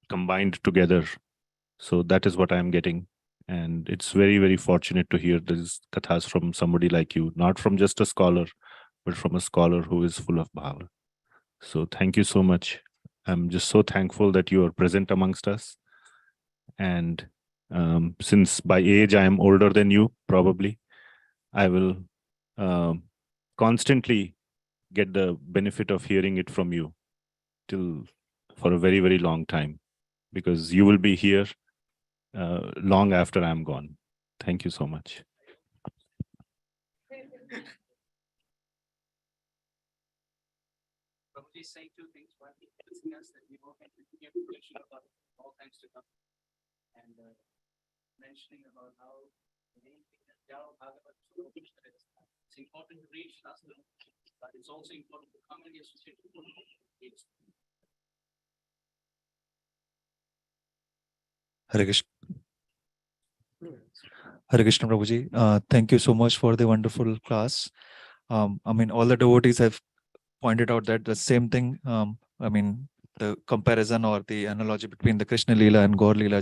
combined together. So that is what I'm getting. And it's very, very fortunate to hear these kathas from somebody like you, not from just a scholar, but from a scholar who is full of bhava. So thank you so much. I'm just so thankful that you are present amongst us. And since by age I am older than you, probably, I will constantly get the benefit of hearing it from you for a very, very long time, because you will be here long after I'm gone. Thank you so much. Prabhuji is saying two things. One, he's telling us that we all can continue to mention about all times to come. And mentioning about how it's important to reach us, but it's also important to come and associate with it. Hare Krishna. Hare Krishna Prabhuji. Thank you so much for the wonderful class. I mean, all the devotees have pointed out that the same thing. I mean, the comparison or the analogy between the Krishna Lila and Gaur Lila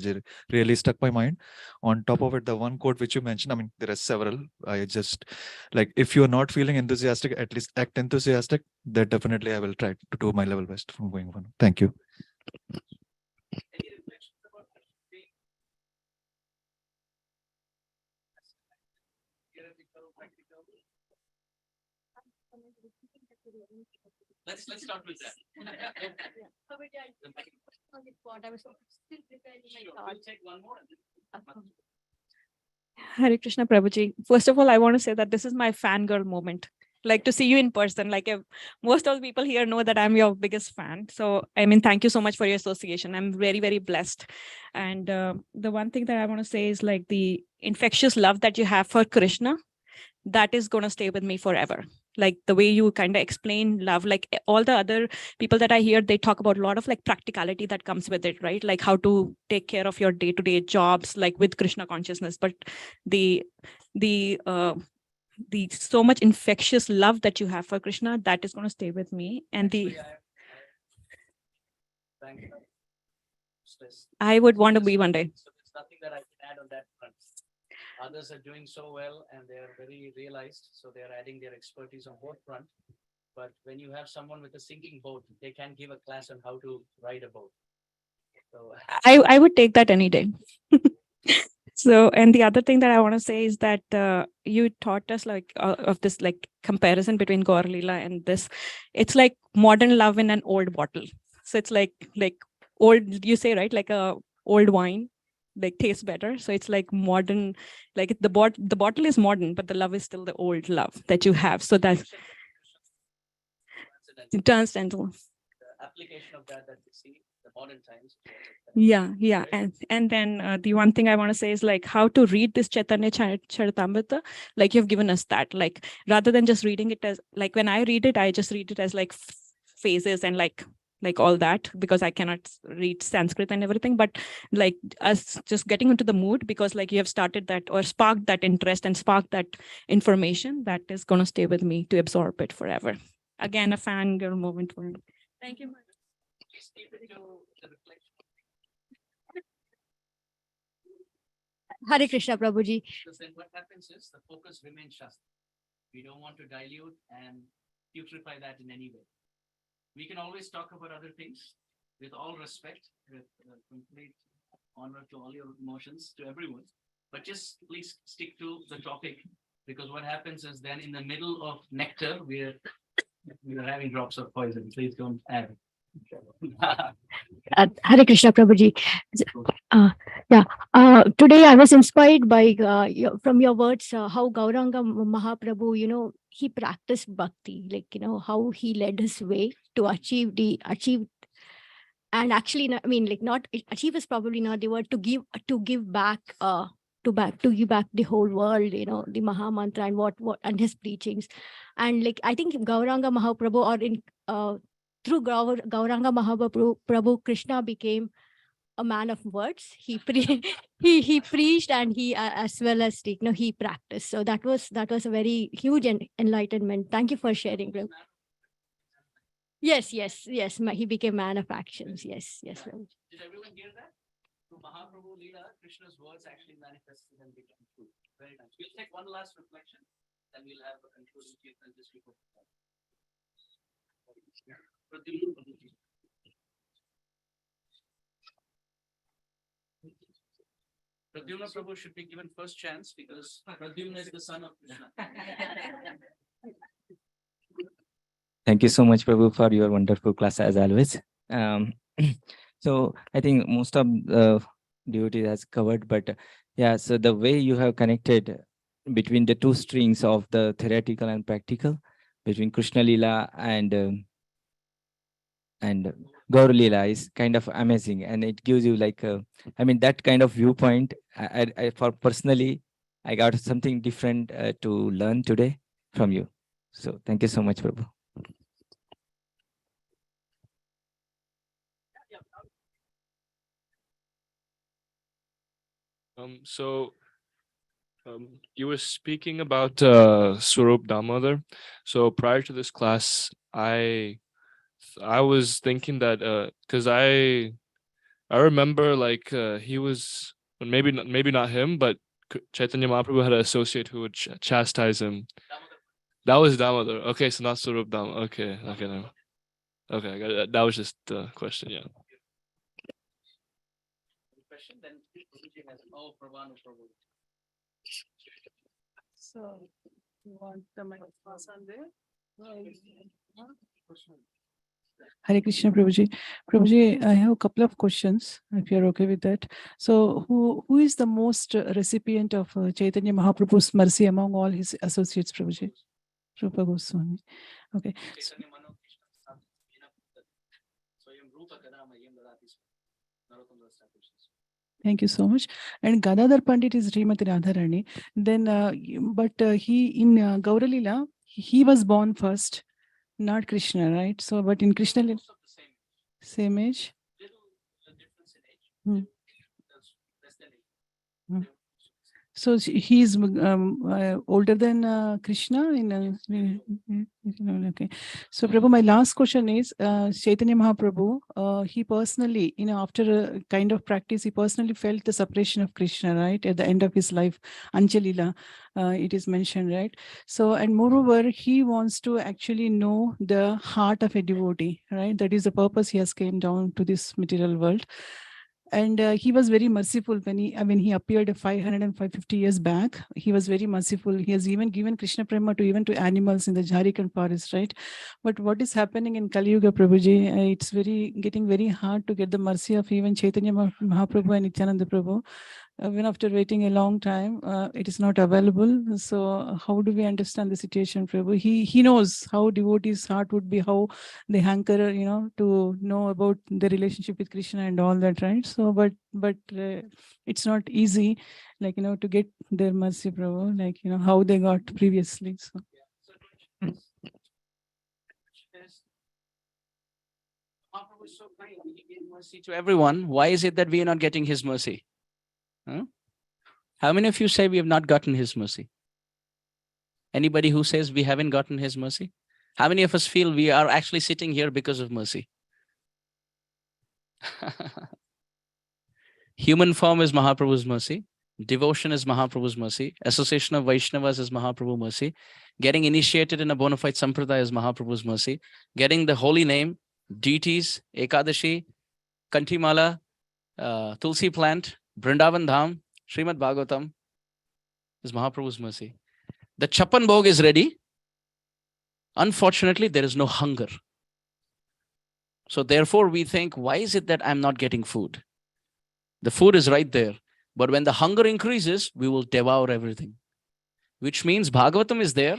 really stuck my mind. On top of it, the one quote which you mentioned, I mean, there are several. I just like, if you're not feeling enthusiastic, at least act enthusiastic. That definitely I will try to do my level best from going on. Thank you. Let's start with that. Hare Krishna Prabhuji. First of all, I want to say that this is my fangirl moment. Like to see you in person. Like most of the people here know that I'm your biggest fan. So, I mean, thank you so much for your association. I'm very, very blessed. And the one thing that I want to say is like the infectious love that you have for Krishna, that is going to stay with me forever. Like the way you kind of explain love, like all the other people that I hear, they talk about a lot of like practicality that comes with it, right? Like how to take care of your day-to-day jobs, like with Krishna consciousness. But the so much infectious love that you have for Krishna, that is going to stay with me. And I would want to be one day. So there's nothing that I can add on that front. Others are doing so well and they are very realized, so they are adding their expertise on both front. But when you have someone with a sinking boat, they can give a class on how to ride a boat. So I would take that any day. So, and the other thing that I want to say is that you taught us like of this like comparison between Gaur Lila and this. It's like modern love in an old bottle. So it's like old, you say, right? Like a old wine, like tastes better. So it's like modern, like the bottle is modern, but the love is still the old love that you have. So that's transcendental. the application of that we see the modern times. Yeah. And then the one thing I want to say is like how to read this Chaitanya Charitamrita, like you've given us that, like rather than just reading it as like when I read it, I just read it as like phases and like all that, because I cannot read Sanskrit and everything, but like us just getting into the mood, because like you have started that or sparked that interest and sparked that information that is going to stay with me to absorb it forever. Again, a fangirl moment for me. Thank you. Please keep it to the reflection. Hare Krishna Prabhuji. Because then what happens is the focus remains Shastra. We don't want to dilute and putrefy that in any way. We can always talk about other things with all respect, with complete honor to all your emotions, to everyone. But just please stick to the topic, because what happens is then in the middle of nectar, we're having drops of poison. Please don't add. Hare Krishna Prabhuji. Today I was inspired by from your words how Gauranga Mahaprabhu, he practiced bhakti, like how he led his way to achieve and actually, I mean, like not achieve is probably not the word, to give back to give back the whole world, the Maha Mantra and what and his preachings. And like I think Gauranga Mahaprabhu or in through Gauranga Mahaprabhu, Krishna became a man of words. He preached and he as well as he practiced. So that was a very huge enlightenment. Thank you for sharing. Yes. He became man of actions. Yes. Did everyone hear that? Through Mahaprabhu Lila, Krishna's words actually manifested and became true. Very nice. We'll take one last reflection, then we'll have a concluding kirtan just before. Pradyumna Prabhu should be given first chance because Pradyumna is the son of Krishna. Thank you so much, Prabhu, for your wonderful class as always. So I think most of the devotees has covered, but yeah, so the way you have connected between the two strings of the theoretical and practical, between Krishna Lila and Gaur Lila is kind of amazing, and it gives you like I mean that kind of viewpoint. I for personally, I got something different to learn today from you. So thank you so much, Prabhu. You were speaking about Swarup Damodar. So prior to this class, I was thinking that because I remember like he was maybe not him, but Chaitanya Mahaprabhu had an associate who would chastise him. That was Damodar. Okay, so not Swarup Damodar. Okay, no. Okay, I got it. That was just the question. Yeah. So, you want the microphone there? Hare Krishna, Prabhuji. Prabhuji, I have a couple of questions, if you're okay with that. So, who is the most recipient of Chaitanya Mahaprabhu's mercy among all his associates, Prabhuji? Rupa Goswami. Okay. Thank you so much. And Gadadhara Pandit is Srimati Radharani. Then, he in Gaur Lila, he was born first, not Krishna, right? So, but in Krishna Lila, same age. So he is older than Krishna. Okay. So Prabhu, my last question is Chaitanya Mahaprabhu. He personally, after a kind of practice, he personally felt the separation of Krishna, right, at the end of his life. Anjalila, it is mentioned, right? So, and moreover, he wants to actually know the heart of a devotee, right? That is the purpose he has came down to this material world. And he was very merciful when he appeared 500 and 550 years back. He was very merciful. He has even given Krishna Prema to animals in the Jharkhand forest, right? But what is happening in Kali Yuga, Prabhuji, it's getting very hard to get the mercy of even Chaitanya Mahaprabhu and Nityananda Prabhu. Even after waiting a long time, it is not available. So how do we understand the situation, Prabhu? He knows how devotees' heart would be, how they hanker, to know about the relationship with Krishna and all that, right? So, but it's not easy, to get their mercy, Prabhu, how they got previously. So. Mahaprabhu is so kind. He gave mercy to everyone. Why is it that we are not getting his mercy? Huh? How many of you say we have not gotten his mercy? Anybody who says we haven't gotten his mercy? How many of us feel we are actually sitting here because of mercy? Human form is Mahaprabhu's mercy. Devotion is Mahaprabhu's mercy. Association of Vaishnavas is Mahaprabhu's mercy. Getting initiated in a bona fide sampradaya is Mahaprabhu's mercy. Getting the holy name, deities, Ekadashi, Kantimala, Tulsi plant, Vrindavan Dham, Srimad Bhagavatam is Mahaprabhu's mercy. The Chapan Bhog is ready. Unfortunately, there is no hunger. So therefore, we think, why is it that I'm not getting food? The food is right there. But when the hunger increases, we will devour everything. Which means Bhagavatam is there.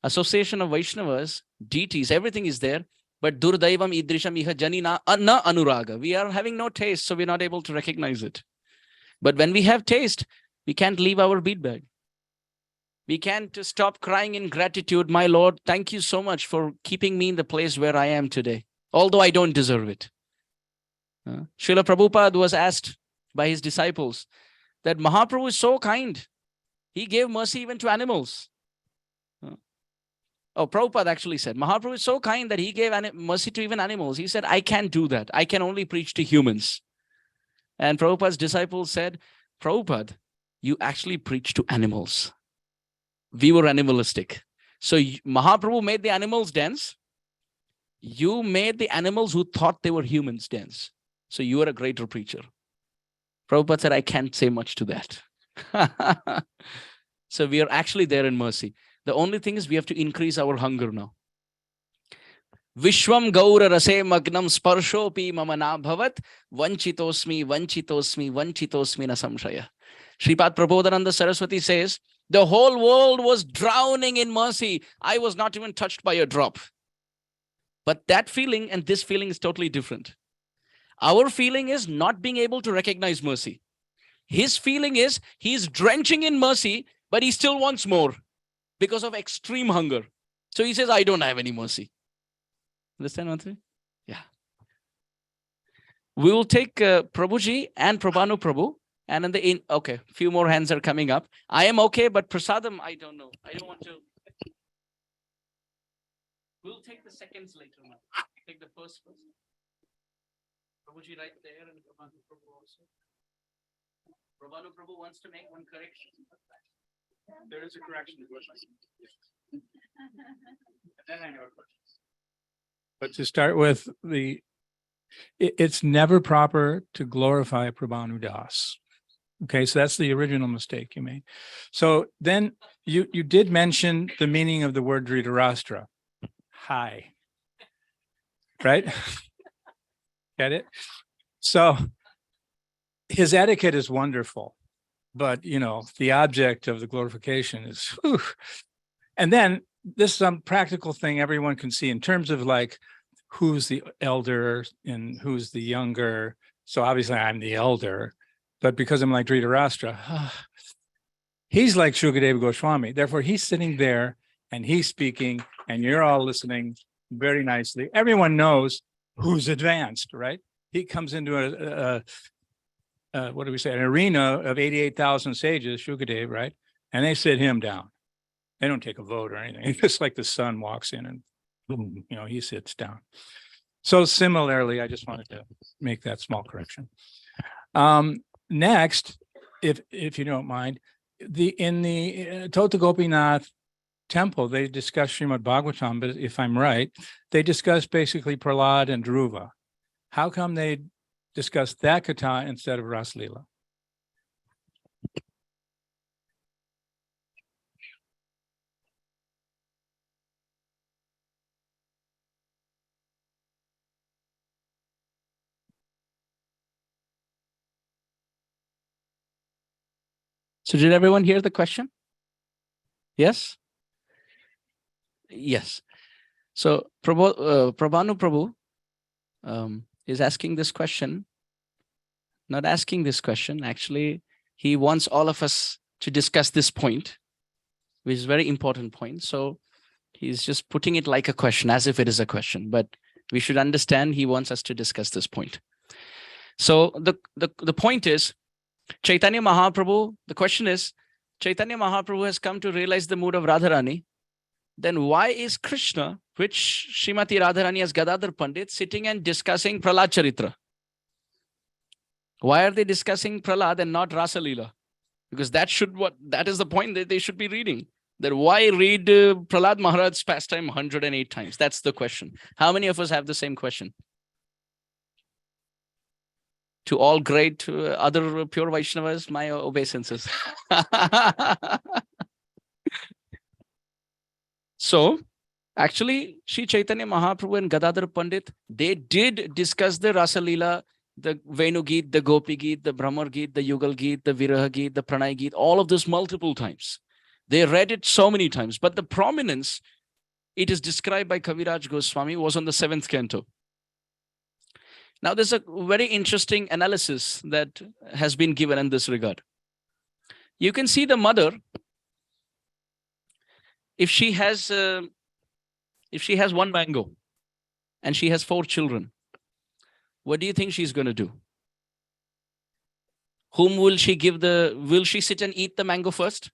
Association of Vaishnavas, deities, everything is there. But Durdaivam Idrisham Iha Jani na Anuraga. We are having no taste, so we're not able to recognize it. But when we have taste, we can't leave our bead bag. We can't stop crying in gratitude. My Lord, thank you so much for keeping me in the place where I am today, although I don't deserve it. Srila Prabhupada was asked by his disciples that Mahaprabhu is so kind. He gave mercy even to animals. Prabhupada actually said, Mahaprabhu is so kind that he gave mercy to even animals. He said, I can't do that. I can only preach to humans. And Prabhupada's disciples said, Prabhupada, you actually preach to animals. We were animalistic. So Mahaprabhu made the animals dance. You made the animals who thought they were humans dance. So you are a greater preacher. Prabhupada said, I can't say much to that. So we are actually there in mercy. The only thing is we have to increase our hunger now. Vishwam Gaura Rase Magnam Sparshopi Mamana Bhavat Vanchitosmi Vanchitosmi Vanchitosmi Na Samshaya. Sripad Prabodhananda Saraswati says, the whole world was drowning in mercy. I was not even touched by a drop. But that feeling and this feeling is totally different. Our feeling is not being able to recognize mercy. His feeling is he's drenching in mercy, but he still wants more because of extreme hunger. So he says, I don't have any mercy. Understand, Mantri? Yeah. We will take Prabhuji and Prabhanu Prabhu. And in the okay, few more hands are coming up. I am okay, but prasadam, I don't know. I don't want to. We'll take the seconds later now. Take the first. Prabhuji right there and Prabhanu Prabhu also. Prabhanu Prabhu wants to make one correction. There is a correction. Then I have questions. But to start with, it's never proper to glorify Prabhanu Das. Okay, so that's the original mistake you made. So then you did mention the meaning of the word Dhritarashtra. Hi. Right? Get it? So his etiquette is wonderful, but the object of the glorification is, whew. And then this is some practical thing everyone can see in terms of like who's the elder and who's the younger. So obviously I'm the elder, but because I'm like Dhritarashtra, he's like Shukadeva Goswami. Therefore, he's sitting there and he's speaking and you're all listening very nicely. Everyone knows who's advanced, right? He comes into what do we say, an arena of 88,000 sages, Shukadeva, right? And they sit him down. They don't take a vote or anything. It's just like the sun walks in and boom, he sits down. So similarly, I just wanted to make that small correction. Next, if you don't mind, in the Tota Gopinath temple, they discuss Srimad Bhagavatam, but if I'm right, they discuss basically Prahlad and Dhruva. How come they discuss that katha instead of Ras Lila? So did everyone hear the question? Yes? Yes. So Prabhanu Prabhu is asking this question, not asking this question. Actually, he wants all of us to discuss this point, which is a very important point. So he's just putting it like a question, as if it is a question, but we should understand he wants us to discuss this point. So the point is, Caitanya Mahaprabhu, the question is, Caitanya Mahaprabhu has come to realize the mood of Radharani. Then why is Krishna, which Srimati Radharani as Gadadhara Pandit, sitting and discussing Prahlad Charitra? Why are they discussing Prahlad and not Rasa Lila? Because that is the point that they should be reading. That why read Prahlad Maharaj's pastime 108 times? That's the question. How many of us have the same question? To all great other pure Vaishnavas, my obeisances. So, actually, Sri Chaitanya Mahaprabhu and Gadadhara Pandit, they did discuss the Rasa Leela, the Venu Geet, the Gopi Geet, the Brahmar Geet, the Yugal Geet, the Viraha Geet, the Pranay Geet, all of this multiple times. They read it so many times, but the prominence, it is described by Kaviraj Goswami, was on the 7th canto. Now, there's a very interesting analysis that has been given in this regard. You can see the mother, if she has one mango and she has 4 children, what do you think she's going to do? Whom will she give will she sit and eat the mango first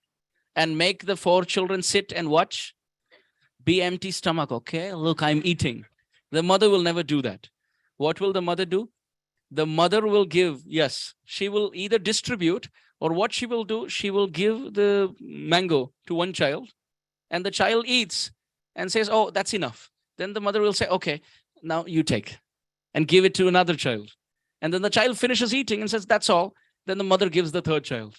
and make the 4 children sit and watch? Be empty stomach, okay? Look, I'm eating. The mother will never do that. What will the mother do? The mother will give, yes, she will either distribute, or what she will do, she will give the mango to one child and the child eats and says, oh, that's enough. Then the mother will say, okay, now you take and give it to another child. And then the child finishes eating and says, that's all. Then the mother gives the 3rd child.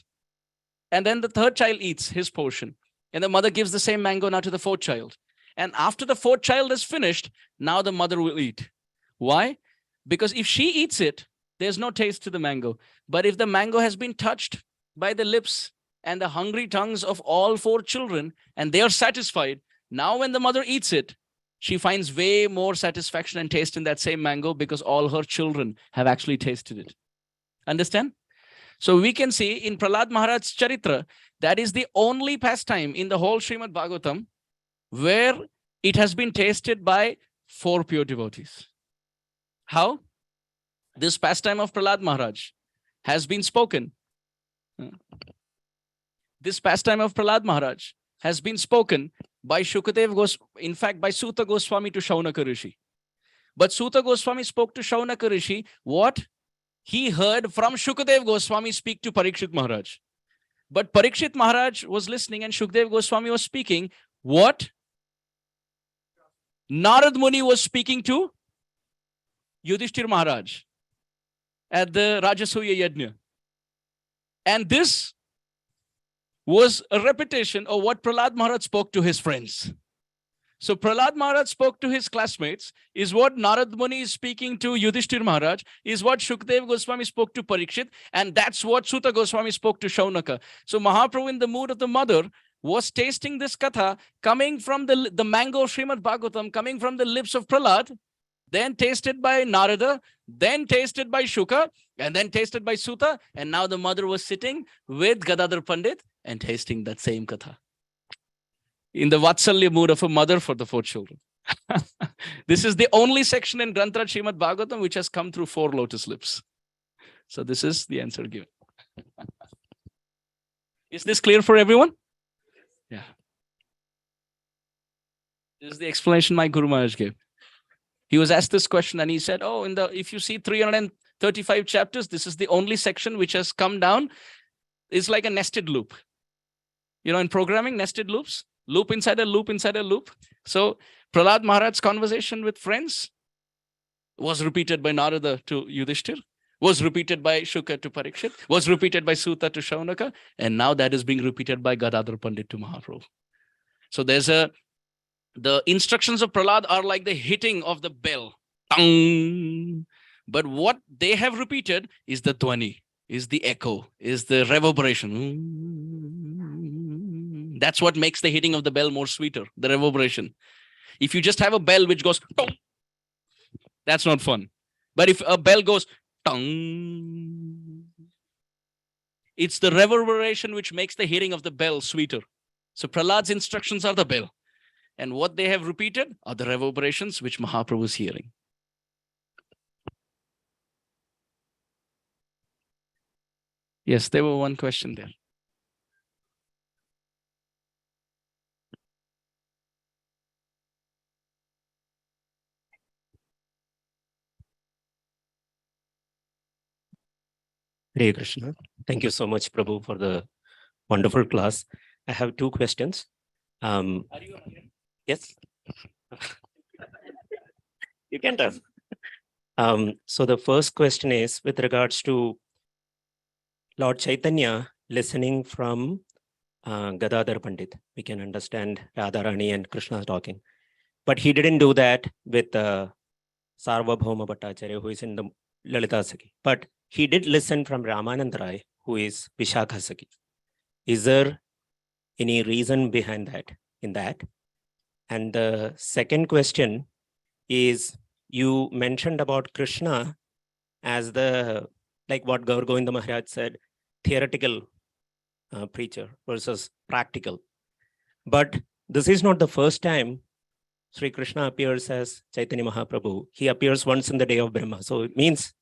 And then the 3rd child eats his portion. And the mother gives the same mango now to the 4th child. And after the 4th child is finished, now the mother will eat. Why? Because if she eats it, there's no taste to the mango. But if the mango has been touched by the lips and the hungry tongues of all 4 children, and they are satisfied, now when the mother eats it, she finds way more satisfaction and taste in that same mango because all her children have actually tasted it. Understand? So we can see in Prahlad Maharaj's Charitra, that is the only pastime in the whole Srimad Bhagavatam where it has been tasted by 4 pure devotees. How? This pastime of Prahlad Maharaj has been spoken This pastime of Prahlad Maharaj has been spoken by Shukadev in fact, by Suta Goswami to Shaunaka Rishi. But Suta Goswami spoke to Shaunaka Rishi what he heard from Shukadev Goswami speak to Parikshit Maharaj. But Parikshit Maharaj was listening and Shukadev Goswami was speaking what Narad Muni was speaking to Yudhishthir Maharaj at the Rajasuya Yajna. And this was a repetition of what Prahlad Maharaj spoke to his friends. So Prahlad Maharaj spoke to his classmates, is what Narad Muni is speaking to Yudhishthir Maharaj, is what Shukdev Goswami spoke to Parikshit, and that's what Suta Goswami spoke to Shaunaka. So Mahaprabhu, in the mood of the mother, was tasting this katha coming from the mango Srimad Bhagavatam, coming from the lips of Prahlad, then tasted by Narada, then tasted by Shuka, and then tasted by Suta, and now the mother was sitting with Gadadhara Pandit and tasting that same katha. In the Vatsalya mood of a mother for the 4 children. This is the only section in Granth Srimad Bhagavatam which has come through 4 lotus lips. So this is the answer given. Is this clear for everyone? Yeah. This is the explanation my Guru Maharaj gave. He was asked this question and he said, oh, if you see 335 chapters, this is the only section which has come down. It's like a nested loop. You know, in programming, nested loops, loop inside a loop inside a loop. So Prahlad Maharaj's conversation with friends was repeated by Narada to Yudhishthir, was repeated by Shuka to Parikshit, was repeated by Suta to Shaunaka, and now that is being repeated by Gadadhara Pandit to Mahaprabhu. So the instructions of Prahlad are like the hitting of the bell. Tang! But what they have repeated is the dhwani, is the echo, is the reverberation. That's what makes the hitting of the bell more sweeter, the reverberation. If you just have a bell which goes, tong, that's not fun. But if a bell goes, tong, it's the reverberation which makes the hitting of the bell sweeter. So Prahlad's instructions are the bell. And what they have repeated are the reverberations which Mahaprabhu is hearing. Yes, there was one question there. Hare Krishna. Thank you so much, Prabhu, for the wonderful class. I have 2 questions. Are you on here? Yes. You can tell. So the first question is with regards to Lord Caitanya listening from Gadadhara Pandit. We can understand Radharani and Krishna talking. But he didn't do that with Sarvabhauma Bhattacharya, who is in the Lalita Sakhi. But he did listen from Ramananda Rai, who is Vishakha Sakhi. Is there any reason behind that, in that? And the second question is, you mentioned about Krishna as the, like what Gaur Govinda Maharaj said, theoretical preacher versus practical. But this is not the first time Sri Krishna appears as Chaitanya Mahaprabhu. He appears once in the day of Brahma. So it means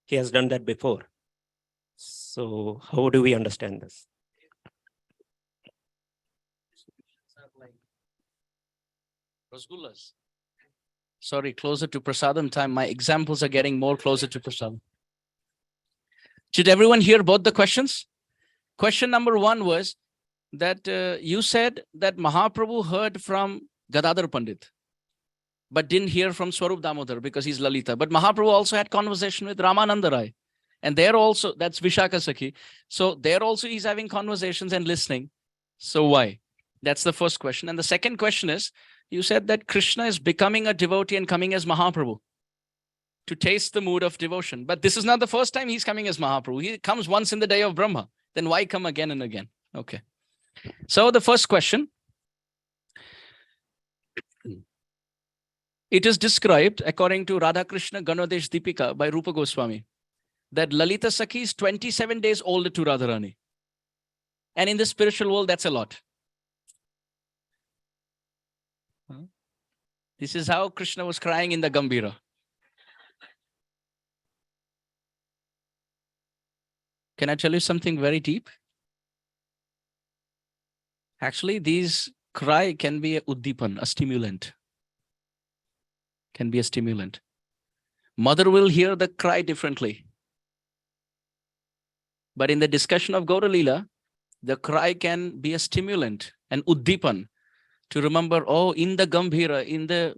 he has done that before. So how do we understand this? Rasgullas. Sorry, closer to Prasadam time. My examples are getting more closer to Prasadam. Did everyone hear both the questions? Question number 1 was that you said that Mahaprabhu heard from Gadadhara Pandit, but didn't hear from Swarup Damodar because he's Lalita. But Mahaprabhu also had conversation with Ramananda Rai. And there also, that's Vishakha Sakhi. So there also he's having conversations and listening. So why? That's the first question. And the second question is, you said that Krishna is becoming a devotee and coming as Mahaprabhu to taste the mood of devotion. But this is not the first time he's coming as Mahaprabhu. He comes once in the day of Brahma. Then why come again and again? Okay. So the first question. It is described according to Radha Krishna Ganodesh Deepika by Rupa Goswami that Lalita Sakhi is 27 days older to Radharani. And in the spiritual world, that's a lot. This is how Krishna was crying in the Gambhira. Can I tell you something very deep? Actually, these cry can be a uddipan, a stimulant. Can be a stimulant. Mother will hear the cry differently. But in the discussion of Gaur Lila, the cry can be a stimulant, an uddipan, to remember, oh, in the Gambhira, in the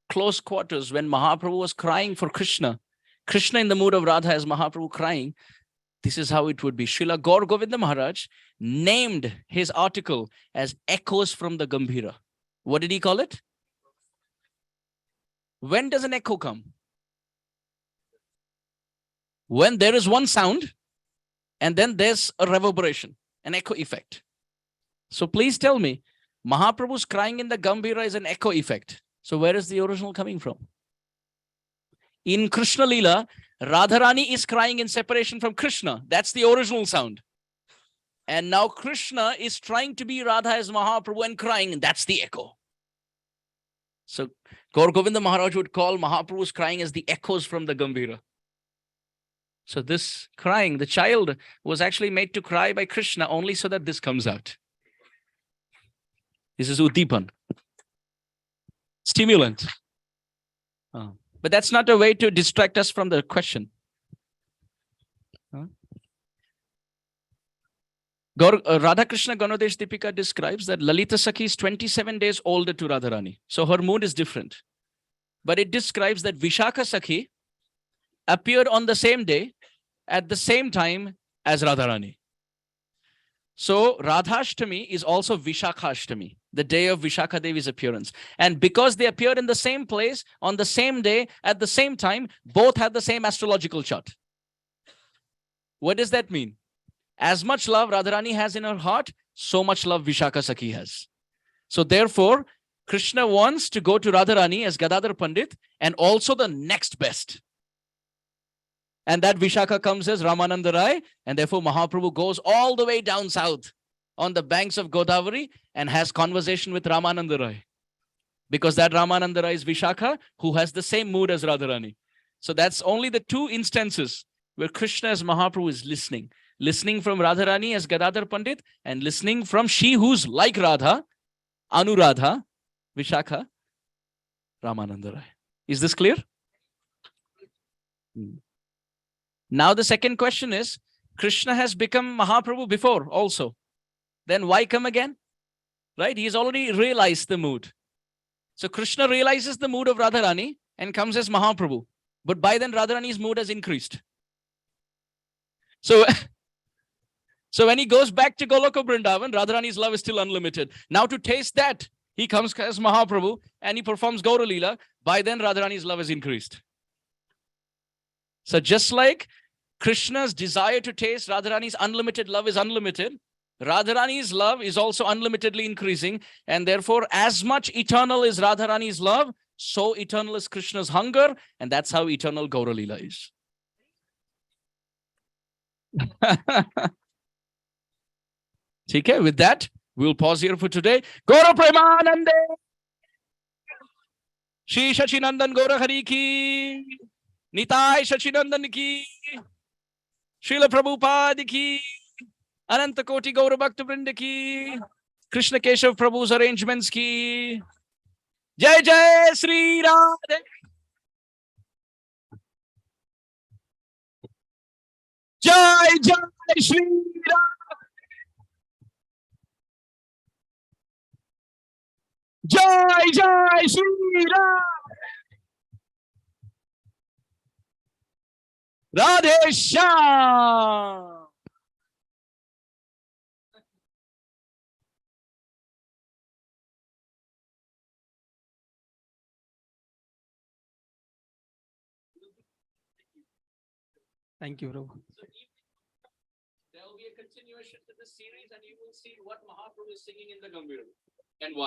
close quarters, when Mahaprabhu was crying for Krishna, Krishna in the mood of Radha as Mahaprabhu crying, this is how it would be. Srila Gaur Govinda Maharaj named his article as Echoes from the Gambhira. What did he call it? When does an echo come? When there is one sound, and then there's a reverberation, an echo effect. So please tell me, Mahaprabhu's crying in the Gambhira is an echo effect. So where is the original coming from? In Krishna Lila, Radharani is crying in separation from Krishna. That's the original sound. And now Krishna is trying to be Radha as Mahaprabhu and crying, and that's the echo. So Gaur Govinda Maharaj would call Mahaprabhu's crying as the echoes from the Gambhira. So this crying, the child was actually made to cry by Krishna only so that this comes out. This is Uddipan. Stimulant. But that's not a way to distract us from the question. Radha Krishna Ganodesh Deepika describes that Lalita Sakhi is 27 days older to Radharani. So her mood is different. But it describes that Vishakha Sakhi appeared on the same day at the same time as Radharani. So Radhashtami is also Vishakhashtami, the day of Vishakha Devi's appearance. And because they appeared in the same place, on the same day, at the same time, both had the same astrological chart. What does that mean? As much love Radharani has in her heart, so much love Vishakha Sakhi has. So therefore, Krishna wants to go to Radharani as Gadadhara Pandit and also the next best. And that Vishakha comes as Ramananda Rai, and therefore Mahaprabhu goes all the way down south on the banks of Godavari and has conversation with Ramananda Rai. Because that Ramananda Rai is Vishakha, who has the same mood as Radharani. So that's only the two instances where Krishna as Mahaprabhu is listening. Listening from Radharani as Gadadhara Pandit, and listening from she who's like Radha, Anuradha, Vishakha, Ramananda Rai. Is this clear? Now the second question is, Krishna has become Mahaprabhu before also. Then why come again? Right? He's already realized the mood. So Krishna realizes the mood of Radharani and comes as Mahaprabhu. But by then Radharani's mood has increased. So when he goes back to Goloka Vrindavan, Radharani's love is still unlimited. Now to taste that, he comes as Mahaprabhu and he performs Gaur Lila. By then Radharani's love is increased. So just like Krishna's desire to taste Radharani's unlimited love is unlimited, Radharani's love is also unlimitedly increasing, and therefore as much eternal is Radharani's love, so eternal is Krishna's hunger, and that's how eternal Gaur Lila is. Okay, with that, we'll pause here for today. Gaura Premanande! Shri Shachinandan Gaura Hari Ki! Nitai Shachinandan Ki! Srila Prabhupada Ki! Ananta Koti Gaura Bhakta Vrinda Ki! Krishna Keshav Prabhu's arrangements Ki! Jai Jai Sri Radhe! Jai Jai Sri Radhe! Jai Jai Shri Radhe! Radhe Shyam! Thank you, Prabhu. There will be a continuation to this series, and you will see what Mahaprabhu is singing in the Gambhira and why.